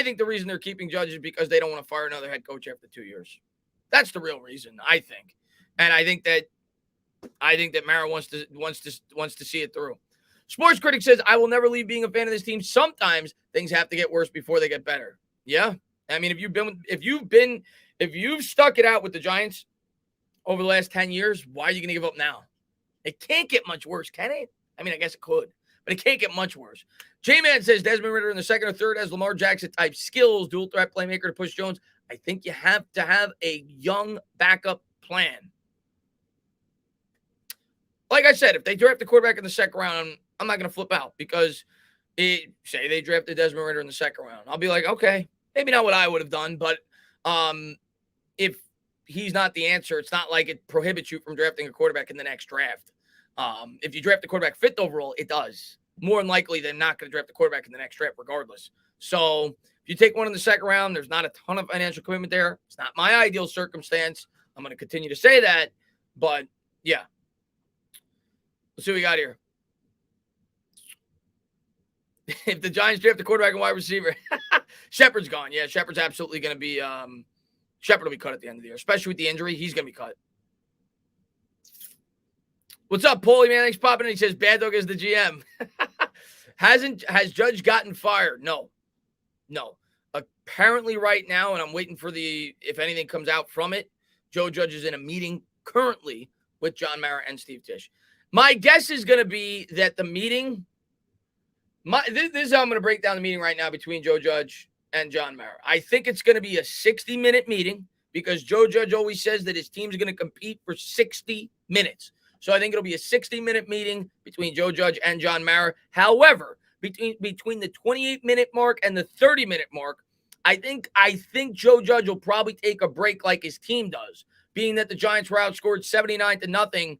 think the reason they're keeping Judge is because they don't want to fire another head coach after 2 years. That's the real reason, I think. And I think that Mara wants to see it through. Sports Critic says, I will never leave being a fan of this team. Sometimes things have to get worse before they get better. Yeah. I mean, if you've stuck it out with the Giants over the last 10 years, why are you going to give up now? It can't get much worse, can it? I mean, I guess it could, but it can't get much worse. J-Man says Desmond Ridder in the second or third has Lamar Jackson type skills, dual threat playmaker to push Jones. I think you have to have a young backup plan. Like I said, if they draft the quarterback in the second round, I'm not going to flip out because say they drafted Desmond Ridder in the second round. I'll be like, okay, maybe not what I would have done, but if he's not the answer, it's not like it prohibits you from drafting a quarterback in the next draft. If you draft the quarterback fifth overall, it does. More than likely, they're not going to draft the quarterback in the next draft regardless. So if you take one in the second round, there's not a ton of financial commitment there. It's not my ideal circumstance. I'm going to continue to say that, but yeah. Let's see what we got here. If the Giants draft the quarterback and wide receiver, Shepard's gone. Yeah, Shepard's absolutely going to be Shepard will be cut at the end of the year, especially with the injury. He's going to be cut. What's up, Paulie, man? Thanks for popping in. He says, Bad Dog is the GM. Has Judge gotten fired? No. Apparently right now, and I'm waiting for if anything comes out from it, Joe Judge is in a meeting currently with John Mara and Steve Tisch. My guess is going to be that the meeting, this is how I'm going to break down the meeting right now between Joe Judge and John Mara. I think it's going to be a 60-minute meeting because Joe Judge always says that his team's going to compete for 60 minutes. So I think it'll be a 60-minute meeting between Joe Judge and John Mara. However, between the 28-minute mark and the 30-minute mark, I think Joe Judge will probably take a break like his team does, being that the Giants were outscored 79-0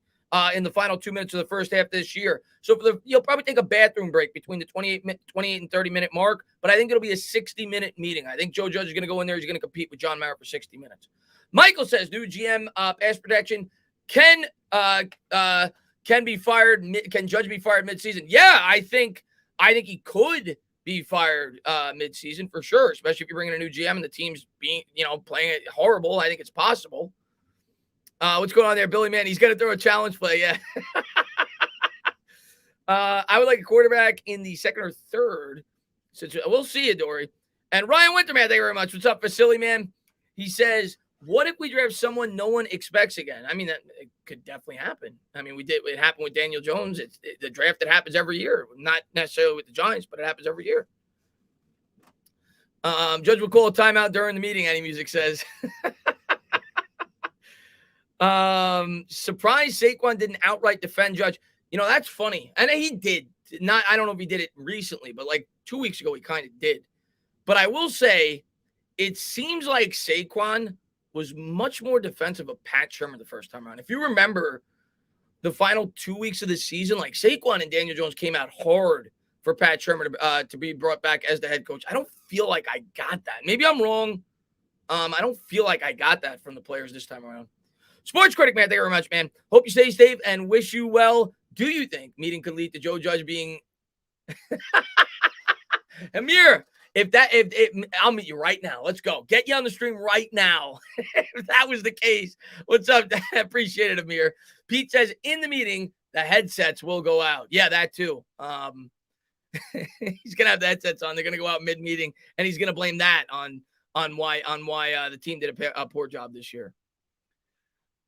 in the final 2 minutes of the first half this year. So you'll probably take a bathroom break between the 28 and 30-minute mark, but I think it'll be a 60-minute meeting. I think Joe Judge is going to go in there. He's going to compete with John Mara for 60 minutes. Michael says, new GM pass protection can be fired. Can Judge be fired midseason? Yeah, I think he could be fired midseason for sure, especially if you're bringing a new GM and the team's playing it horrible. I think it's possible. What's going on there, Billy, man? He's going to throw a challenge play. Yeah. I would like a quarterback in the second or third. So we'll see you, Dory. And Ryan Winterman, thank you very much. What's up, Vasily, man? He says, what if we draft someone no one expects again? I mean, that it could definitely happen. I mean, it happened with Daniel Jones. It's the draft that happens every year. Not necessarily with the Giants, but it happens every year. Judge will call a timeout during the meeting, Any Music says. Surprise Saquon didn't outright defend Judge. That's funny. And he did. I don't know if he did it recently, but like 2 weeks ago, he kind of did. But I will say, it seems like Saquon was much more defensive of Pat Shermer the first time around. If you remember the final 2 weeks of the season, like Saquon and Daniel Jones came out hard for Pat Shermer to be brought back as the head coach. I don't feel like I got that. Maybe I'm wrong. I don't feel like I got that from the players this time around. Sports Critic, man, thank you very much, man. Hope you stay safe and wish you well. Do you think meeting could lead to Joe Judge being Amir? I'll meet you right now. Let's go. Get you on the stream right now. If that was the case. What's up? Appreciate it, Amir. Pete says in the meeting, the headsets will go out. Yeah, that too. He's gonna have the headsets on. They're gonna go out mid-meeting, and he's gonna blame that on why the team did a poor job this year.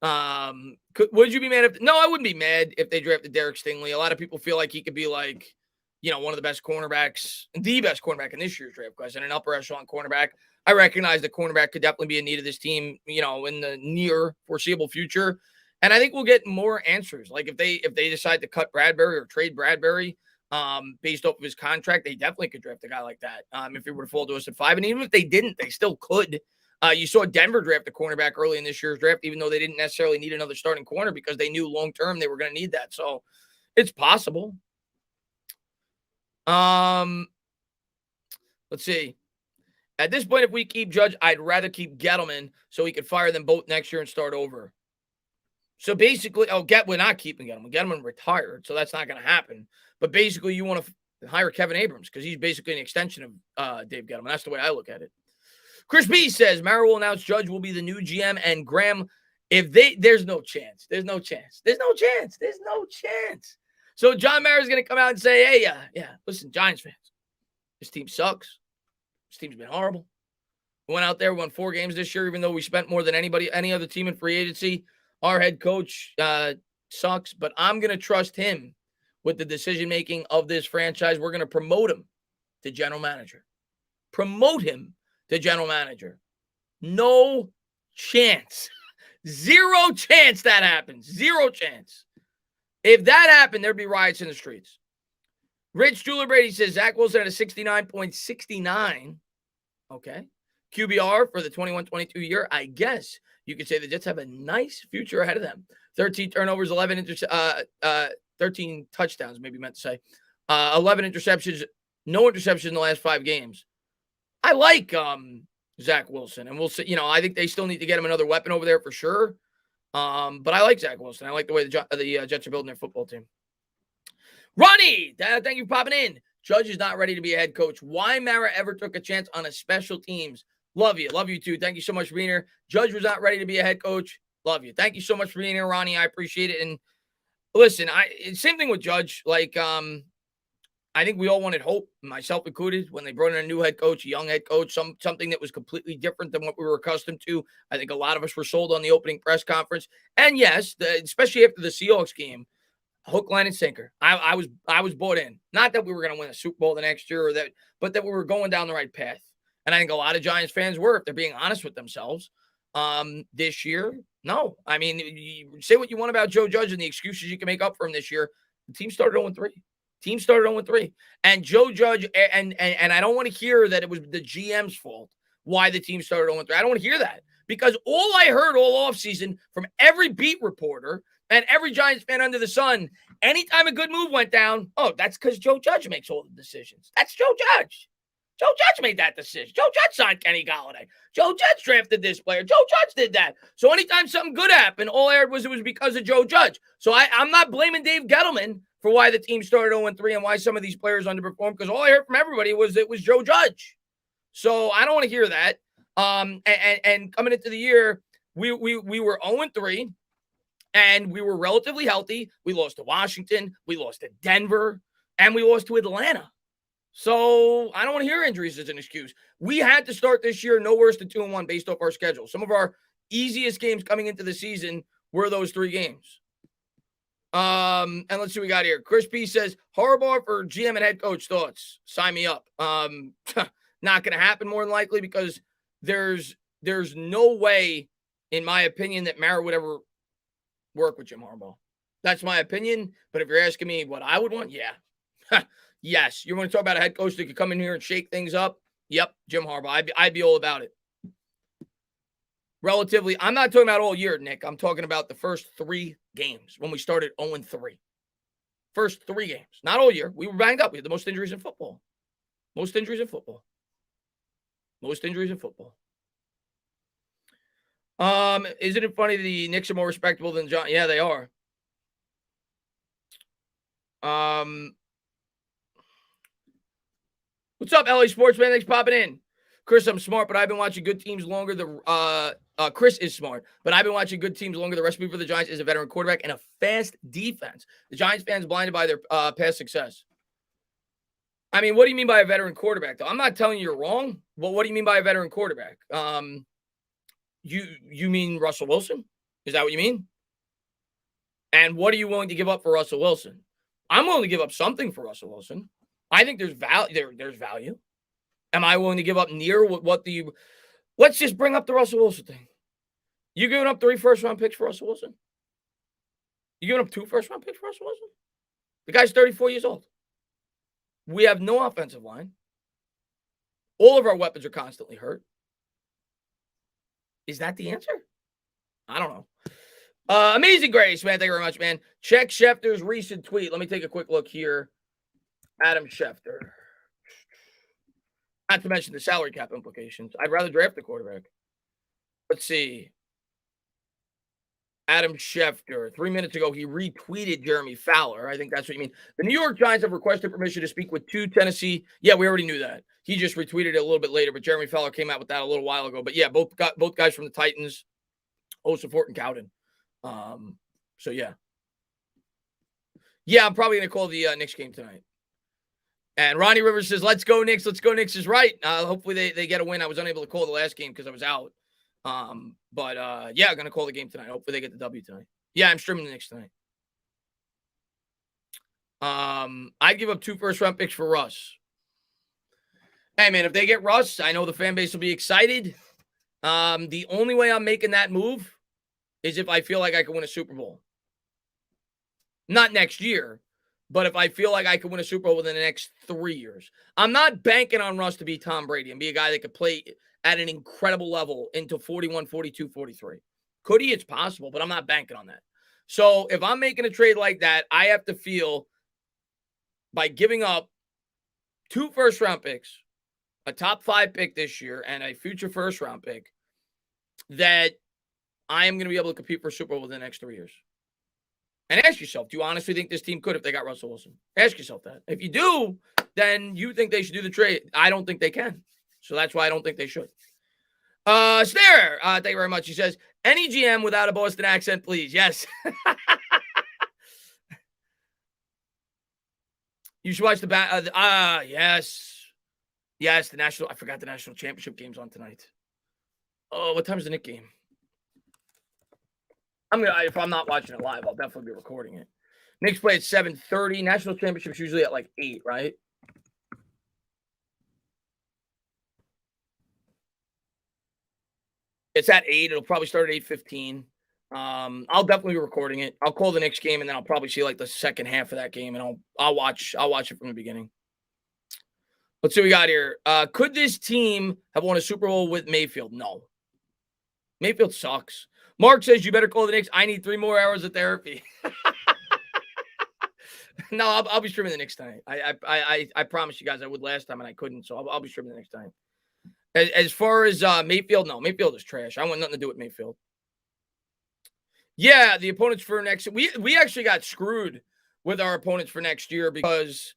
Would you be mad if? No, I wouldn't be mad if they drafted Derek Stingley. A lot of people feel like he could be like, one of the best cornerbacks, the best cornerback in this year's draft class, and an upper echelon cornerback. I recognize that cornerback could definitely be in need of this team, in the near foreseeable future. And I think we'll get more answers. Like if they decide to cut Bradbury or trade Bradbury, based off of his contract, they definitely could draft a guy like that. If he were to fall to us at 5, and even if they didn't, they still could. You saw Denver draft a cornerback early in this year's draft, even though they didn't necessarily need another starting corner because they knew long term they were going to need that. So it's possible. Let's see. At this point, if we keep Judge, I'd rather keep Gettleman so he could fire them both next year and start over. So basically, we're not keeping Gettleman. Gettleman retired, so that's not going to happen. But basically, you want to hire Kevin Abrams because he's basically an extension of Dave Gettleman. That's the way I look at it. Chris B says Mara will announce Judge will be the new GM and Graham. There's no chance. There's no chance. There's no chance. There's no chance. So John Mara is going to come out and say, hey, listen, Giants fans, this team sucks. This team's been horrible. We went out there, won 4 games this year, even though we spent more than any other team in free agency. Our head coach sucks, but I'm going to trust him with the decision-making of this franchise. We're going to promote him to general manager. Promote him to general manager. No chance. 0 chance that happens. 0 chance. If that happened, there'd be riots in the streets. Rich Jeweler Brady says Zach Wilson at a 69.69. Okay. QBR for the 21-22 year. I guess you could say the Jets have a nice future ahead of them. 13 turnovers, 13 touchdowns, maybe meant to say. 11 interceptions, no interceptions in the last 5 games. I like Zach Wilson, and we'll see. I think they still need to get him another weapon over there for sure. But I like Zach Wilson. I like the way the Jets are building their football team. Ronnie, thank you for popping in. Judge is not ready to be a head coach. Why Mara ever took a chance on a special teams? Love you. Love you too. Thank you so much for being here. Judge was not ready to be a head coach. Love you. Thank you so much for being here, Ronnie. I appreciate it. And listen, same thing with Judge. Like, I think we all wanted hope, myself included, when they brought in a new head coach, a young head coach, something that was completely different than what we were accustomed to. I think a lot of us were sold on the opening press conference. And yes, especially after the Seahawks game, hook, line, and sinker. I was bought in. Not that we were going to win a Super Bowl the next year, but that we were going down the right path. And I think a lot of Giants fans were, if they're being honest with themselves. This year, no. I mean, you say what you want about Joe Judge and the excuses you can make up for him this year. The team started 0-3. Team started 0-3. And Joe Judge, and I don't want to hear that it was the GM's fault why the team started 0-3. I don't want to hear that. Because all I heard all offseason from every beat reporter and every Giants fan under the sun, anytime a good move went down, that's because Joe Judge makes all the decisions. That's Joe Judge. Joe Judge made that decision. Joe Judge signed Kenny Golladay. Joe Judge drafted this player. Joe Judge did that. So anytime something good happened, all I heard was it was because of Joe Judge. So I'm not blaming Dave Gettleman for why the team started 0-3 and why some of these players underperformed, because all I heard from everybody was it was Joe Judge. So I don't want to hear that. And coming into the year, we were 0-3, and we were relatively healthy. We lost to Washington, we lost to Denver, and we lost to Atlanta. So I don't want to hear injuries as an excuse. We had to start this year no worse than 2-1 based off our schedule. Some of our easiest games coming into the season were those 3 games. And let's see what we got here. Chris P says, Harbaugh for GM and head coach thoughts. Sign me up. Not going to happen more than likely, because there's no way, in my opinion, that Mara would ever work with Jim Harbaugh. That's my opinion. But if you're asking me what I would want, yeah. Yes. You want to talk about a head coach that could come in here and shake things up? Yep. Jim Harbaugh. I'd be all about it. Relatively, I'm not talking about all year, Nick. I'm talking about the first 3 games when we started 0-3. First 3 games. Not all year. We were banged up. We had the most injuries in football. Most injuries in football. Most injuries in football. Isn't it funny the Knicks are more respectable than John? Yeah, they are. What's up, LA Sportsman? Thanks for popping in. Chris, I'm smart, but I've been watching good teams longer. Chris is smart, but I've been watching good teams longer. The recipe for the Giants is a veteran quarterback and a fast defense. The Giants fans blinded by their past success. I mean, what do you mean by a veteran quarterback, though? I'm not telling you you're wrong. But what do you mean by a veteran quarterback? You mean Russell Wilson? Is that what you mean? And what are you willing to give up for Russell Wilson? I'm willing to give up something for Russell Wilson. I think there's value. There's value. Am I willing to give up near what the? Let's just bring up the Russell Wilson thing. You giving up 3 first-round picks for Russell Wilson? You giving up 2 first-round picks for Russell Wilson? The guy's 34 years old. We have no offensive line. All of our weapons are constantly hurt. Is that the answer? I don't know. Amazing Grace, man. Thank you very much, man. Check Schefter's recent tweet. Let me take a quick look here. Adam Schefter. Not to mention the salary cap implications. I'd rather draft the quarterback. Let's see. Adam Schefter. 3 minutes ago, he retweeted Jeremy Fowler. I think that's what you mean. The New York Giants have requested permission to speak with 2 Tennessee. Yeah, we already knew that. He just retweeted it a little bit later, but Jeremy Fowler came out with that a little while ago. But yeah, both guys from the Titans, Osafort and Cowden. So yeah. Yeah, I'm probably going to call the Knicks game tonight. And Ronnie Rivers says, let's go Knicks. Let's go Knicks is right. Hopefully they get a win. I was unable to call the last game because I was out. But yeah, I'm going to call the game tonight. Hopefully they get the W tonight. Yeah, I'm streaming the Knicks tonight. I'd give up 2 first-round picks for Russ. Hey, man, if they get Russ, I know the fan base will be excited. The only way I'm making that move is if I feel like I can win a Super Bowl. Not next year, but if I feel like I can win a Super Bowl within the next 3 years. I'm not banking on Russ to be Tom Brady and be a guy that could play at an incredible level into 41, 42, 43. Could he? It's possible, but I'm not banking on that. So if I'm making a trade like that, I have to feel by giving up 2 first-round picks, a top 5 pick this year, and a future first-round pick, that I am going to be able to compete for a Super Bowl within the next 3 years. And ask yourself, do you honestly think this team could if they got Russell Wilson? Ask yourself that. If you do, then you think they should do the trade. I don't think they can. So that's why I don't think they should. Snare, thank you very much. He says, any GM without a Boston accent, please. Yes. You should watch the yes. Yes, I forgot the national championship game's on tonight. Oh, what time is the Knicks game? If I'm not watching it live, I'll definitely be recording it. Knicks play at 7:30. National championship's usually at like 8, right? It's at 8. It'll probably start at 8:15. I'll definitely be recording it. I'll call the Knicks game, and then I'll probably see like the second half of that game, and I'll watch it from the beginning. Let's see what we got here. Could this team have won a Super Bowl with Mayfield? No. Mayfield sucks. Mark says, you better call the Knicks. I need 3 more hours of therapy. No, I'll be streaming the Knicks tonight. I promised you guys I would last time, and I couldn't, so I'll be streaming the next time. As far as Mayfield, no. Mayfield is trash. I want nothing to do with Mayfield. Yeah, the opponents for next we actually got screwed with our opponents for next year because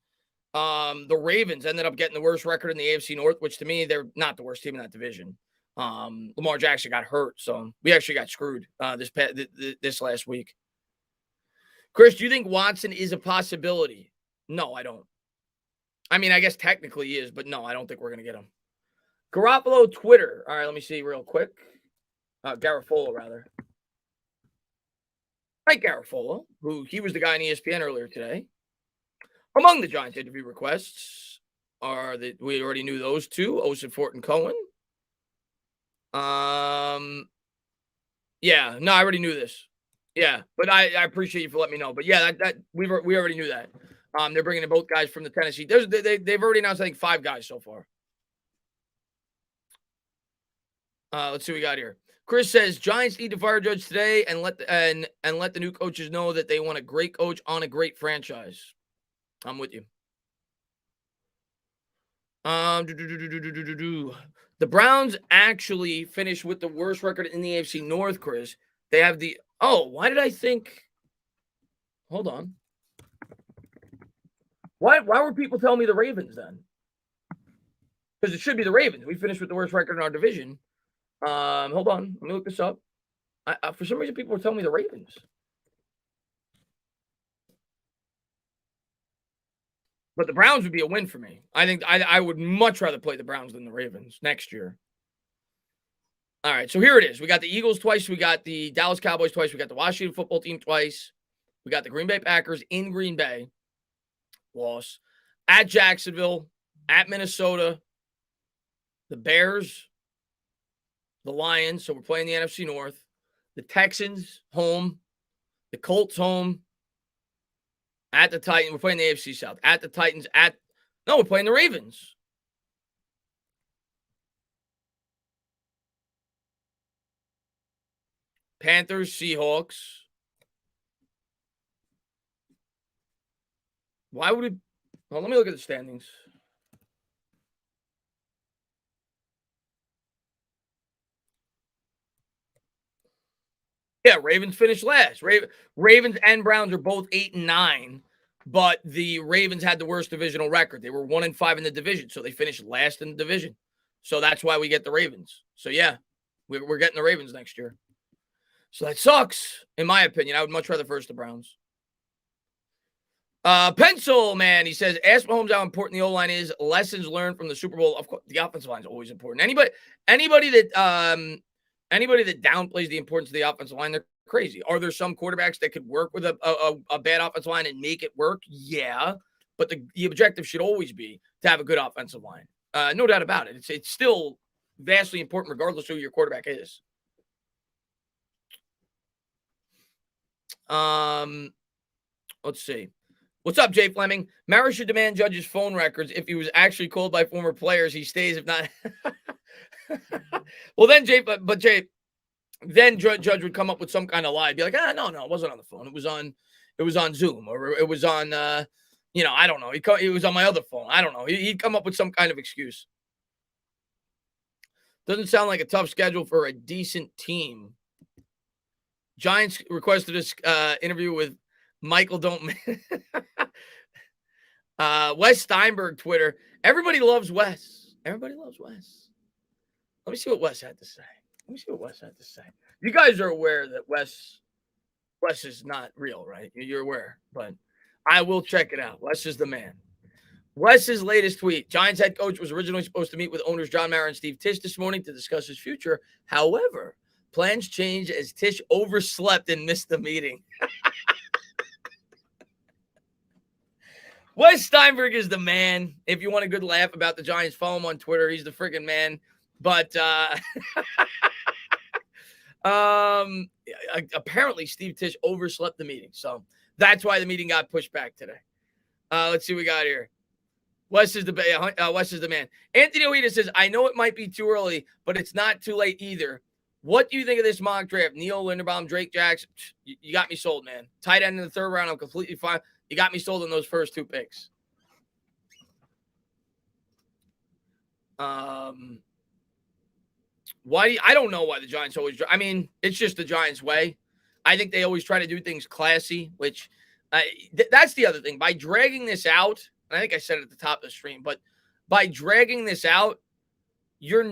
the Ravens ended up getting the worst record in the AFC North, which to me, they're not the worst team in that division. Lamar Jackson got hurt, so we actually got screwed this last week. Chris, do you think Watson is a possibility? No, I don't. I mean, I guess technically he is, but no, I don't think we're going to get him. Garoppolo Twitter. All right, let me see real quick. Garofolo, rather. Mike Garofolo, he was the guy on ESPN earlier today. Among the Giants interview requests are that we already knew those 2, Osafort and Cohen. Yeah, no, I already knew this. Yeah, but I appreciate you for letting me know. But yeah, that we already knew that. They're bringing in both guys from the Tennessee. They've already announced, I think, 5 guys so far. Let's see what we got here. Chris says Giants need to fire Judge today and let the new coaches know that they want a great coach on a great franchise. I'm with you. The Browns actually finished with the worst record in the AFC North, Chris. They have why did I think? Hold on. Why were people telling me the Ravens then? Because it should be the Ravens. We finished with the worst record in our division. Hold on. Let me look this up. For some reason, people were telling me the Ravens. But the Browns would be a win for me. I think I would much rather play the Browns than the Ravens next year. All right, so here it is. We got the Eagles twice. We got the Dallas Cowboys twice. We got the Washington football team twice. We got the Green Bay Packers in Green Bay. Loss. At Jacksonville. At Minnesota. The Bears. The Lions. So we're playing the NFC North. The Texans home. The Colts home. At the Titans. We're playing the AFC South. At the Titans. No, we're playing the Ravens. Panthers, Seahawks. Why would it? Well, let me look at the standings. Yeah, Ravens finished last. Ravens and Browns are both 8 and 9, but the Ravens had the worst divisional record. They were 1 and 5 in the division, so they finished last in the division. So that's why we get the Ravens. So yeah, we're getting the Ravens next year. So that sucks, in my opinion. I would much rather first the Browns. Pencil Man, he says, ask Mahomes how important the O-line is. Lessons learned from the Super Bowl. Of course, the offensive line is always important. Anybody that downplays the importance of the offensive line, they're crazy. Are there some quarterbacks that could work with a bad offensive line and make it work? Yeah, but the objective should always be to have a good offensive line. No doubt about it. It's still vastly important regardless of who your quarterback is. Let's see. What's up, Jay Fleming? Mara should demand Judge's phone records. If he was actually called by former players, he stays. If not, well, then Jay, then Judge would come up with some kind of lie. Be like, no, it wasn't on the phone. It was on Zoom, or it was on, I don't know. It was on my other phone. I don't know. He'd come up with some kind of excuse. Doesn't sound like a tough schedule for a decent team. Giants requested this interview with Michael Wes Steinberg, Twitter. Everybody loves Wes. Everybody loves Wes. Let me see what Wes had to say. You guys are aware that Wes is not real, right? You're aware, but I will check it out. Wes is the man. Wes's latest tweet. Giants head coach was originally supposed to meet with owners John Mara and Steve Tisch this morning to discuss his future. However, plans changed as Tisch overslept and missed the meeting. Wes Steinberg is the man. If you want a good laugh about the Giants, follow him on Twitter. He's the freaking man. But apparently Steve Tisch overslept the meeting. So that's why the meeting got pushed back today. Let's see what we got here. Wes is the man. Anthony Oida says, I know it might be too early, but it's not too late either. What do you think of this mock draft? Neil Linderbaum, Drake Jackson. You got me sold, man. Tight end in the third round. I'm completely fine. You got me sold on those first two picks. I don't know why the Giants always. I mean, it's just the Giants' way. I think they always try to do things classy, which that's the other thing. By dragging this out, and I think I said it at the top of the stream, but by dragging this out, you're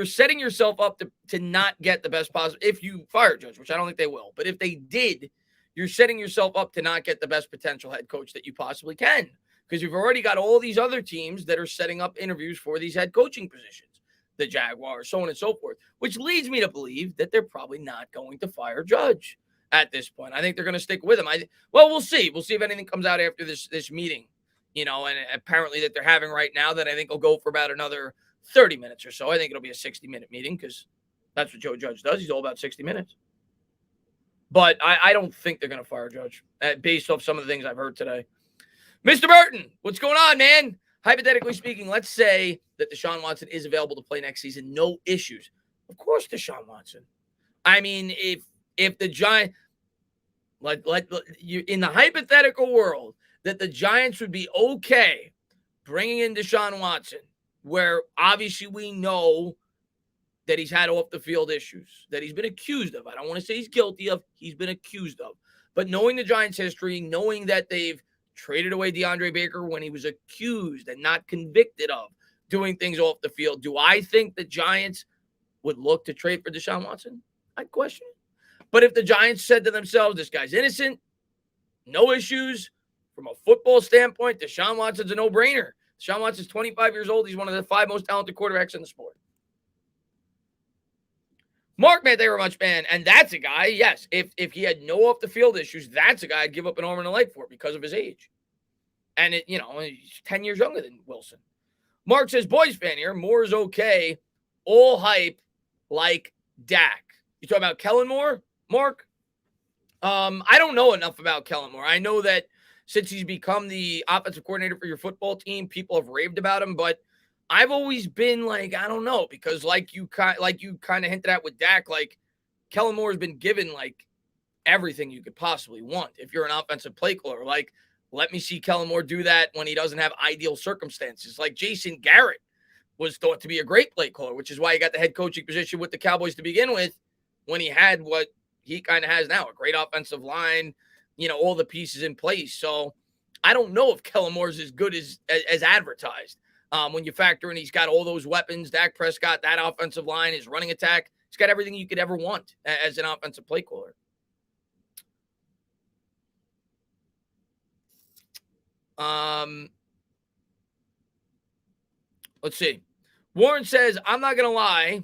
setting yourself up to not get the best possible. If you fire Judge, which I don't think they will, but if they did, you're setting yourself up to not get the best potential head coach that you possibly can, because you've already got all these other teams that are setting up interviews for these head coaching positions, the Jaguars, so on and so forth, which leads me to believe that they're probably not going to fire Judge at this point. I think they're going to stick with him. We'll see. We'll see if anything comes out after this meeting, and apparently that they're having right now that I think will go for about another 30 minutes or so. I think it'll be a 60-minute meeting because that's what Joe Judge does. He's all about 60 minutes. But I don't think they're going to fire Judge based off some of the things I've heard today. Mr. Burton, what's going on, man? Hypothetically speaking, let's say that Deshaun Watson is available to play next season. No issues. Of course, Deshaun Watson. I mean, if the Giants, you in the hypothetical world that the Giants would be okay bringing in Deshaun Watson, where obviously we know that he's had off the field issues, that he's been accused of. I don't want to say he's guilty of, he's been accused of. But knowing the Giants' history, knowing that they've traded away DeAndre Baker when he was accused and not convicted of doing things off the field, do I think the Giants would look to trade for Deshaun Watson? I'd question it. But if the Giants said to themselves, this guy's innocent, No issues. From a football standpoint, Deshaun Watson's a no-brainer. Deshaun Watson's 25 years old. He's one of the 5 most talented quarterbacks in the sport. Mark, man, they were much, man. And that's a guy, yes, if he had no off-the-field issues, that's a guy I'd give up an arm and a leg for because of his age. And, he's 10 years younger than Wilson. Mark says, boys fan here, Moore is okay. All hype like Dak. You talking about Kellen Moore, Mark? I don't know enough about Kellen Moore. I know that since he's become the offensive coordinator for your football team, people have raved about him, but I've always been like, I don't know, because like you kind of hinted at with Dak, like Kellen Moore has been given like everything you could possibly want if you're an offensive play caller. Like, let me see Kellen Moore do that when he doesn't have ideal circumstances. Like Jason Garrett was thought to be a great play caller, which is why he got the head coaching position with the Cowboys to begin with when he had what he kind of has now, a great offensive line, all the pieces in place. So I don't know if Kellen Moore's as good as advertised. When you factor in he's got all those weapons, Dak Prescott, that offensive line, his running attack, he's got everything you could ever want as an offensive play caller. Let's see. Warren says, I'm not going to lie.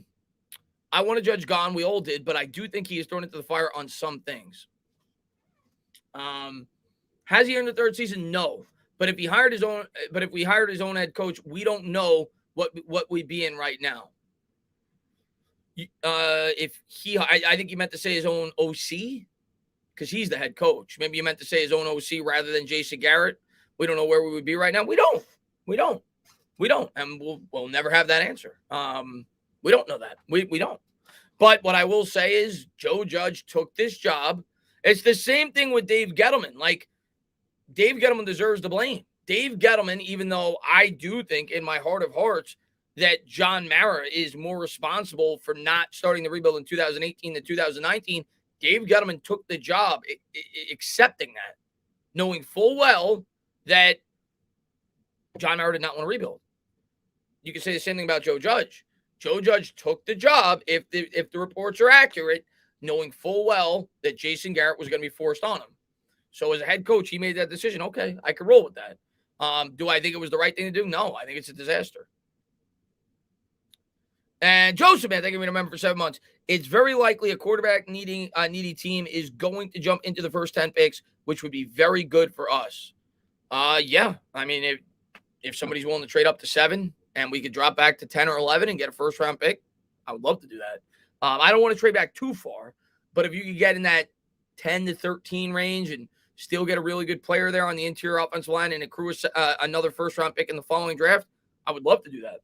I want to judge Gone. We all did, but I do think he is thrown into the fire on some things. Has he earned the third season? No. But if we hired his own head coach, we don't know what we'd be in right now. I think you meant to say his own OC because he's the head coach. Maybe you meant to say his own OC rather than Jason Garrett. We don't know where we would be right now. We don't. And we'll never have that answer. We don't know that. We don't. But what I will say is Joe Judge took this job. It's the same thing with Dave Gettleman. Like, Dave Gettleman deserves the blame. Dave Gettleman, even though I do think in my heart of hearts that John Mara is more responsible for not starting the rebuild in 2018 than 2019, Dave Gettleman took the job accepting that, knowing full well that John Mara did not want to rebuild. You can say the same thing about Joe Judge. Joe Judge took the job, if the reports are accurate, knowing full well that Jason Garrett was going to be forced on him. So as a head coach, he made that decision. Okay, I could roll with that. Do I think it was the right thing to do? No, I think it's a disaster. And Joseph, man, thank you for remember for 7 months. It's very likely a quarterback needy team is going to jump into the first 10 picks, which would be very good for us. Yeah, I mean, if somebody's willing to trade up to 7 and we could drop back to 10 or 11 and get a first round pick, I would love to do that. I don't want to trade back too far, but if you could get in that 10 to 13 range and still get a really good player there on the interior offensive line and accrue another first round pick in the following draft, I would love to do that.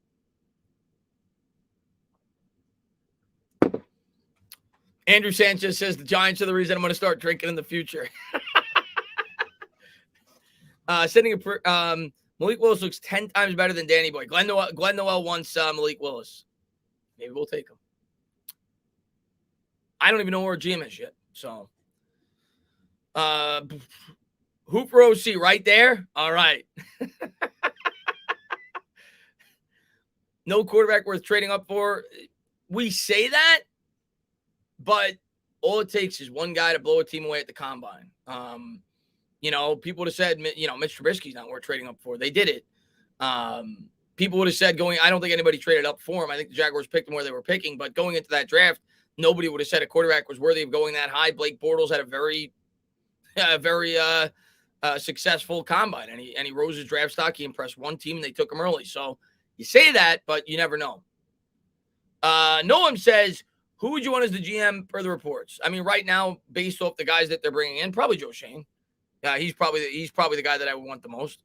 Andrew Sanchez says the Giants are the reason I'm going to start drinking in the future. Malik Willis looks 10 times better than Danny Boy. Glenn Noel wants Malik Willis. Maybe we'll take him. I don't even know where GM is yet. So, Hooper OC right there. All right. No quarterback worth trading up for. We say that, but all it takes is one guy to blow a team away at the combine. People would have said, Mitch Trubisky's not worth trading up for. They did it. People would have said I don't think anybody traded up for him. I think the Jaguars picked him where they were picking, but going into that draft, nobody would have said a quarterback was worthy of going that high. Blake Bortles had a very successful combine, and he rose his draft stock. He impressed one team, and they took him early. So you say that, but you never know. Noam says, who would you want as the GM per the reports? I mean, right now, based off the guys that they're bringing in, probably Joe Shane. He's probably the guy that I would want the most,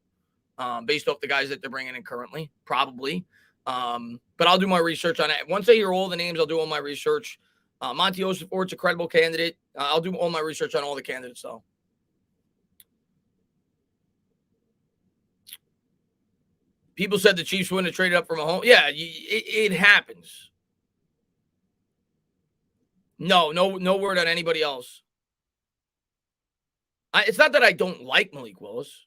based off the guys that they're bringing in currently, probably. But I'll do my research on it. Once I hear all the names, I'll do all my research. Monty Osafort's a credible candidate. I'll do all my research on all the candidates, though. People said the Chiefs wouldn't have traded up for Mahomes. Yeah, it happens. No word on anybody else. It's not that I don't like Malik Willis.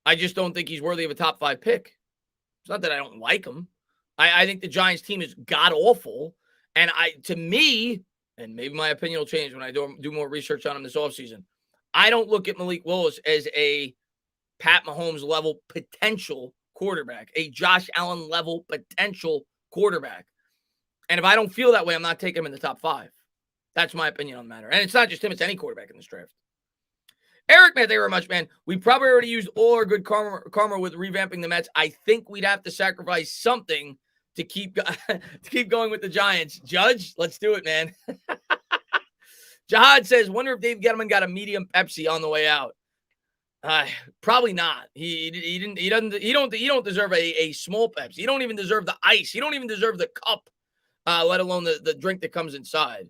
I just don't think he's worthy of a top 5 pick. It's not that I don't like him. I think the Giants team is god-awful. And to me, and maybe my opinion will change when I do more research on him this offseason, I don't look at Malik Willis as a Pat Mahomes level potential quarterback, a Josh Allen level potential quarterback. And if I don't feel that way, I'm not taking him in the top 5. That's my opinion on the matter. And it's not just him, it's any quarterback in this draft. Eric, man, thank you very much, man. We probably already used all our good karma with revamping the Mets. I think we'd have to sacrifice something to keep going with the Giants. Judge, let's do it, man. Jihad says, wonder if Dave Gettleman got a medium Pepsi on the way out. Probably not. He don't deserve a small Pepsi. He don't even deserve the ice. He don't even deserve the cup, let alone the drink that comes inside.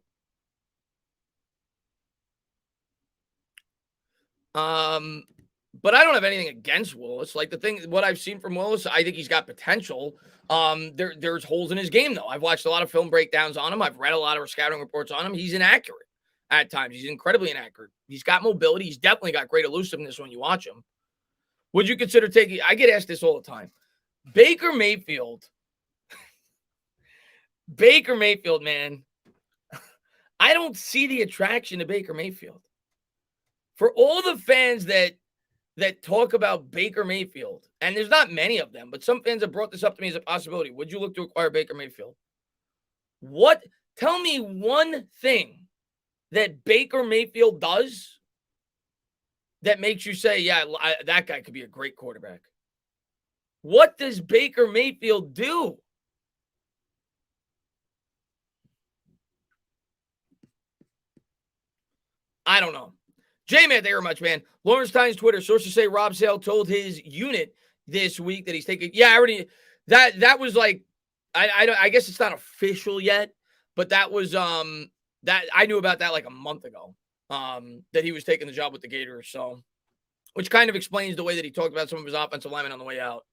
But I don't have anything against Willis. Like what I've seen from Willis, I think he's got potential. There's holes in his game though. I've watched a lot of film breakdowns on him. I've read a lot of scouting reports on him. He's inaccurate at times. He's incredibly inaccurate. He's got mobility. He's definitely got great elusiveness when you watch him. Would you consider taking, I get asked this all the time, Baker Mayfield, man. I don't see the attraction to Baker Mayfield. For all the fans that talk about Baker Mayfield, and there's not many of them, but some fans have brought this up to me as a possibility. Would you look to acquire Baker Mayfield? Tell me one thing that Baker Mayfield does that makes you say, yeah, that guy could be a great quarterback. What does Baker Mayfield do? I don't know. J-Man, thank you very much, man. Lawrence Tynes Twitter. Sources say Rob Sale told his unit this week that he's taking. Yeah, I already. That was like, I guess it's not official yet, but that was that I knew about that like a month ago. That he was taking the job with the Gators. So, which kind of explains the way that he talked about some of his offensive linemen on the way out.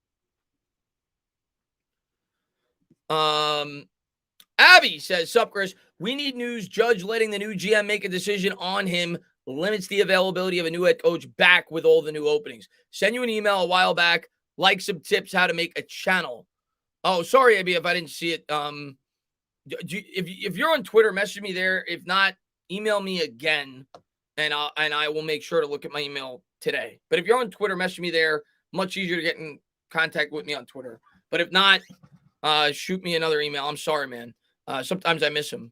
Abby says, "Sup, Chris? We need news. Judge letting the new GM make a decision on him limits the availability of a new head coach back with all the new openings. Send you an email a while back, like some tips how to make a channel." Oh, sorry, Abby, if I didn't see it. If you're on Twitter, message me there. If not, email me again, and I will make sure to look at my email today. But if you're on Twitter, message me there. Much easier to get in contact with me on Twitter. But if not, shoot me another email. I'm sorry, man. Sometimes I miss him.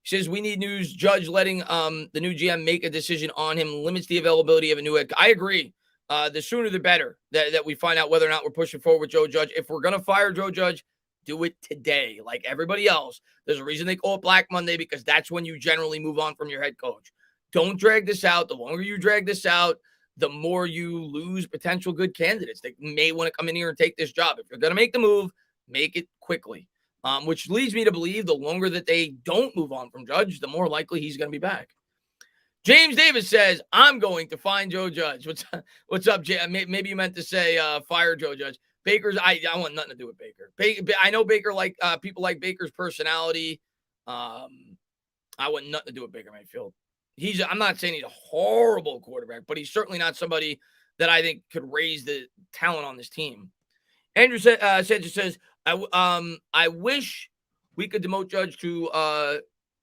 He says, we need news. Judge letting the new GM make a decision on him limits the availability of a new head. I agree. The sooner the better that we find out whether or not we're pushing forward with Joe Judge. If we're going to fire Joe Judge, do it today. Like everybody else, there's a reason they call it Black Monday, because that's when you generally move on from your head coach. Don't drag this out. The longer you drag this out, the more you lose potential good candidates that may want to come in here and take this job. If you're going to make the move, make it quickly. Which leads me to believe the longer that they don't move on from Judge, the more likely he's going to be back. James Davis says, I'm going to find Joe Judge. What's up, Jay? Maybe you meant to say fire Joe Judge. Baker's, I want nothing to do with Baker. I know Baker, like people like Baker's personality. I want nothing to do with Baker Mayfield. I'm not saying he's a horrible quarterback, but he's certainly not somebody that I think could raise the talent on this team. Andrew says, I wish we could demote Judge to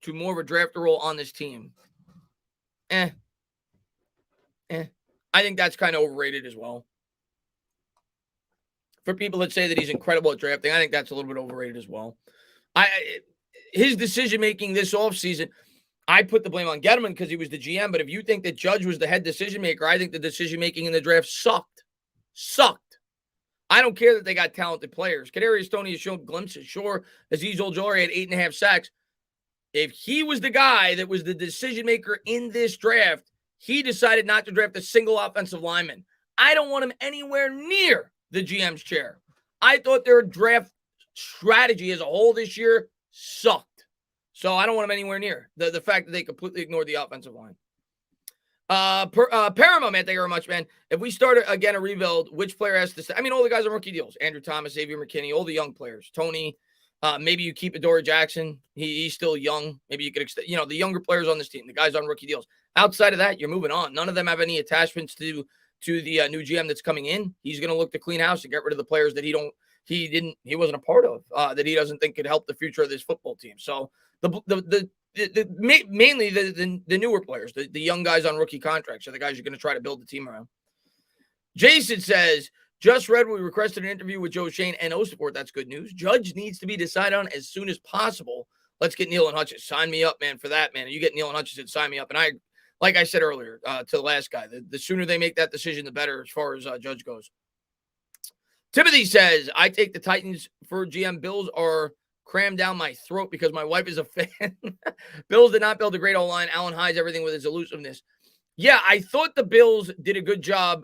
more of a drafter role on this team. I think that's kind of overrated as well. For people that say that he's incredible at drafting, I think that's a little bit overrated as well. His decision-making this offseason, I put the blame on Gettleman because he was the GM, but if you think that Judge was the head decision-maker, I think the decision-making in the draft sucked. I don't care that they got talented players. Kadarius Toney has shown glimpses. Sure, Azeez Ojulari had 8.5 sacks. If he was the guy that was the decision-maker in this draft, he decided not to draft a single offensive lineman. I don't want him anywhere near the GM's chair. I thought their draft strategy as a whole this year sucked. So I don't want him anywhere near the fact that they completely ignored the offensive line. Paramount, man, thank you very much, man. If we start again a rebuild, which player has to stay? I mean, all the guys on rookie deals. Andrew Thomas, Xavier McKinney, all the young players. Tony, maybe you keep Adoree Jackson. He's still young. Maybe you could extend, the younger players on this team, the guys on rookie deals. Outside of that, you're moving on. None of them have any attachments to the new GM that's coming in. He's going to look to clean house and get rid of the players that he wasn't a part of, that he doesn't think could help the future of this football team. So the mainly the newer players, the young guys on rookie contracts are the guys you're going to try to build the team around. Jason says, just read we requested an interview with Joe Shane and O-Support. That's good news. Judge needs to be decided on as soon as possible. Let's get Neil and Hutchins. Sign me up, man, for that, man. You get Neil and Hutchins, sign me up. And I, like I said earlier to the last guy, the sooner they make that decision, the better as far as Judge goes. Timothy says, I take the Titans for GM. Bills are crammed down my throat because my wife is a fan. Bills did not build a great O-line. Allen hides everything with his elusiveness. Yeah, I thought the Bills did a good job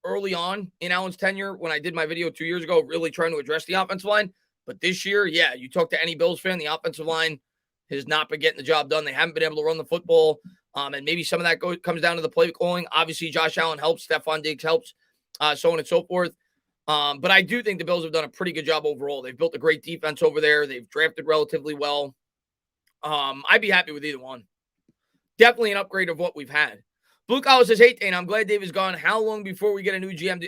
early on in Allen's tenure when I did my video 2 years ago, really trying to address the offensive line. But this year, yeah, you talk to any Bills fan, the offensive line has not been getting the job done. They haven't been able to run the football. And maybe some of that comes down to the play calling. Obviously, Josh Allen helps. Stephon Diggs helps, so on and so forth. But I do think the Bills have done a pretty good job overall. They've built a great defense over there. They've drafted relatively well. I'd be happy with either one. Definitely an upgrade of what we've had. Blue Collar says, hey, Dane, I'm glad Dave is gone. How long before we get a new GM?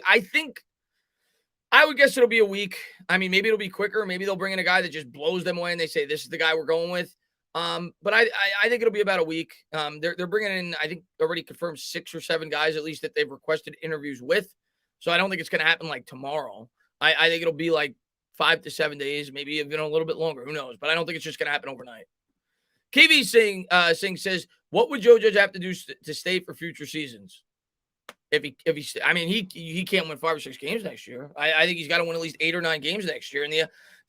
I would guess it'll be a week. I mean, maybe it'll be quicker. Maybe they'll bring in a guy that just blows them away and they say, this is the guy we're going with. But I think it'll be about a week. They're bringing in, I think, already confirmed 6 or 7 guys, at least, that they've requested interviews with. So I don't think it's going to happen like tomorrow. I think it'll be like 5 to 7 days, maybe even a little bit longer. Who knows? But I don't think it's just going to happen overnight. KV Singh says, what would Joe Judge have to do to stay for future seasons? If he, I mean, he can't win 5 or 6 games next year. I think he's got to win at least 8 or 9 games next year. And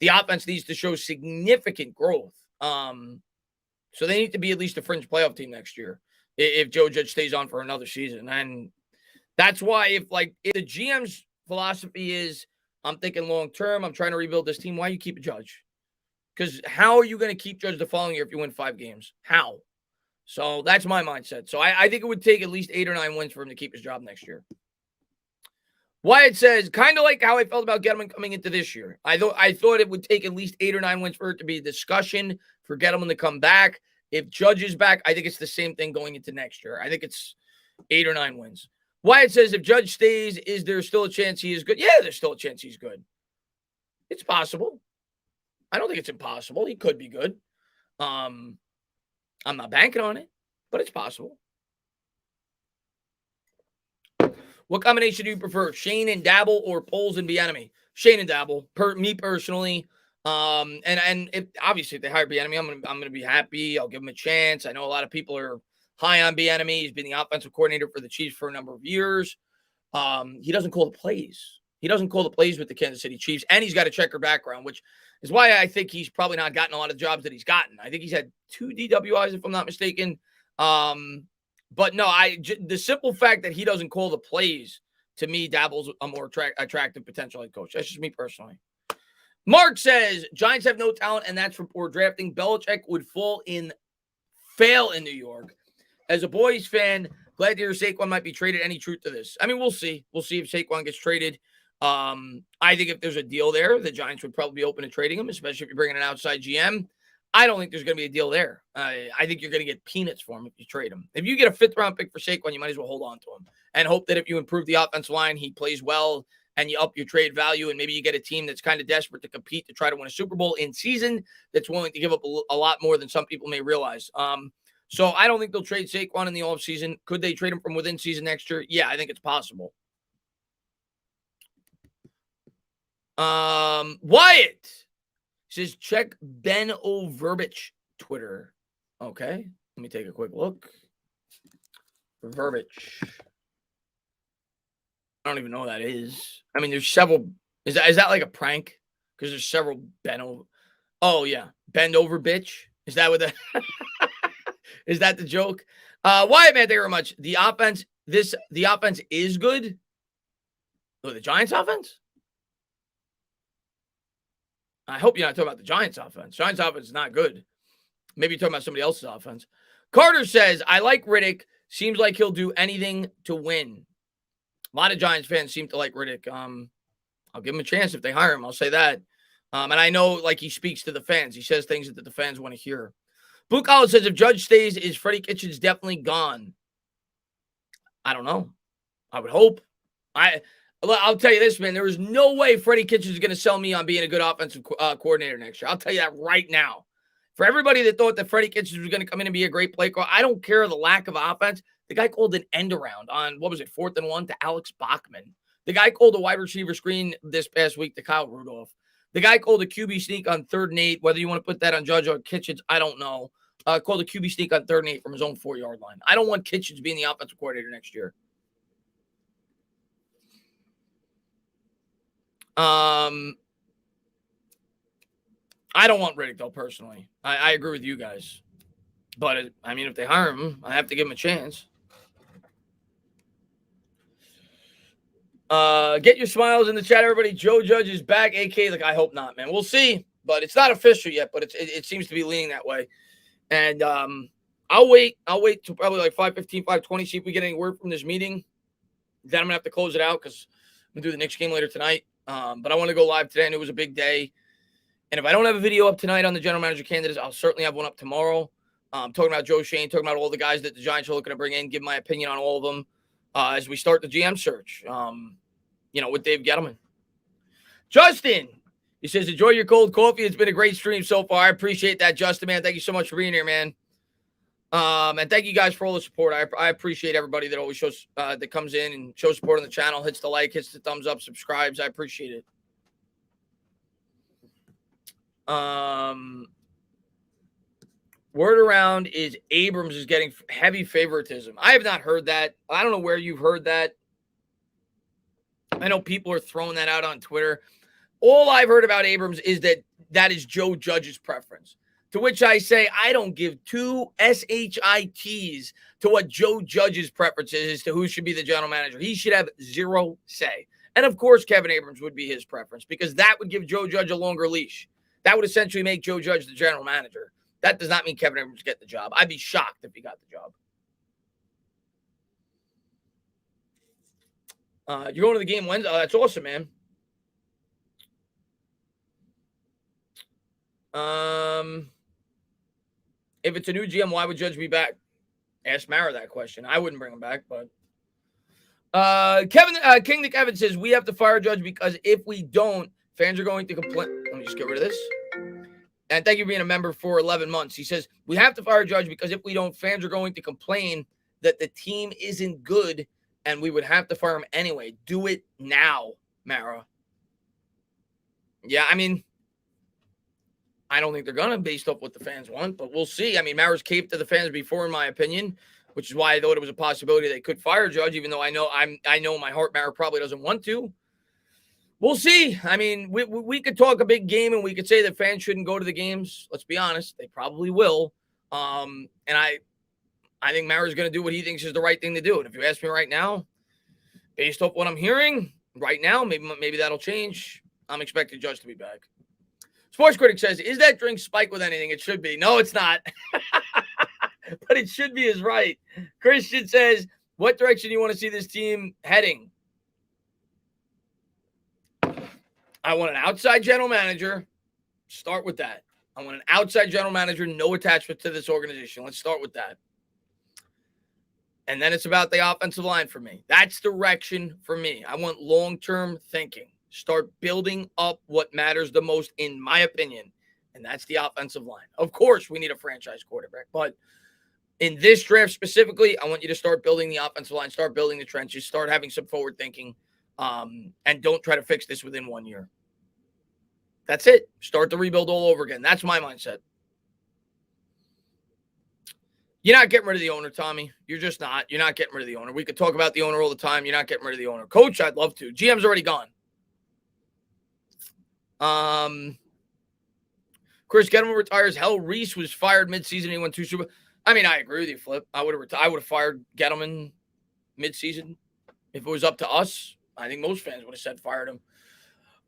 the offense needs to show significant growth. So they need to be at least a fringe playoff team next year if Joe Judge stays on for another season. And that's why if the GM's philosophy is, I'm thinking long term, I'm trying to rebuild this team, why you keep a Judge? Because how are you going to keep Judge the following year if you win 5 games? How? So that's my mindset. So I think it would take at least 8 or 9 wins for him to keep his job next year. Wyatt says, kind of like how I felt about Gettleman coming into this year. I thought it would take at least 8 or 9 wins for it to be a discussion, for Gettleman to come back. If Judge is back, I think it's the same thing going into next year. I think it's 8 or 9 wins. Wyatt says, if Judge stays, is there still a chance he is good? Yeah, there's still a chance he's good. It's possible. I don't think it's impossible. He could be good. I'm not banking on it, but it's possible. What combination do you prefer, Shane and Dabble or Poles and Bieniemy? Shane and Dabble, me personally. And if obviously if they hire Bieniemy, I'm gonna be happy. I'll give him a chance. I know a lot of people are high on Bieniemy. He's been the offensive coordinator for the Chiefs for a number of years. He doesn't call the plays. He doesn't call the plays with the Kansas City Chiefs, and he's got a checker background, which is why I think he's probably not gotten a lot of jobs that he's gotten. I think he's had 2 DWIs, if I'm not mistaken. But no, the simple fact that he doesn't call the plays, to me, Dabble's a more attractive potential head coach. That's just me personally. Mark says, Giants have no talent, and that's from poor drafting. Belichick would fail in New York. As a boys fan, glad to hear Saquon might be traded. Any truth to this? I mean, we'll see. We'll see if Saquon gets traded. I think if there's a deal there, the Giants would probably be open to trading him, especially if you're bringing an outside GM. I don't think there's going to be a deal there. I think you're going to get peanuts for him if you trade him. If you get a 5th-round pick for Saquon, you might as well hold on to him and hope that if you improve the offensive line, he plays well, and you up your trade value, and maybe you get a team that's kind of desperate to compete to try to win a Super Bowl in season that's willing to give up a lot more than some people may realize. So I don't think they'll trade Saquon in the offseason. Could they trade him from within season next year? Yeah, I think it's possible. Wyatt says, check Ben O'Verbich Twitter. Okay, let me take a quick look. Verbich. I don't even know what that is. I mean, there's several. Is that like a prank? Because there's several Oh yeah, bend over bitch. Is that what the is that the joke? Wyatt, man, thank you very much. The offense is good. Oh, the Giants offense? I hope you're not talking about the Giants offense. Giants offense is not good. Maybe you're talking about somebody else's offense. Carter says, I like Riddick. Seems like he'll do anything to win. A lot of Giants fans seem to like Riddick. I'll give him a chance if they hire him. I'll say that. And I know, like, he speaks to the fans. He says things that the fans want to hear. Blue Collar says, if Judge stays, is Freddie Kitchens definitely gone? I don't know. I would hope. I'll tell you this, man. There is no way Freddie Kitchens is going to sell me on being a good offensive coordinator next year. I'll tell you that right now. For everybody that thought that Freddie Kitchens was going to come in and be a great play caller, I don't care the lack of offense. The guy called an end around on, 4th and 1 to Alex Bachman. The guy called a wide receiver screen this past week to Kyle Rudolph. The guy called a QB sneak on 3rd and 8. Whether you want to put that on Judge or Kitchens, I don't know. Called a QB sneak on 3rd and 8 from his own 4-yard line. I don't want Kitchens being the offensive coordinator next year. I don't want Riddick, though, personally. I agree with you guys. But, if they hire him, I have to give him a chance. Get your smiles in the chat, everybody. Joe Judge is back, a.k.a. I hope not, man. We'll see. But it's not official yet, but it seems to be leaning that way. And I'll wait till probably 5:15, 5:20, see if we get any word from this meeting. Then I'm going to have to close it out because I'm going to do the Knicks game later tonight. But I want to go live today, and it was a big day. And if I don't have a video up tonight on the general manager candidates, I'll certainly have one up tomorrow. Talking about Joe Shane, talking about all the guys that the Giants are looking to bring in, give my opinion on all of them as we start the GM search, with Dave Gettleman. Justin, he says, enjoy your cold coffee. It's been a great stream so far. I appreciate that, Justin, man. Thank you so much for being here, man. And thank you guys for all the support. I appreciate everybody that always shows that comes in and shows support on the channel, hits the like, hits the thumbs up, subscribes. I appreciate it. Word around is Abrams is getting heavy favoritism. I have not heard that. I don't know where you've heard that. I know people are throwing that out on Twitter. All I've heard about Abrams is that is Joe Judge's preference. To which I say I don't give two SHITs to what Joe Judge's preference is as to who should be the general manager. He should have zero say. And, of course, Kevin Abrams would be his preference because that would give Joe Judge a longer leash. That would essentially make Joe Judge the general manager. That does not mean Kevin Abrams get the job. I'd be shocked if he got the job. You're going to the game Wednesday? Oh, that's awesome, man. If it's a new GM, why would Judge be back? Ask Mara that question. I wouldn't bring him back, but King Nick Evans says we have to fire Judge because if we don't, fans are going to complain. Let me just get rid of this. And thank you for being a member for 11 months. He says, we have to fire Judge because if we don't, fans are going to complain that the team isn't good and we would have to fire him anyway. Do it now, Mara. Yeah, I don't think they're going to based off what the fans want, but we'll see. Mara's caved to the fans before, in my opinion, which is why I thought it was a possibility they could fire Judge, even though I know in my heart Mara probably doesn't want to. We'll see. We could talk a big game and we could say that fans shouldn't go to the games. Let's be honest. They probably will. And I think Mara's going to do what he thinks is the right thing to do. And if you ask me right now, based off what I'm hearing right now, maybe that'll change. I'm expecting Judge to be back. Sports Critic says, is that drink spiked with anything? It should be. No, it's not. But it should be is right. Christian says, what direction do you want to see this team heading? I want an outside general manager. Start with that. I want an outside general manager, no attachment to this organization. Let's start with that. And then it's about the offensive line for me. That's direction for me. I want long-term thinking. Start building up what matters the most, in my opinion, and that's the offensive line. Of course, we need a franchise quarterback, but in this draft specifically, I want you to start building the offensive line, start building the trenches, start having some forward thinking, and don't try to fix this within 1 year. That's it. Start the rebuild all over again. That's my mindset. You're not getting rid of the owner, Tommy. You're just not. You're not getting rid of the owner. We could talk about the owner all the time. You're not getting rid of the owner. Coach, I'd love to. GM's already gone. Chris Gettleman retires. Hell, Reese was fired midseason. He won 2 Super. I agree with you, Flip. I would have fired Gettleman midseason if it was up to us. I think most fans would have said fired him.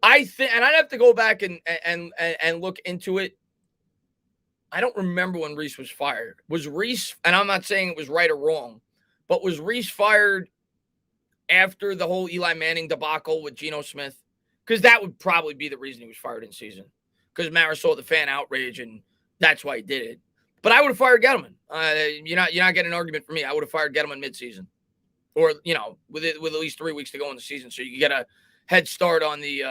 I think, and I'd have to go back and look into it. I don't remember when Reese was fired. Was Reese, and I'm not saying it was right or wrong, but was Reese fired after the whole Eli Manning debacle with Geno Smith? Because that would probably be the reason he was fired in season. Because Mara saw the fan outrage, and that's why he did it. But I would have fired Gettleman. You're not getting an argument from me. I would have fired Gettleman midseason, or with at least 3 weeks to go in the season, so you can get a head start on the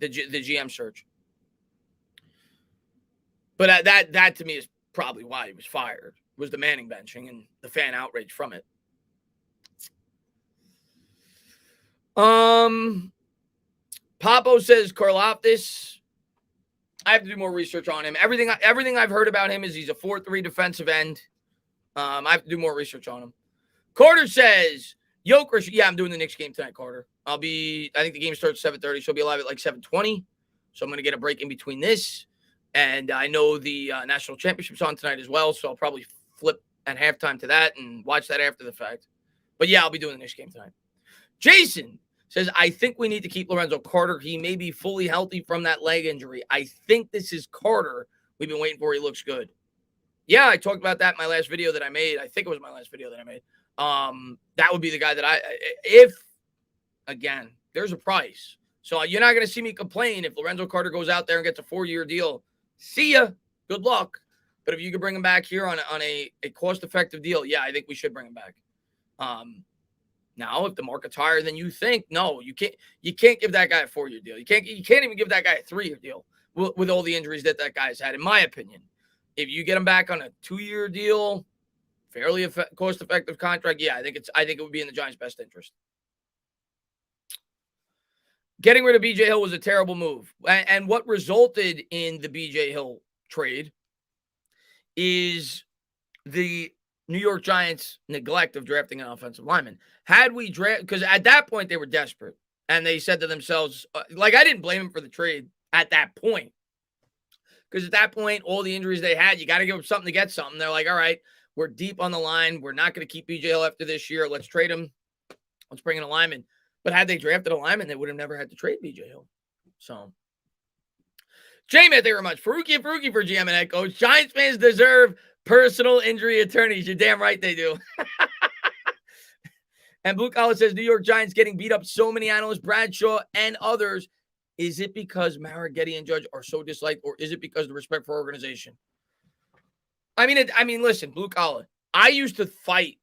GM search. But that to me is probably why he was fired, was the Manning benching and the fan outrage from it. Papo says Karlaftis. I have to do more research on him. Everything I've heard about him is he's a 4-3 defensive end. I have to do more research on him. Carter says, Joker. Yeah, I'm doing the Knicks game tonight, Carter. I think the game starts at 7:30. She'll be live at like 7:20. So I'm going to get a break in between this. And I know the national championship's on tonight as well. So I'll probably flip at halftime to that and watch that after the fact. But yeah, I'll be doing the Knicks game tonight. Jason says, I think we need to keep Lorenzo Carter. He may be fully healthy from that leg injury. I think this is Carter we've been waiting for. He looks good. Yeah, I talked about that in my last video that I made. I think it was my last video that I made. That would be the guy that if, again, there's a price. So you're not going to see me complain if Lorenzo Carter goes out there and gets a 4-year deal. See ya. Good luck. But if you could bring him back here on a cost-effective deal, yeah, I think we should bring him back. Now, if the market's higher than you think, no, you can't give that guy a 4-year deal. You can't even give that guy a 3-year deal with all the injuries that guy's had, in my opinion. If you get him back on a 2-year deal, fairly cost-effective contract, yeah, I think it would be in the Giants' best interest. Getting rid of B.J. Hill was a terrible move. And what resulted in the B.J. Hill trade is the New York Giants' neglect of drafting an offensive lineman. Had we drafted, because at that point they were desperate, and they said to themselves, I didn't blame him for the trade at that point. Because at that point, all the injuries they had, you got to give them something to get something. They're like, all right, we're deep on the line. We're not going to keep B.J. Hill after this year. Let's trade him. Let's bring in a lineman. But had they drafted a lineman, they would have never had to trade B.J. Hill. So, J-Man, thank you very much. Faruqi for GM and head coach. Giants fans deserve personal injury attorneys. You're damn right they do. And Blue Collar says, New York Giants getting beat up so many analysts, Bradshaw and others. Is it because Marigetti and Judge are so disliked, or is it because of the respect for organization? I mean, listen, Blue Collar. I used to fight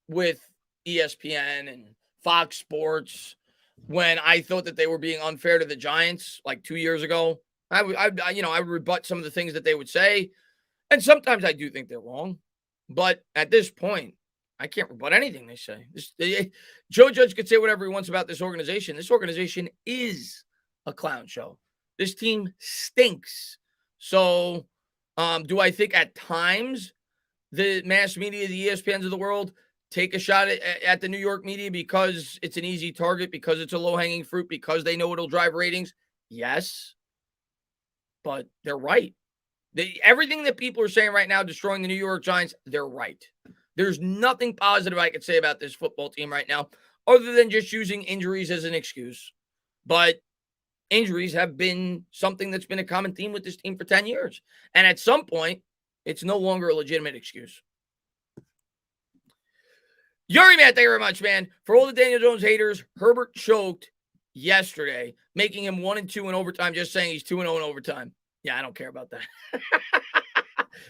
with ESPN and Fox Sports when I thought that they were being unfair to the Giants like 2 years ago. I would rebut some of the things that they would say. And sometimes I do think they're wrong. But at this point, I can't rebut anything they say. Joe Judge could say whatever he wants about this organization. This organization is a clown show. This team stinks. So do I think at times the mass media, the ESPNs of the world, take a shot at the New York media because it's an easy target, because it's a low-hanging fruit, because they know it'll drive ratings? Yes. But they're right. Everything that people are saying right now, destroying the New York Giants, they're right. There's nothing positive I could say about this football team right now other than just using injuries as an excuse. But injuries have been something that's been a common theme with this team for 10 years. And at some point, it's no longer a legitimate excuse. Yuri, man, thank you very much, man. For all the Daniel Jones haters, Herbert choked yesterday, making him 1-2 in overtime, just saying he's 2-0 in overtime. Yeah, I don't care about that.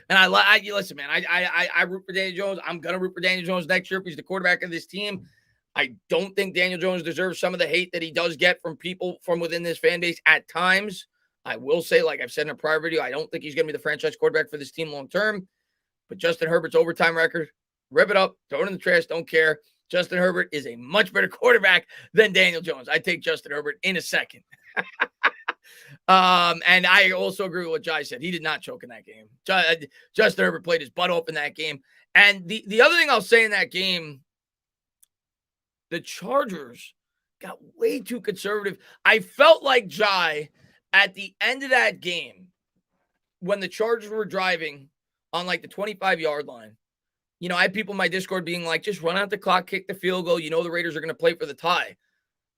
And I listen, man, I root for Daniel Jones. I'm going to root for Daniel Jones next year if he's the quarterback of this team. I don't think Daniel Jones deserves some of the hate that he does get from people from within this fan base at times. I will say, like I've said in a prior video, I don't think he's going to be the franchise quarterback for this team long term. But Justin Herbert's overtime record, rip it up, throw it in the trash, don't care. Justin Herbert is a much better quarterback than Daniel Jones. I take Justin Herbert in a second. And I also agree with what Jai said. He did not choke in that game. Justin Herbert played his butt off in that game. And the other thing I'll say in that game, the Chargers got way too conservative. I felt like Jai at the end of that game, when the Chargers were driving on like the 25-yard line, you know, I had people in my Discord being like, just run out the clock, kick the field goal. You know the Raiders are going to play for the tie.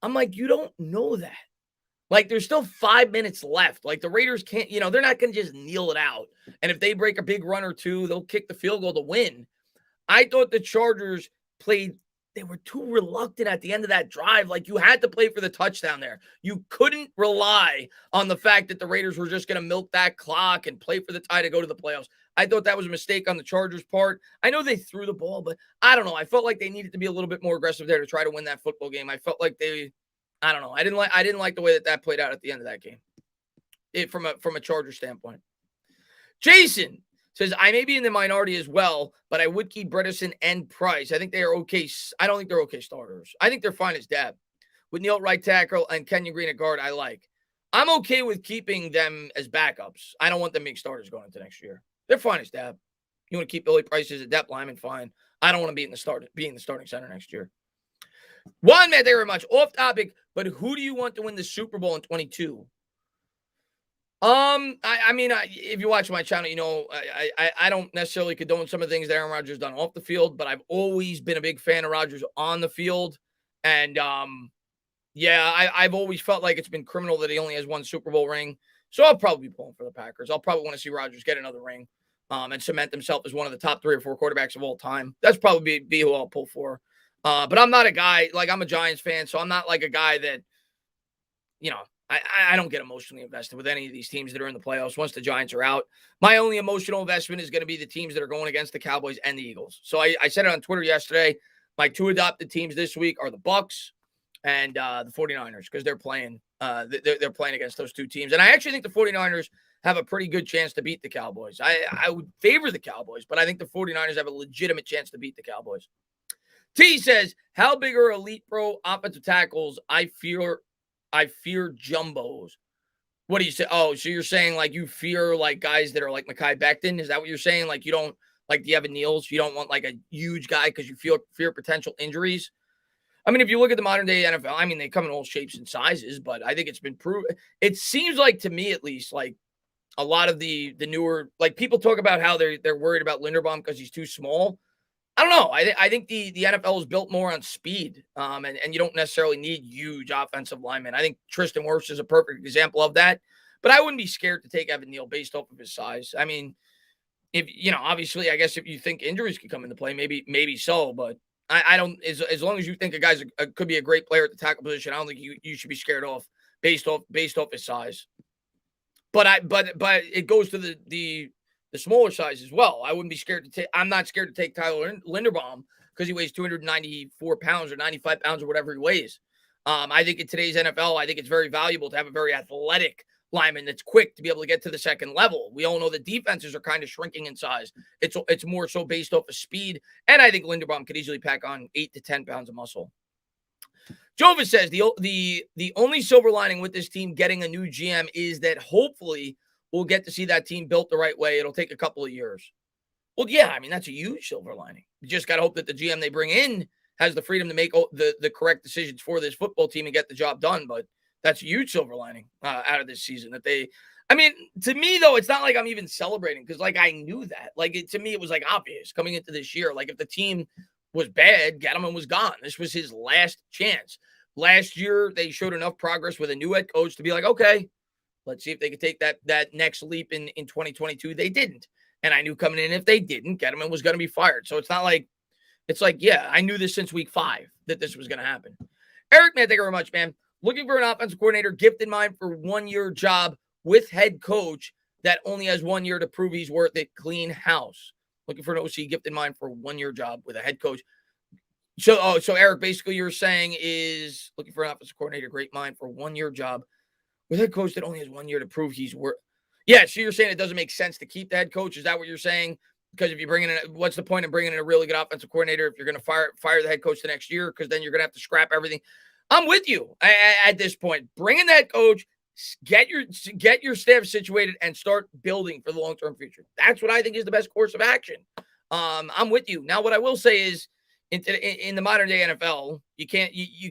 I'm like, you don't know that. Like, there's still 5 minutes left. Like, the Raiders can't, you know, they're not going to just kneel it out. And if they break a big run or two, they'll kick the field goal to win. I thought the Chargers played, they were too reluctant at the end of that drive. Like, you had to play for the touchdown there. You couldn't rely on the fact that the Raiders were just going to milk that clock and play for the tie to go to the playoffs. I thought that was a mistake on the Chargers' part. I know they threw the ball, but I don't know. I felt like they needed to be a little bit more aggressive there to try to win that football game. I felt like I don't know. I didn't like the way that played out at the end of that game. From a Charger standpoint. Jason says, I may be in the minority as well, but I would keep Bredesen and Price. I think they are okay. I don't think they're okay starters. I think they're fine as depth. With Neal at right tackle and Kenyon Green at guard, I like. I'm okay with keeping them as backups. I don't want them being starters going into next year. They're fine as depth. You want to keep Billy Price as a depth lineman, fine. I don't want to be in the starting center next year. One, man, thank you very much. Off topic, but who do you want to win the Super Bowl in 22? I mean, if you watch my channel, you know, I don't necessarily condone some of the things that Aaron Rodgers done off the field, but I've always been a big fan of Rodgers on the field. And, yeah, I've always felt like it's been criminal that he only has one Super Bowl ring. So I'll probably be pulling for the Packers. I'll probably want to see Rodgers get another ring, and cement himself as one of the top 3 or 4 quarterbacks of all time. That's probably be who I'll pull for. But I'm not a guy, like I'm a Giants fan, so I'm not like a guy that, you know, I don't get emotionally invested with any of these teams that are in the playoffs once the Giants are out. My only emotional investment is going to be the teams that are going against the Cowboys and the Eagles. So I said it on Twitter yesterday. My 2 adopted teams this week are the Bucs and the 49ers because they're playing against those 2 teams. And I actually think the 49ers have a pretty good chance to beat the Cowboys. I would favor the Cowboys, but I think the 49ers have a legitimate chance to beat the Cowboys. T says, how big are elite pro offensive tackles? I fear jumbos. What do you say? Oh, so you're saying like you fear like guys that are like Mekhi Becton? Is that what you're saying? Like you don't like the Evan Neals? You don't want like a huge guy because you fear potential injuries? I mean, if you look at the modern day NFL, I mean, they come in all shapes and sizes, but I think it's been proven. It seems like to me at least, like a lot of the newer, like people talk about how they're worried about Linderbaum because he's too small. I don't know. I think the NFL is built more on speed, and you don't necessarily need huge offensive linemen. I think Tristan Wirfs is a perfect example of that. But I wouldn't be scared to take Evan Neal based off of his size. I mean, if you know, obviously, I guess if you think injuries could come into play, maybe so. But I don't. As long as you think a guy's could be a great player at the tackle position, I don't think you should be scared off based off his size. But it goes to the smaller size as well. I wouldn't be scared to take. I'm not scared to take Tyler Linderbaum because he weighs 294 pounds or 95 pounds or whatever he weighs. I think in today's NFL, I think it's very valuable to have a very athletic lineman that's quick to be able to get to the second level. We all know the defenses are kind of shrinking in size. It's more so based off of speed, and I think Linderbaum could easily pack on 8 to 10 pounds of muscle. Jova says the only silver lining with this team getting a new GM is that hopefully we'll get to see that team built the right way. It'll take a couple of years. Well, yeah, I mean, that's a huge silver lining. You just got to hope that the GM they bring in has the freedom to make the correct decisions for this football team and get the job done. But that's a huge silver lining out of this season I mean, to me, though, it's not like I'm even celebrating because, like, I knew that. Like, to me, it was, like, obvious coming into this year. Like, if the team was bad, Gettleman was gone. This was his last chance. Last year, they showed enough progress with a new head coach to be like, okay, let's see if they could take that next leap in 2022. They didn't. And I knew coming in, if they didn't, Gettleman was going to be fired. So it's not like, it's like, yeah, I knew this since week 5 that this was going to happen. Eric, man, thank you very much, man. Looking for an offensive coordinator, gift in mind for 1-year job with head coach that only has 1 year to prove he's worth it. Clean house. Looking for an OC, gift in mind for 1-year job with a head coach. So Eric, basically you're saying is looking for an offensive coordinator, great mind for 1-year job with a head coach that only has 1 year to prove he's worth. Yeah, so you're saying it doesn't make sense to keep the head coach. Is that what you're saying? Because if you bring in, what's the point of bringing in a really good offensive coordinator if you're going to fire the head coach the next year? Because then you're going to have to scrap everything. I'm with you at this point. Bring in that coach, get your staff situated, and start building for the long-term future. That's what I think is the best course of action. I'm with you. Now, what I will say is, in the modern day NFL, you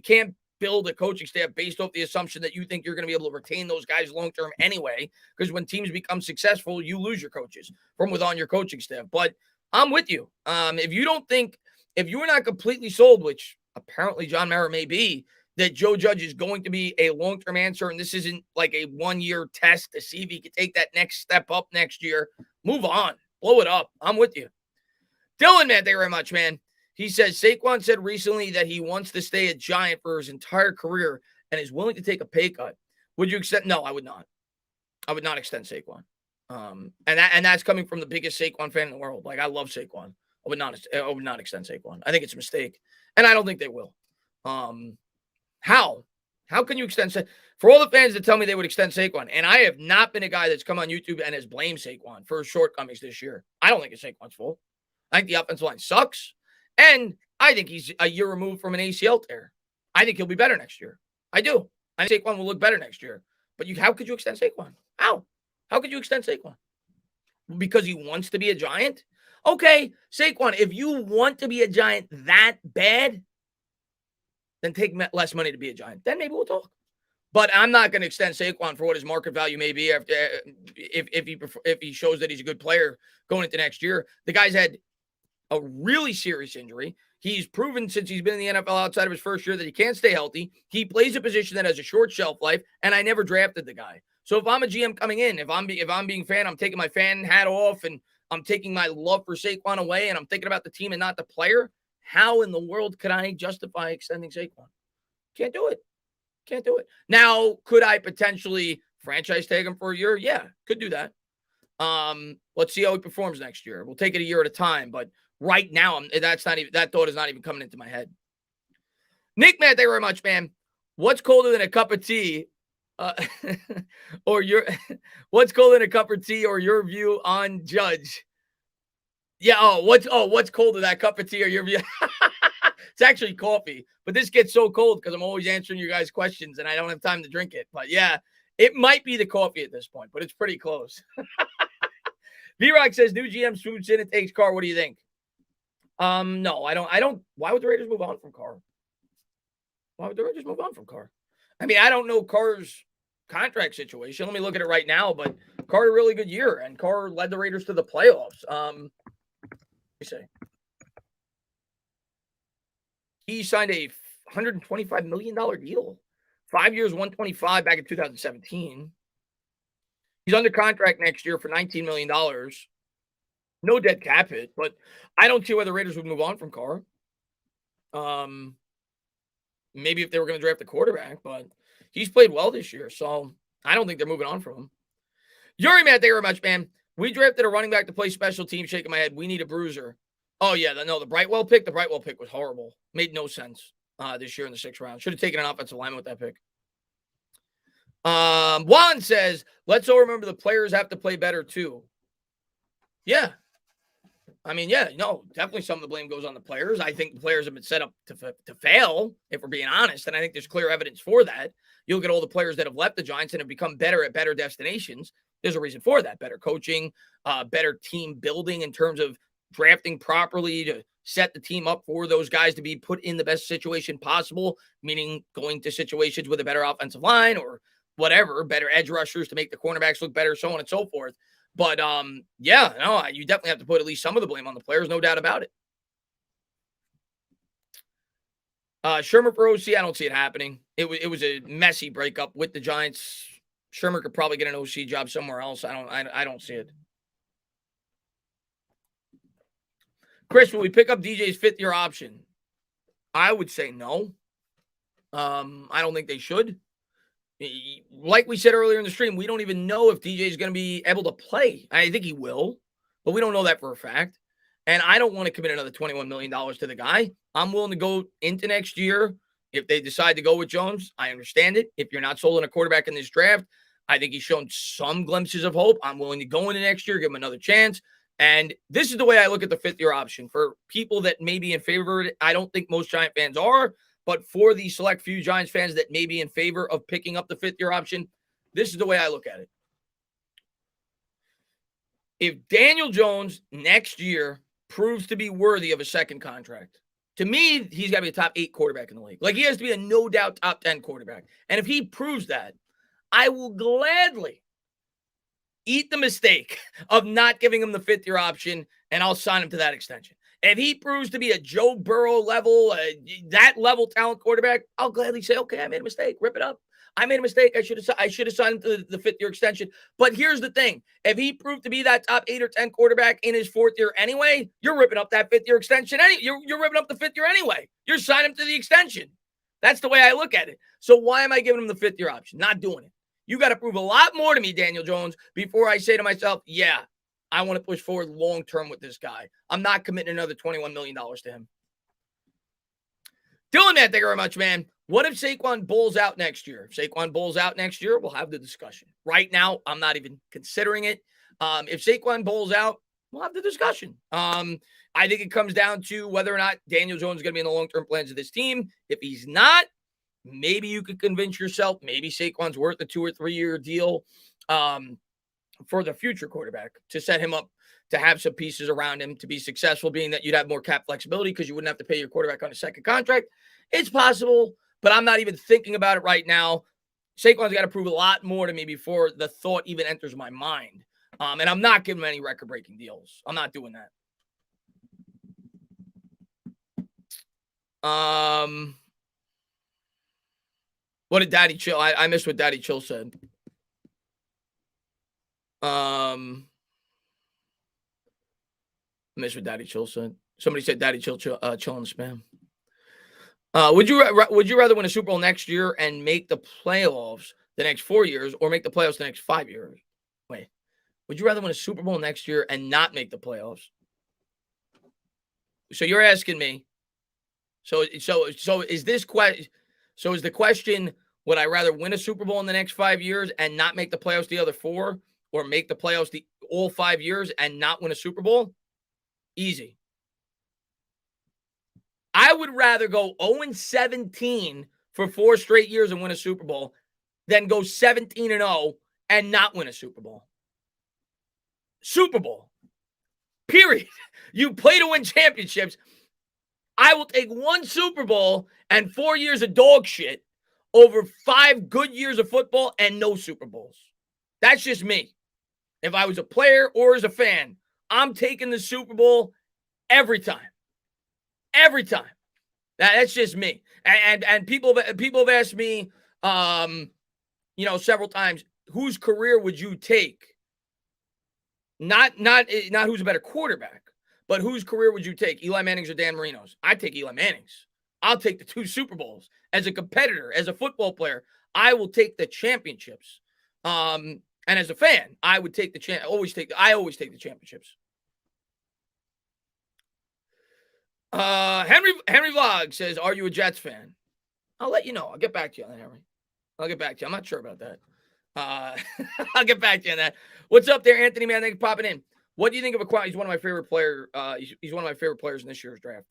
can't build a coaching staff based off the assumption that you think you're going to be able to retain those guys long-term anyway, because when teams become successful, you lose your coaches from within your coaching staff. But I'm with you. If you're not completely sold, which apparently John Mara may be, that Joe Judge is going to be a long-term answer, and this isn't like a 1-year test to see if he can take that next step up next year, move on, blow it up. I'm with you. Dylan, man, thank you very much, man. He says, Saquon said recently that he wants to stay a Giant for his entire career and is willing to take a pay cut. Would you extend? No, I would not. I would not extend Saquon. And that's coming from the biggest Saquon fan in the world. Like, I love Saquon. I would not extend Saquon. I think it's a mistake. And I don't think they will. How? How can you extend for all the fans that tell me they would extend Saquon? And I have not been a guy that's come on YouTube and has blamed Saquon for his shortcomings this year. I don't think it's Saquon's fault. I think the offensive line sucks, and I think he's a year removed from an ACL tear. I think he'll be better next year. I do. I think Saquon will look better next year. But how could you extend Saquon? How? How could you extend Saquon? Because he wants to be a Giant? Okay, Saquon, if you want to be a Giant that bad, then take less money to be a Giant. Then maybe we'll talk. But I'm not going to extend Saquon for what his market value may be after if he shows that he's a good player going into next year. The guy's had a really serious injury. He's proven since he's been in the NFL outside of his first year that he can't stay healthy. He plays a position that has a short shelf life, and I never drafted the guy. So if I'm a GM coming in, if I'm being fan, I'm taking my fan hat off and I'm taking my love for Saquon away, and I'm thinking about the team and not the player. How in the world could I justify extending Saquon? Can't do it. Can't do it. Now, could I potentially franchise tag him for a year? Yeah, could do that. Let's see how he performs next year. We'll take it a year at a time, but right now, that thought is not even coming into my head. Nick, man, thank you very much, man. What's colder than a cup of tea? What's colder than a cup of tea or your view on Judge? Yeah. What's colder, that cup of tea or your view? It's actually coffee, but this gets so cold because I'm always answering you guys' questions and I don't have time to drink it. But yeah, it might be the coffee at this point, but it's pretty close. V-Rock says new GM swoops in and takes Carr. What do you think? No, I don't. Why would the Raiders move on from Carr? Why would the Raiders move on from Carr? I mean, I don't know Carr's contract situation. Let me look at it right now, but Carr had a really good year and Carr led the Raiders to the playoffs. Let me see. He signed a $125 million deal. 5 years, $125 back in 2017. He's under contract next year for $19 million. No dead cap hit, but I don't see why the Raiders would move on from Carr. Maybe if they were going to draft a quarterback, but he's played well this year, so I don't think they're moving on from him. Yuri, man, thank you very much, man. We drafted a running back to play special teams, shaking my head. We need a bruiser. Oh, yeah, the Brightwell pick. The Brightwell pick was horrible. Made no sense this year in the 6th round. Should have taken an offensive lineman with that pick. Juan says, let's all remember the players have to play better too. Yeah. I mean, yeah, no, definitely some of the blame goes on the players. I think the players have been set up to fail, if we're being honest, and I think there's clear evidence for that. You look at all the players that have left the Giants and have become better at better destinations. There's a reason for that. Better coaching, better team building in terms of drafting properly to set the team up for those guys to be put in the best situation possible, meaning going to situations with a better offensive line or whatever, better edge rushers to make the cornerbacks look better, so on and so forth. But, yeah, no, you definitely have to put at least some of the blame on the players, no doubt about it. Shermer for OC, I don't see it happening. It was a messy breakup with the Giants. Shermer could probably get an OC job somewhere else. I don't see it. Chris, will we pick up DJ's 5th-year option? I would say no. I don't think they should. Like we said earlier in the stream, we don't even know if DJ is going to be able to play. I think he will, but we don't know that for a fact. And I don't want to commit another $21 million to the guy. I'm willing to go into next year. If they decide to go with Jones, I understand it. If you're not sold on a quarterback in this draft, I think he's shown some glimpses of hope. I'm willing to go into next year, give him another chance. And this is the way I look at the 5th-year option. For people that may be in favor of it, I don't think most Giant fans are. But for the select few Giants fans that may be in favor of picking up the 5th-year option, this is the way I look at it. If Daniel Jones next year proves to be worthy of a second contract, to me, he's got to be a top 8 quarterback in the league. Like, he has to be a no-doubt top 10 quarterback. And if he proves that, I will gladly eat the mistake of not giving him the 5th-year option, and I'll sign him to that extension. If he proves to be a Joe Burrow level, that level talent quarterback, I'll gladly say, okay, I made a mistake. Rip it up. I made a mistake. I should have signed him to the 5th-year extension. But here's the thing. If he proved to be that top 8 or 10 quarterback in his 4th year anyway, you're ripping up that 5th-year extension. You're ripping up the 5th year anyway. You're signing him to the extension. That's the way I look at it. So why am I giving him the 5th-year option? Not doing it. You got to prove a lot more to me, Daniel Jones, before I say to myself, yeah, I want to push forward long-term with this guy. I'm not committing another $21 million to him. Dylan, man, thank you very much, man. What if Saquon bowls out next year? If Saquon bowls out next year, we'll have the discussion. Right now, I'm not even considering it. If Saquon bowls out, we'll have the discussion. I think it comes down to whether or not Daniel Jones is going to be in the long-term plans of this team. If he's not, maybe you could convince yourself maybe Saquon's worth a 2 or 3 year deal for the future quarterback to set him up to have some pieces around him to be successful, being that you'd have more cap flexibility because you wouldn't have to pay your quarterback on a second contract. It's possible, but I'm not even thinking about it right now. Saquon's got to prove a lot more to me before the thought even enters my mind. And I'm not giving him any record-breaking deals. I'm not doing that. What did Daddy Chill? I missed what Daddy Chill said. Missed what Daddy Chill said. Somebody said Daddy Chill in the spam. Would you rather win a Super Bowl next year and make the playoffs the next 4 years, or make the playoffs the next 5 years? Wait, would you rather win a Super Bowl next year and not make the playoffs? So you're asking me. So is this question? So is the question, would I rather win a Super Bowl in the next 5 years and not make the playoffs the other 4, or make the playoffs all 5 years and not win a Super Bowl? Easy. I would rather go 0-17 for 4 straight years and win a Super Bowl than go 17-0 and not win a Super Bowl. Super Bowl. Period. You play to win championships. I will take 1 Super Bowl and 4 years of dog shit over 5 good years of football and no Super Bowls. That's just me. If I was a player or as a fan, I'm taking the Super Bowl every time. Every time. That's just me. And people have asked me, several times, whose career would you take? Not who's a better quarterback, but whose career would you take? Eli Manning's or Dan Marino's? I'd take Eli Manning's. I'll take the 2 Super Bowls. As a competitor, as a football player, I will take the championships. And as a fan, I would take I always take the championships. Henry Vlog says, "Are you a Jets fan?" I'll let you know. I'll get back to you on that, Henry. I'll get back to you. I'm not sure about that. I'll get back to you on that. What's up there, Anthony? Man, thanks for popping in. What do you think of Aquan? He's one of my favorite players. He's one of my favorite players in this year's draft.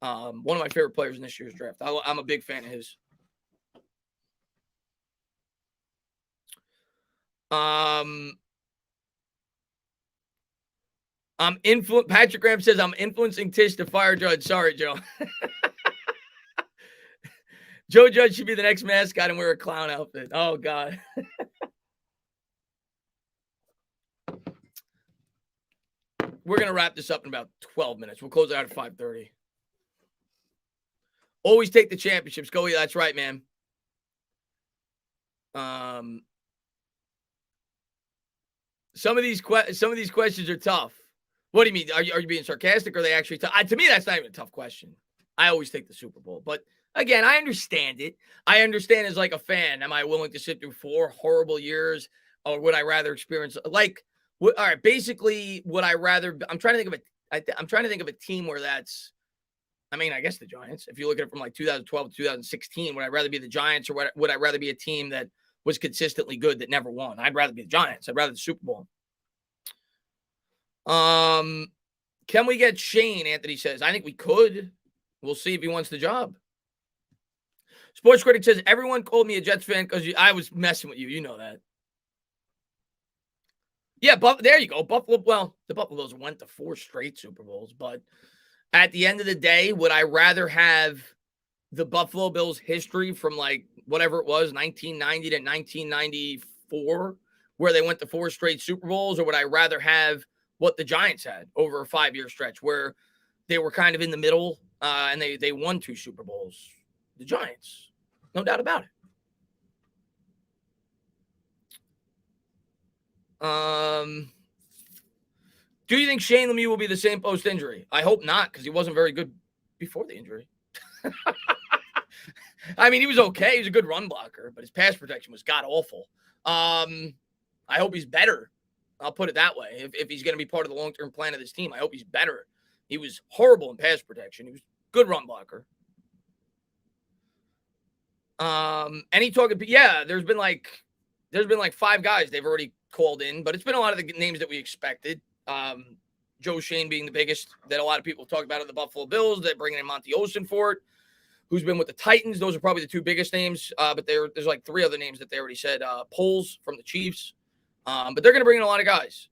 One of my favorite players in this year's draft. I'm a big fan of his. Patrick Graham says, I'm influencing Tish to fire Judge. Sorry, Joe. Joe Judge should be the next mascot and wear a clown outfit. Oh, God. We're going to wrap this up in about 12 minutes. We'll close it out at 5:30. Always take the championships. Go. That's right, man. Some of these questions are tough. What do you mean? Are you being sarcastic, or are they actually tough? To me, that's not even a tough question. I always take the Super Bowl. But again, I understand it. I understand as like a fan, am I willing to sit through 4 horrible years, or would I rather experience all right, basically, would I rather? I'm trying to think of a team where that's. I mean, I guess the Giants. If you look at it from like 2012 to 2016, would I rather be the Giants, or would I rather be a team that was consistently good that never won? I'd rather be the Giants. I'd rather the Super Bowl. Can we get Shane? Anthony says, I think we could. We'll see if he wants the job. Sports Critic says, everyone called me a Jets fan because I was messing with you. You know that. Yeah, there you go. Buffalo. Well, the Buffaloes went to 4 straight Super Bowls, but at the end of the day, would I rather have the Buffalo Bills history from like whatever it was, 1990 to 1994, where they went to 4 straight Super Bowls, or would I rather have what the Giants had over a 5-year stretch where they were kind of in the middle and they won 2 Super Bowls? The Giants, no doubt about it. Do you think Shane Lemieux will be the same post-injury? I hope not, because he wasn't very good before the injury. I mean, he was okay. He was a good run blocker, but his pass protection was god-awful. I hope he's better. I'll put it that way. If he's going to be part of the long-term plan of this team, I hope he's better. He was horrible in pass protection. He was a good run blocker. Any talking? Yeah, there's been like 5 guys they've already called in, but it's been a lot of the names that we expected. Joe Shane being the biggest that a lot of people talk about in the Buffalo Bills. They're bringing in Monty Osenfort, who's been with the Titans. Those are probably the 2 biggest names. But there's like 3 other names that they already said. Poles from the Chiefs. But they're going to bring in a lot of guys.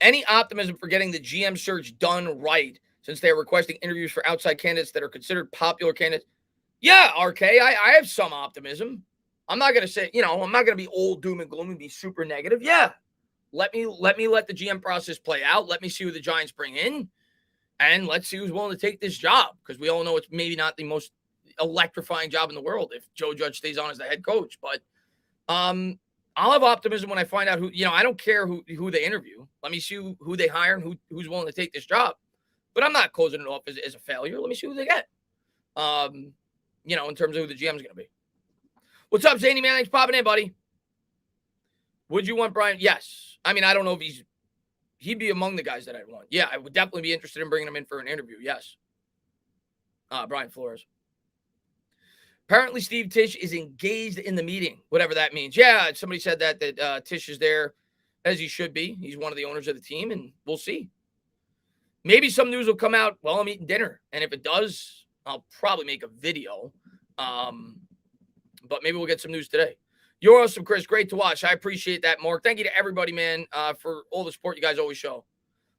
Any optimism for getting the GM search done right since they are requesting interviews for outside candidates that are considered popular candidates? Yeah, RK, I have some optimism. I'm not going to say, I'm not going to be all doom and gloom and be super negative. Yeah, let the GM process play out. Let me see who the Giants bring in, and let's see who's willing to take this job, because we all know it's maybe not the most electrifying job in the world if Joe Judge stays on as the head coach. But I'll have optimism when I find out who, I don't care who they interview. Let me see who they hire and who's willing to take this job. But I'm not closing it off as a failure. Let me see who they get. In terms of who the GM is going to be. What's up, Zany man? Thanks for popping in, buddy. Would you want Brian? Yes. I mean, I don't know if he'd be among the guys that I'd want. Yeah, I would definitely be interested in bringing him in for an interview. Yes. Brian Flores. Apparently, Steve Tisch is engaged in the meeting, whatever that means. Yeah, somebody said that Tisch is there as he should be. He's one of the owners of the team, and we'll see. Maybe some news will come out while I'm eating dinner. And if it does, I'll probably make a video. But maybe we'll get some news today. You're awesome, Chris. Great to watch. I appreciate that, Mark. Thank you to everybody, man, for all the support you guys always show.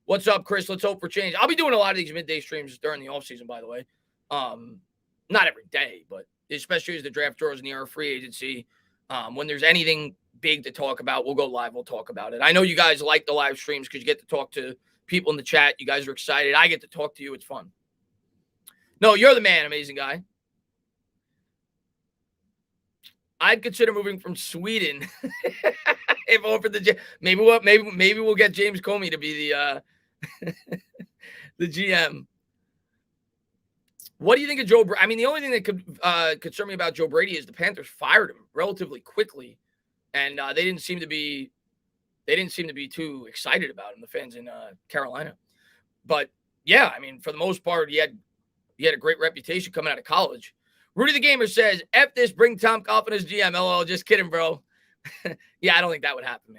What's up, Chris? Let's hope for change. I'll be doing a lot of these midday streams during the offseason, by the way. Not every day, but especially as the draft draws near free agency. When there's anything big to talk about, we'll go live. We'll talk about it. I know you guys like the live streams because you get to talk to people in the chat. You guys are excited. I get to talk to you. It's fun. No, you're the man, amazing guy. I'd consider moving from Sweden if offered the maybe we'll get James Comey to be the the GM. What do you think of Joe Brady? I mean, the only thing that could concern me about Joe Brady is the Panthers fired him relatively quickly, and they didn't seem to be too excited about him, the fans in Carolina. But yeah, I mean, for the most part, he had a great reputation coming out of college. Rudy the Gamer says, F this, bring Tom Coughlin as GM. LOL, just kidding, bro. Yeah, I don't think that would happen,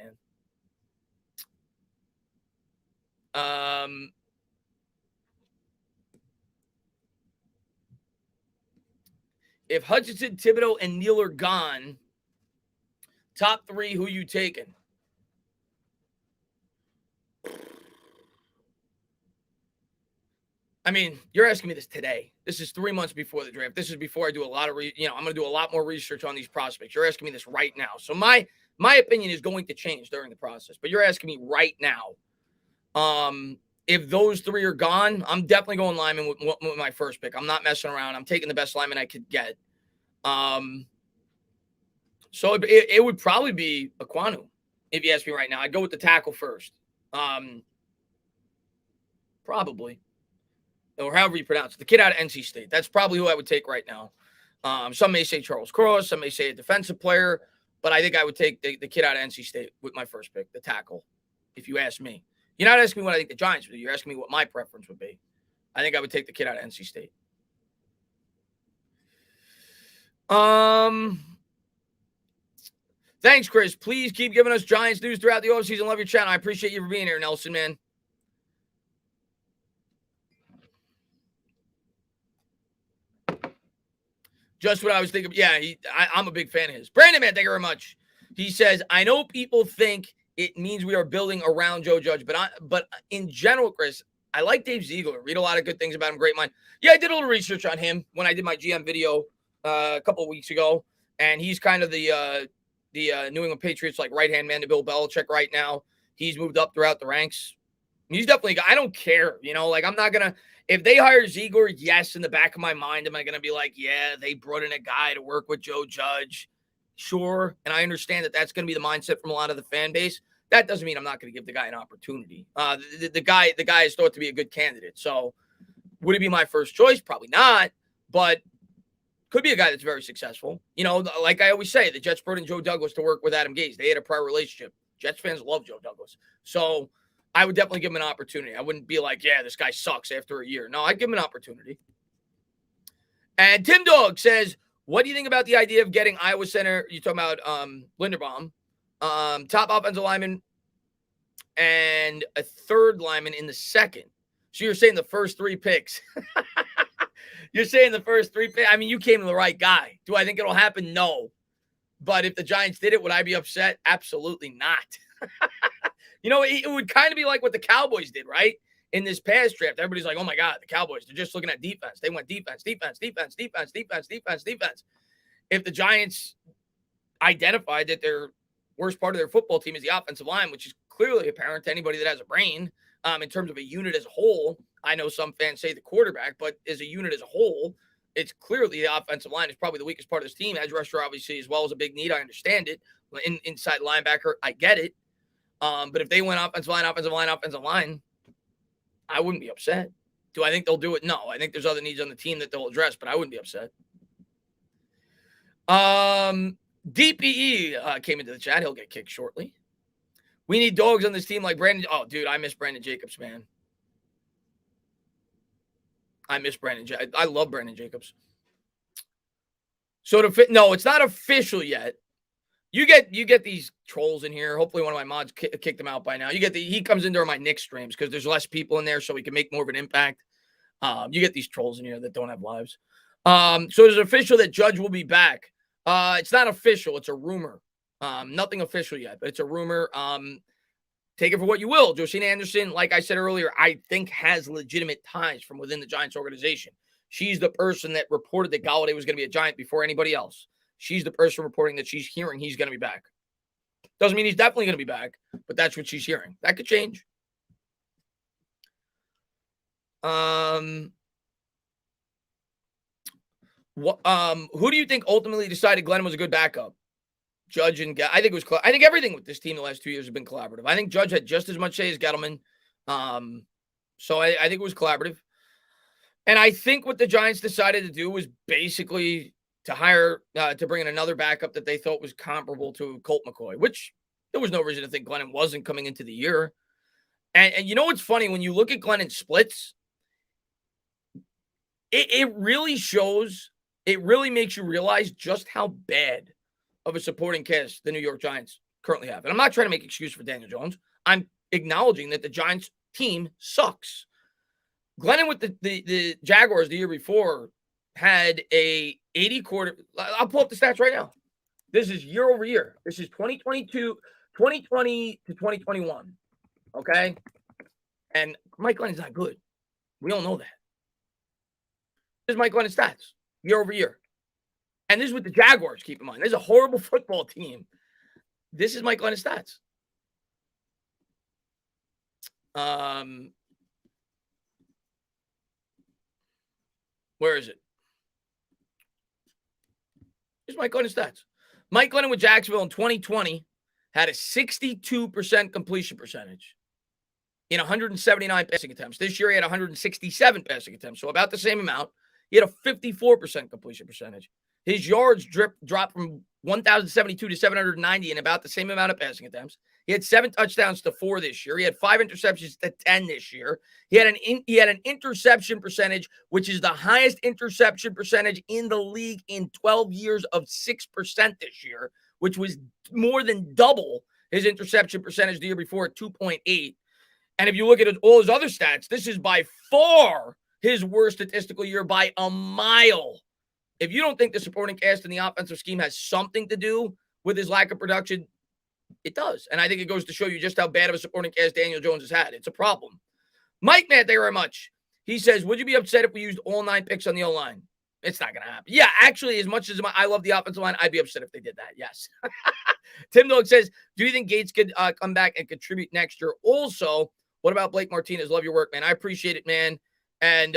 man. If Hutchinson, Thibodeau, and Neal are gone, top 3, who you taking? I mean, you're asking me this today. This is 3 months before the draft. This is before I do a lot of, I'm going to do a lot more research on these prospects. You're asking me this right now. So my opinion is going to change during the process, but you're asking me right now. If those 3 are gone, I'm definitely going lineman with my first pick. I'm not messing around. I'm taking the best lineman I could get. So it would probably be Aquanu, if you ask me right now. I'd go with the tackle first. Probably. Or however you pronounce it, the kid out of NC State. That's probably who I would take right now. Some may say Charles Cross, some may say a defensive player, but I think I would take the kid out of NC State with my first pick, the tackle, if you ask me. You're not asking me what I think the Giants would do. You're asking me what my preference would be. I think I would take the kid out of NC State. Thanks, Chris. Please keep giving us Giants news throughout the offseason. Love your channel. I appreciate you for being here, Nelson, man. Just what I was thinking. Yeah, I'm a big fan of his. Brandon, man, thank you very much. He says, I know people think it means we are building around Joe Judge, but in general, Chris, I like Dave Ziegler. Read a lot of good things about him. Great mind. Yeah, I did a little research on him when I did my GM video a couple of weeks ago, and he's kind of the New England Patriots like right-hand man to Bill Belichick right now. He's moved up throughout the ranks. He's definitely, I don't care, I'm not going to, if they hire Ziegler, yes, in the back of my mind, am I going to be like, yeah, they brought in a guy to work with Joe Judge? Sure. And I understand that that's going to be the mindset from a lot of the fan base. That doesn't mean I'm not going to give the guy an opportunity. The guy is thought to be a good candidate. So would it be my first choice? Probably not. But Could be a guy that's very successful. You know, like I always say, the Jets brought in Joe Douglas to work with Adam Gase. They had a prior relationship. Jets fans love Joe Douglas. So I would definitely give him an opportunity. I wouldn't be like, yeah, this guy sucks after a year. No, I'd give him an opportunity. And Tim Dog says, what do you think about the idea of getting Iowa center? You're talking about Linderbaum, top offensive lineman, and a third lineman in the second. So you're saying the first 3 picks. You're saying the first 3 picks. I mean, you came to the right guy. Do I think it'll happen? No. But if the Giants did it, would I be upset? Absolutely not. You know, it would kind of be like what the Cowboys did, right? In this past draft, everybody's like, oh my God, the Cowboys, they're just looking at defense. They went defense. If the Giants identified that their worst part of their football team is the offensive line, which is clearly apparent to anybody that has a brain, in terms of a unit as a whole. I know some fans say the quarterback, but as a unit as a whole, it's clearly the offensive line is probably the weakest part of this team. Edge rusher, obviously, as well as a big need. I understand it. Inside linebacker, I get it. But if they went offensive line, I wouldn't be upset. Do I think they'll do it? No. I think there's other needs on the team that they'll address, but I wouldn't be upset. DPE came into the chat. He'll get kicked shortly. We need dogs on this team like Brandon. Oh, dude, I miss Brandon Jacobs, man. I miss Brandon. I love Brandon Jacobs. So no, it's not official yet. You get these trolls in here. Hopefully, one of my mods kicked them out by now. He comes in during my Knicks streams because there's less people in there, so we can make more of an impact. You get these trolls in here that don't have lives. So it's official that Judge will be back. It's not official. It's a rumor. Nothing official yet, but it's a rumor. Take it for what you will. Josina Anderson, like I said earlier, I think has legitimate ties from within the Giants organization. She's the person that reported that Golladay was going to be a Giant before anybody else. She's the person reporting that she's hearing he's going to be back. Doesn't mean he's definitely going to be back, but that's what she's hearing. That could change. Who do you think ultimately decided Glenn was a good backup? Judge and I think it was. I think everything with this team the last 2 years has been collaborative. I think Judge had just as much say as Gettleman. So I think it was collaborative. And I think what the Giants decided to do was basically to bring in another backup that they thought was comparable to Colt McCoy, which there was no reason to think Glennon wasn't coming into the year. And you know what's funny? When you look at Glennon splits, it really shows, it really makes you realize just how bad of a supporting cast the New York Giants currently have. And I'm not trying to make excuse for Daniel Jones. I'm acknowledging that the Giants team sucks. Glennon with the Jaguars the year before had a 80 quarter. I'll pull up the stats right now. This is year over year. This is 2020 to 2021. Okay. And Mike Glennon's not good. We all know that. This is Mike Glennon's stats year over year. And this is with the Jaguars, keep in mind. This is a horrible football team. This is Mike Glennon's stats. Where is it? Here's Mike Glennon's stats. Mike Glennon with Jacksonville in 2020 had a 62% completion percentage in 179 passing attempts. This year he had 167 passing attempts, so about the same amount. He had a 54% completion percentage. His yards dropped from 1,072 to 790 in about the same amount of passing attempts. He had 7 touchdowns to 4 this year. He had 5 interceptions to 10 this year. He had an interception percentage, which is the highest interception percentage in the league in 12 years of 6% this year, which was more than double his interception percentage the year before at 2.8. And if you look at all his other stats, this is by far his worst statistical year by a mile. If you don't think the supporting cast and the offensive scheme has something to do with his lack of production, it does. And I think it goes to show you just how bad of a supporting cast Daniel Jones has had. It's a problem. Mike, man, thank you very much. He says, would you be upset if we used all 9 picks on the O-line? It's not going to happen. Yeah, actually, as much as I love the offensive line, I'd be upset if they did that. Yes. Tim Dog says, do you think Gates could come back and contribute next year? Also, what about Blake Martinez? Love your work, man. I appreciate it, man. And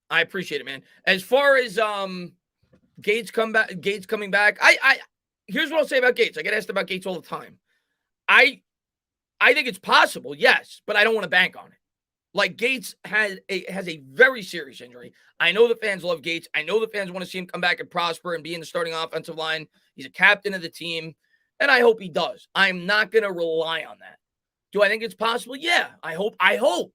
I appreciate it, man. As far as Gates coming back, I here's what I'll say about Gates. I get asked about Gates all the time. I think it's possible, yes, but I don't want to bank on it. Like, Gates has a very serious injury. I know the fans love Gates. I know the fans want to see him come back and prosper and be in the starting offensive line. He's a captain of the team, and I hope he does. I'm not going to rely on that. Do I think it's possible? Yeah, I hope.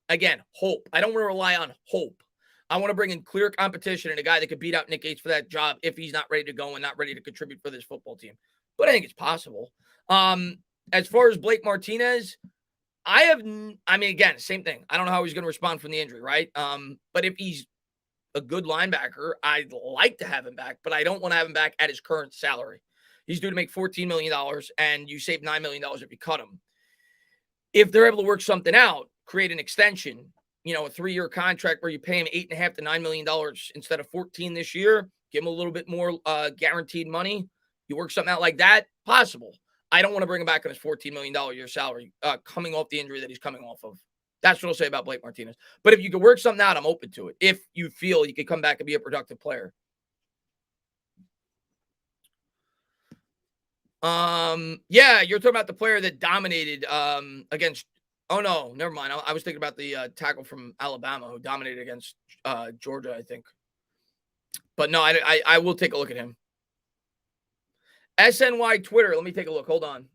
Again, hope. I don't want to rely on hope. I want to bring in clear competition and a guy that could beat out Nick Gates for that job if he's not ready to go and not ready to contribute for this football team. But I think it's possible. As far as Blake Martinez, again, same thing. I don't know how he's going to respond from the injury, right? But if he's a good linebacker, I'd like to have him back, but I don't want to have him back at his current salary. He's due to make $14 million, and you save $9 million if you cut him. If they're able to work something out, create an extension, a 3-year contract where you pay him $8.5 to $9 million instead of 14 this year, give him a little bit more guaranteed money. You work something out like that, possible. I don't want to bring him back on his $14 million a year salary coming off the injury that he's coming off of. That's what I'll say about Blake Martinez. But if you could work something out, I'm open to it. If you feel you could come back and be a productive player. Yeah, you're talking about the player that dominated against. Oh no, never mind. I was thinking about the tackle from Alabama who dominated against Georgia, I think. But no, I will take a look at him. SNY Twitter. Let me take a look. Hold on.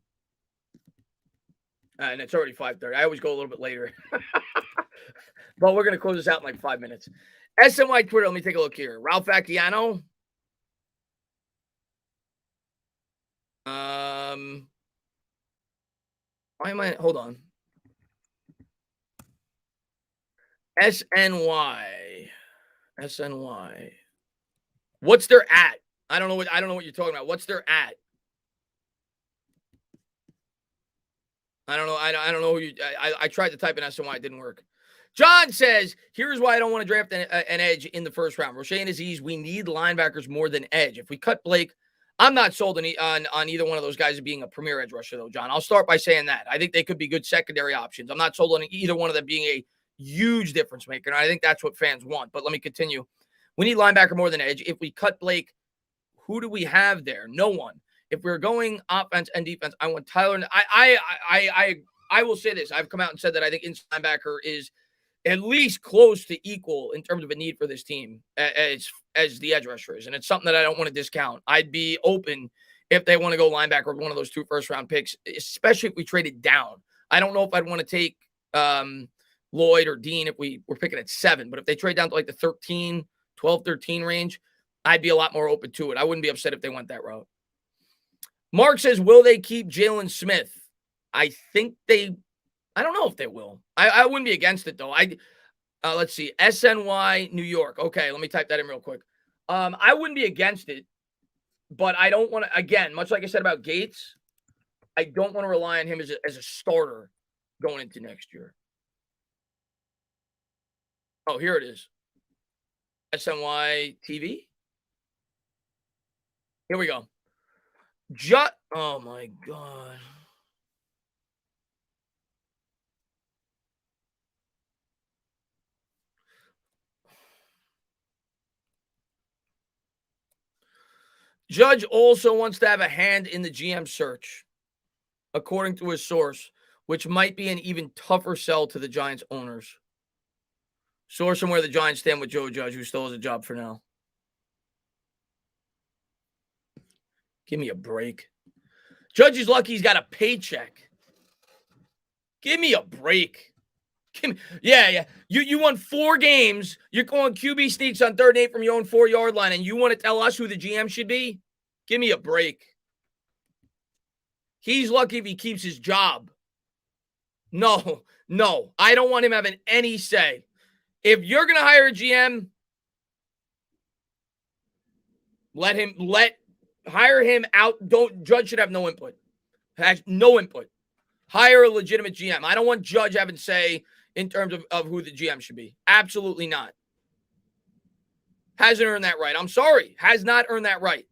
And it's already 5:30. I always go a little bit later. But we're going to close this out in like 5 minutes. SNY Twitter. Let me take a look here. Ralph Acciano. Why am I? Hold on. SNY. What's their at? I don't know what you're talking about. What's their at? I don't know. I don't know who you. I tried to type in SNY. It didn't work. John says, here's why I don't want to draft an edge in the first round. Roche and Aziz, we need linebackers more than edge. If we cut Blake, I'm not sold on either one of those guys as being a premier edge rusher, though, John. I'll start by saying that. I think they could be good secondary options. I'm not sold on either one of them being a huge difference maker, and I think that's what fans want. But let me continue. We need linebacker more than edge. If we cut Blake, who do we have there? No one. If we're going offense and defense, I want Tyler. I will say this. I've come out and said that I think inside linebacker is at least close to equal in terms of a need for this team as the edge rusher is. And it's something that I don't want to discount. I'd be open if they want to go linebacker with one of those 2 first-round picks, especially if we traded down. I don't know if I'd want to take Lloyd or Dean if we were picking at 7. But if they trade down to like the 12, 13 range, I'd be a lot more open to it. I wouldn't be upset if they went that route. Mark says, will they keep Jalen Smith? I don't know if they will. I wouldn't be against it, though. Let's see. SNY, New York. Okay, let me type that in real quick. I wouldn't be against it, but I don't want to, again, much like I said about Gates, I don't want to rely on him as a starter going into next year. Oh, here it is. SNY TV. Here we go. Oh, my God. Judge also wants to have a hand in the GM search, according to his source, which might be an even tougher sell to the Giants owners. Source and where the Giants stand with Joe Judge, who still has a job for now. Give me a break. Judge is lucky he's got a paycheck. Give me a break. Yeah. You won 4 games. You're going QB sneaks on 3rd and 8 from your own 4-yard line, and you want to tell us who the GM should be? Give me a break. He's lucky if he keeps his job. No. I don't want him having any say. If you're going to hire a GM, hire him out. Judge should have no input. Has no input. Hire a legitimate GM. I don't want Judge having say in terms of who the GM should be. Absolutely not. Hasn't earned that right. I'm sorry. Has not earned that right.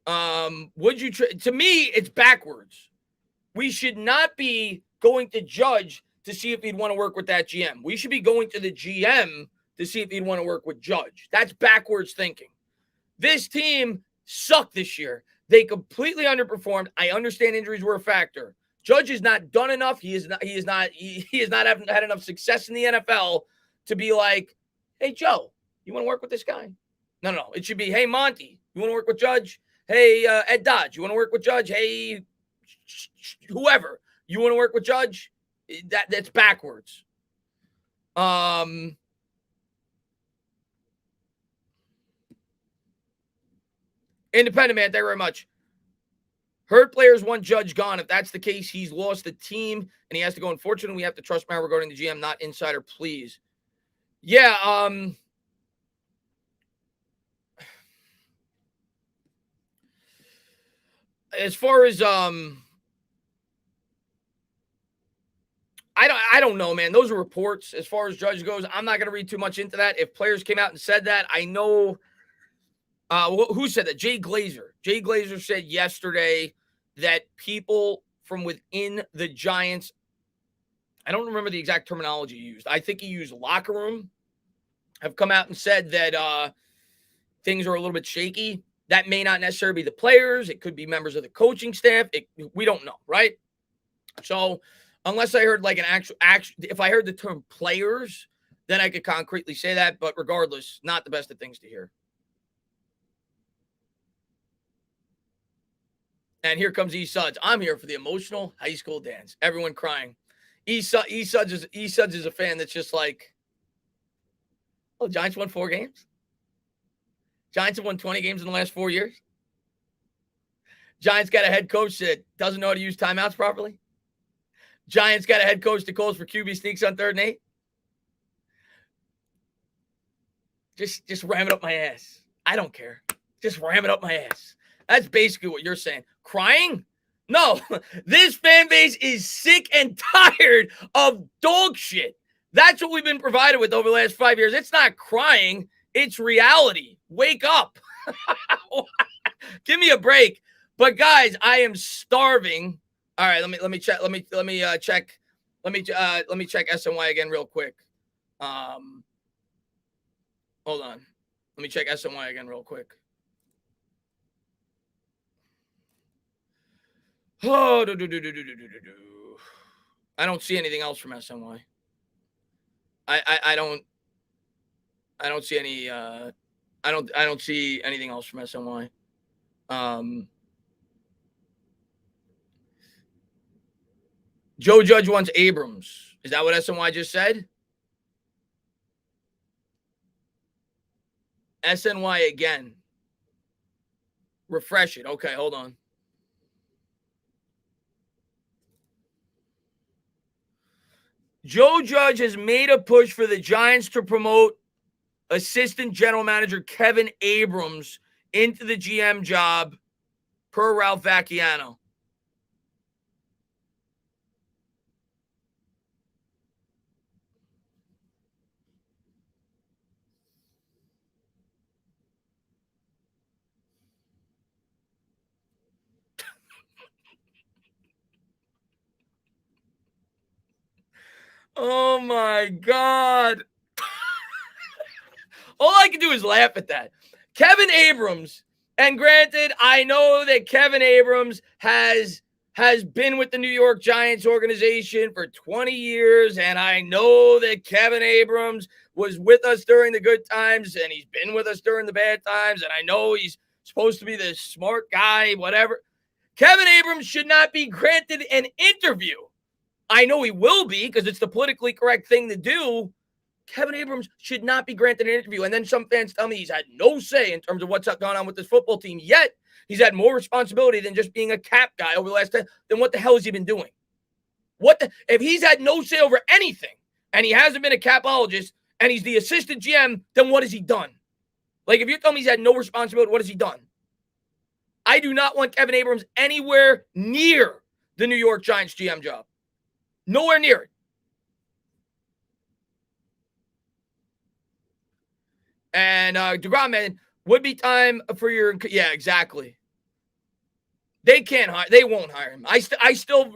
To me, it's backwards. We should not be going to Judge to see if he'd want to work with that GM. We should be going to the GM to see if he'd want to work with Judge. That's backwards thinking. This team sucked this year. They completely underperformed. I understand injuries were a factor. Judge has not done enough. He has not had enough success in the NFL to be like, hey, Joe, you want to work with this guy? No. It should be, hey, Monty, you want to work with Judge? Hey, Ed Dodge, you want to work with Judge? Hey, whoever, you want to work with Judge? That's backwards. Independent man, thank you very much. Hurt players want Judge gone. If that's the case, he's lost the team and he has to go. Unfortunately, we have to trust Matt regarding the GM, not insider, please. Yeah, as far as I don't know, man. Those are reports. As far as Judge goes, I'm not going to read too much into that. If players came out and said that, I know who said that? Jay Glazer. Jay Glazer said yesterday that people from within the Giants, I don't remember the exact terminology he used. I think he used locker room, have come out and said that things are a little bit shaky. That may not necessarily be the players. It could be members of the coaching staff. We don't know, right? So unless I heard like an actual, if I heard the term players, then I could concretely say that. But regardless, not the best of things to hear. And here comes E. Suds. I'm here for the emotional high school dance. Everyone crying. E. Suds is a fan that's just like, oh, Giants won 4 games? Giants have won 20 games in the last 4 years? Giants got a head coach that doesn't know how to use timeouts properly? Giants got a head coach that calls for QB sneaks on 3rd and 8? Just ram it up my ass. I don't care. Just ram it up my ass. That's basically what you're saying. Crying? No. This fan base is sick and tired of dog shit. That's what we've been provided with over the last 5 years. It's not crying. It's reality. Wake up. Give me a break. But guys, I am starving. All right, let me check. Let me check. Let me check SNY again real quick. Hold on. Let me check SNY again real quick. Oh, I don't see anything else from SNY. I don't see any I don't see anything else from SNY. Joe Judge wants Abrams. Is that what SNY just said? SNY again. Refresh it. Okay, hold on. Joe Judge has made a push for the Giants to promote assistant general manager Kevin Abrams into the GM job per Ralph Vacchiano. Oh my God. All I can do is laugh at that. Kevin Abrams, and granted, I know that Kevin Abrams has been with the New York Giants organization for 20 years, and I know that Kevin Abrams was with us during the good times, and he's been with us during the bad times, and I know he's supposed to be the smart guy, whatever. Kevin Abrams should not be granted an interview. I know he will be because it's the politically correct thing to do. Kevin Abrams should not be granted an interview. And then some fans tell me he's had no say in terms of what's gone on with this football team. Yet, he's had more responsibility than just being a cap guy over the last 10. Then what the hell has he been doing? If he's had no say over anything and he hasn't been a capologist and he's the assistant GM, then what has he done? Like, if you're telling me he's had no responsibility, what has he done? I do not want Kevin Abrams anywhere near the New York Giants GM job. Nowhere near it. And DeGrom, man, would be time for your, yeah, exactly. They can't hire, they won't hire him. I still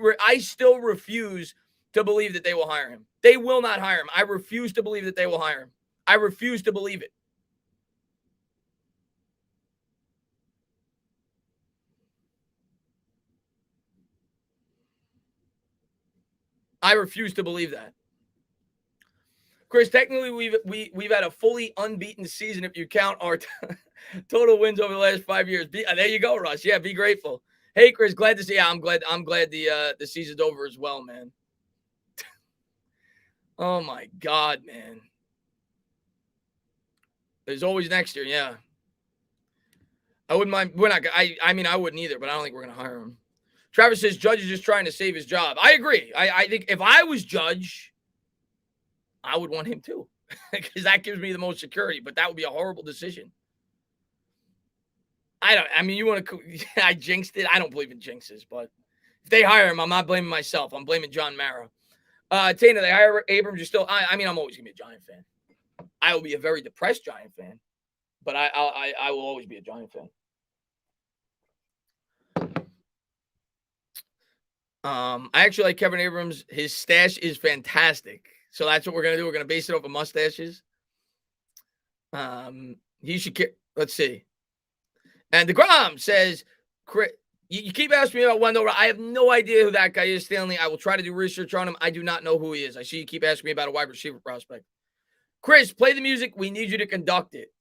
refuse to believe that they will hire him. They will not hire him. I refuse to believe that they will hire him. I refuse to believe it. I refuse to believe that. Chris, technically, we've had a fully unbeaten season if you count our total wins over the last 5 years. There you go, Russ. Yeah, be grateful. Hey, Chris, glad to see you. I'm glad the season's over as well, man. Oh my God, man. There's always next year, yeah. I wouldn't mind. We're not. I mean, I wouldn't either, but I don't think we're gonna hire him. Travis says Judge is just trying to save his job. I agree. I think if I was Judge, I would want him too, because that gives me the most security. But that would be a horrible decision. I mean, you want to? I jinxed it. I don't believe in jinxes, but if they hire him, I'm not blaming myself. I'm blaming John Mara. Tana, they hire Abrams. You're still. I mean, I'm always gonna be a Giant fan. I will be a very depressed Giant fan, but I will always be a Giant fan. I actually like Kevin Abrams. His stash is fantastic. So that's what we're gonna do. We're gonna base it off of mustaches. He should. Let's see. And DeGrom says, you keep asking me about Wendell. I have no idea who that guy is, Stanley. I will try to do research on him. I do not know who he is. I see you keep asking me about a wide receiver prospect. Chris, play the music. We need you to conduct it.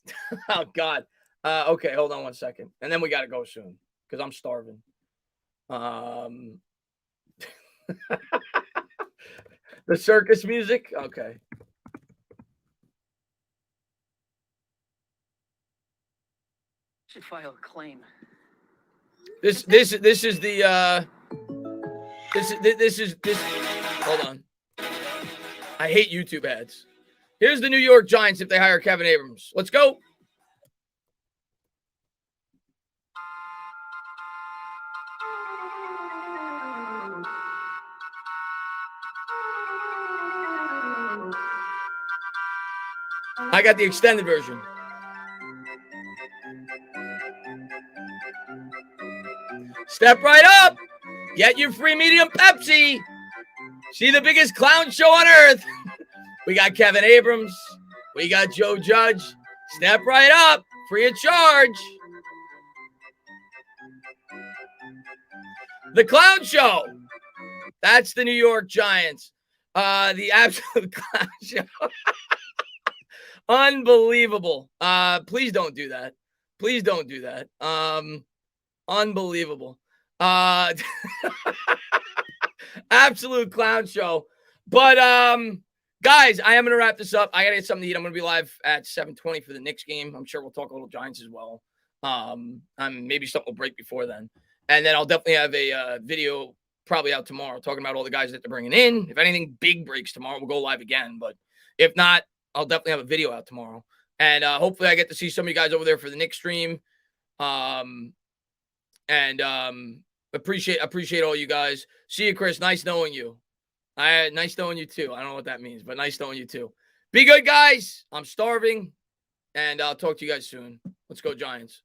Oh, God. Okay, hold on one second. And then we got to go soon because I'm starving. The circus music? Okay. Should file a claim. This is the this is hold on. I hate YouTube ads. Here's the New York Giants if they hire Kevin Abrams. Let's go. I got the extended version. Step right up. Get your free medium Pepsi. See the biggest clown show on earth. We got Kevin Abrams. We got Joe Judge. Step right up. Free of charge. The clown show. That's the New York Giants. The absolute clown show. Unbelievable. Please don't do that. Please don't do that. Unbelievable. Absolute clown show. But guys, I am gonna wrap this up. I gotta get something to eat. I'm gonna be live at 7:20 for the Knicks game. I'm sure we'll talk a little Giants as well. Maybe something will break before then. And then I'll definitely have a video probably out tomorrow talking about all the guys that they're bringing in. If anything big breaks tomorrow, we'll go live again. But if not, I'll definitely have a video out tomorrow. And hopefully I get to see some of you guys over there for the Knicks stream. Appreciate all you guys. See you, Chris. Nice knowing you. Nice knowing you too. I don't know what that means, but nice knowing you too. Be good, guys. I'm starving. And I'll talk to you guys soon. Let's go, Giants.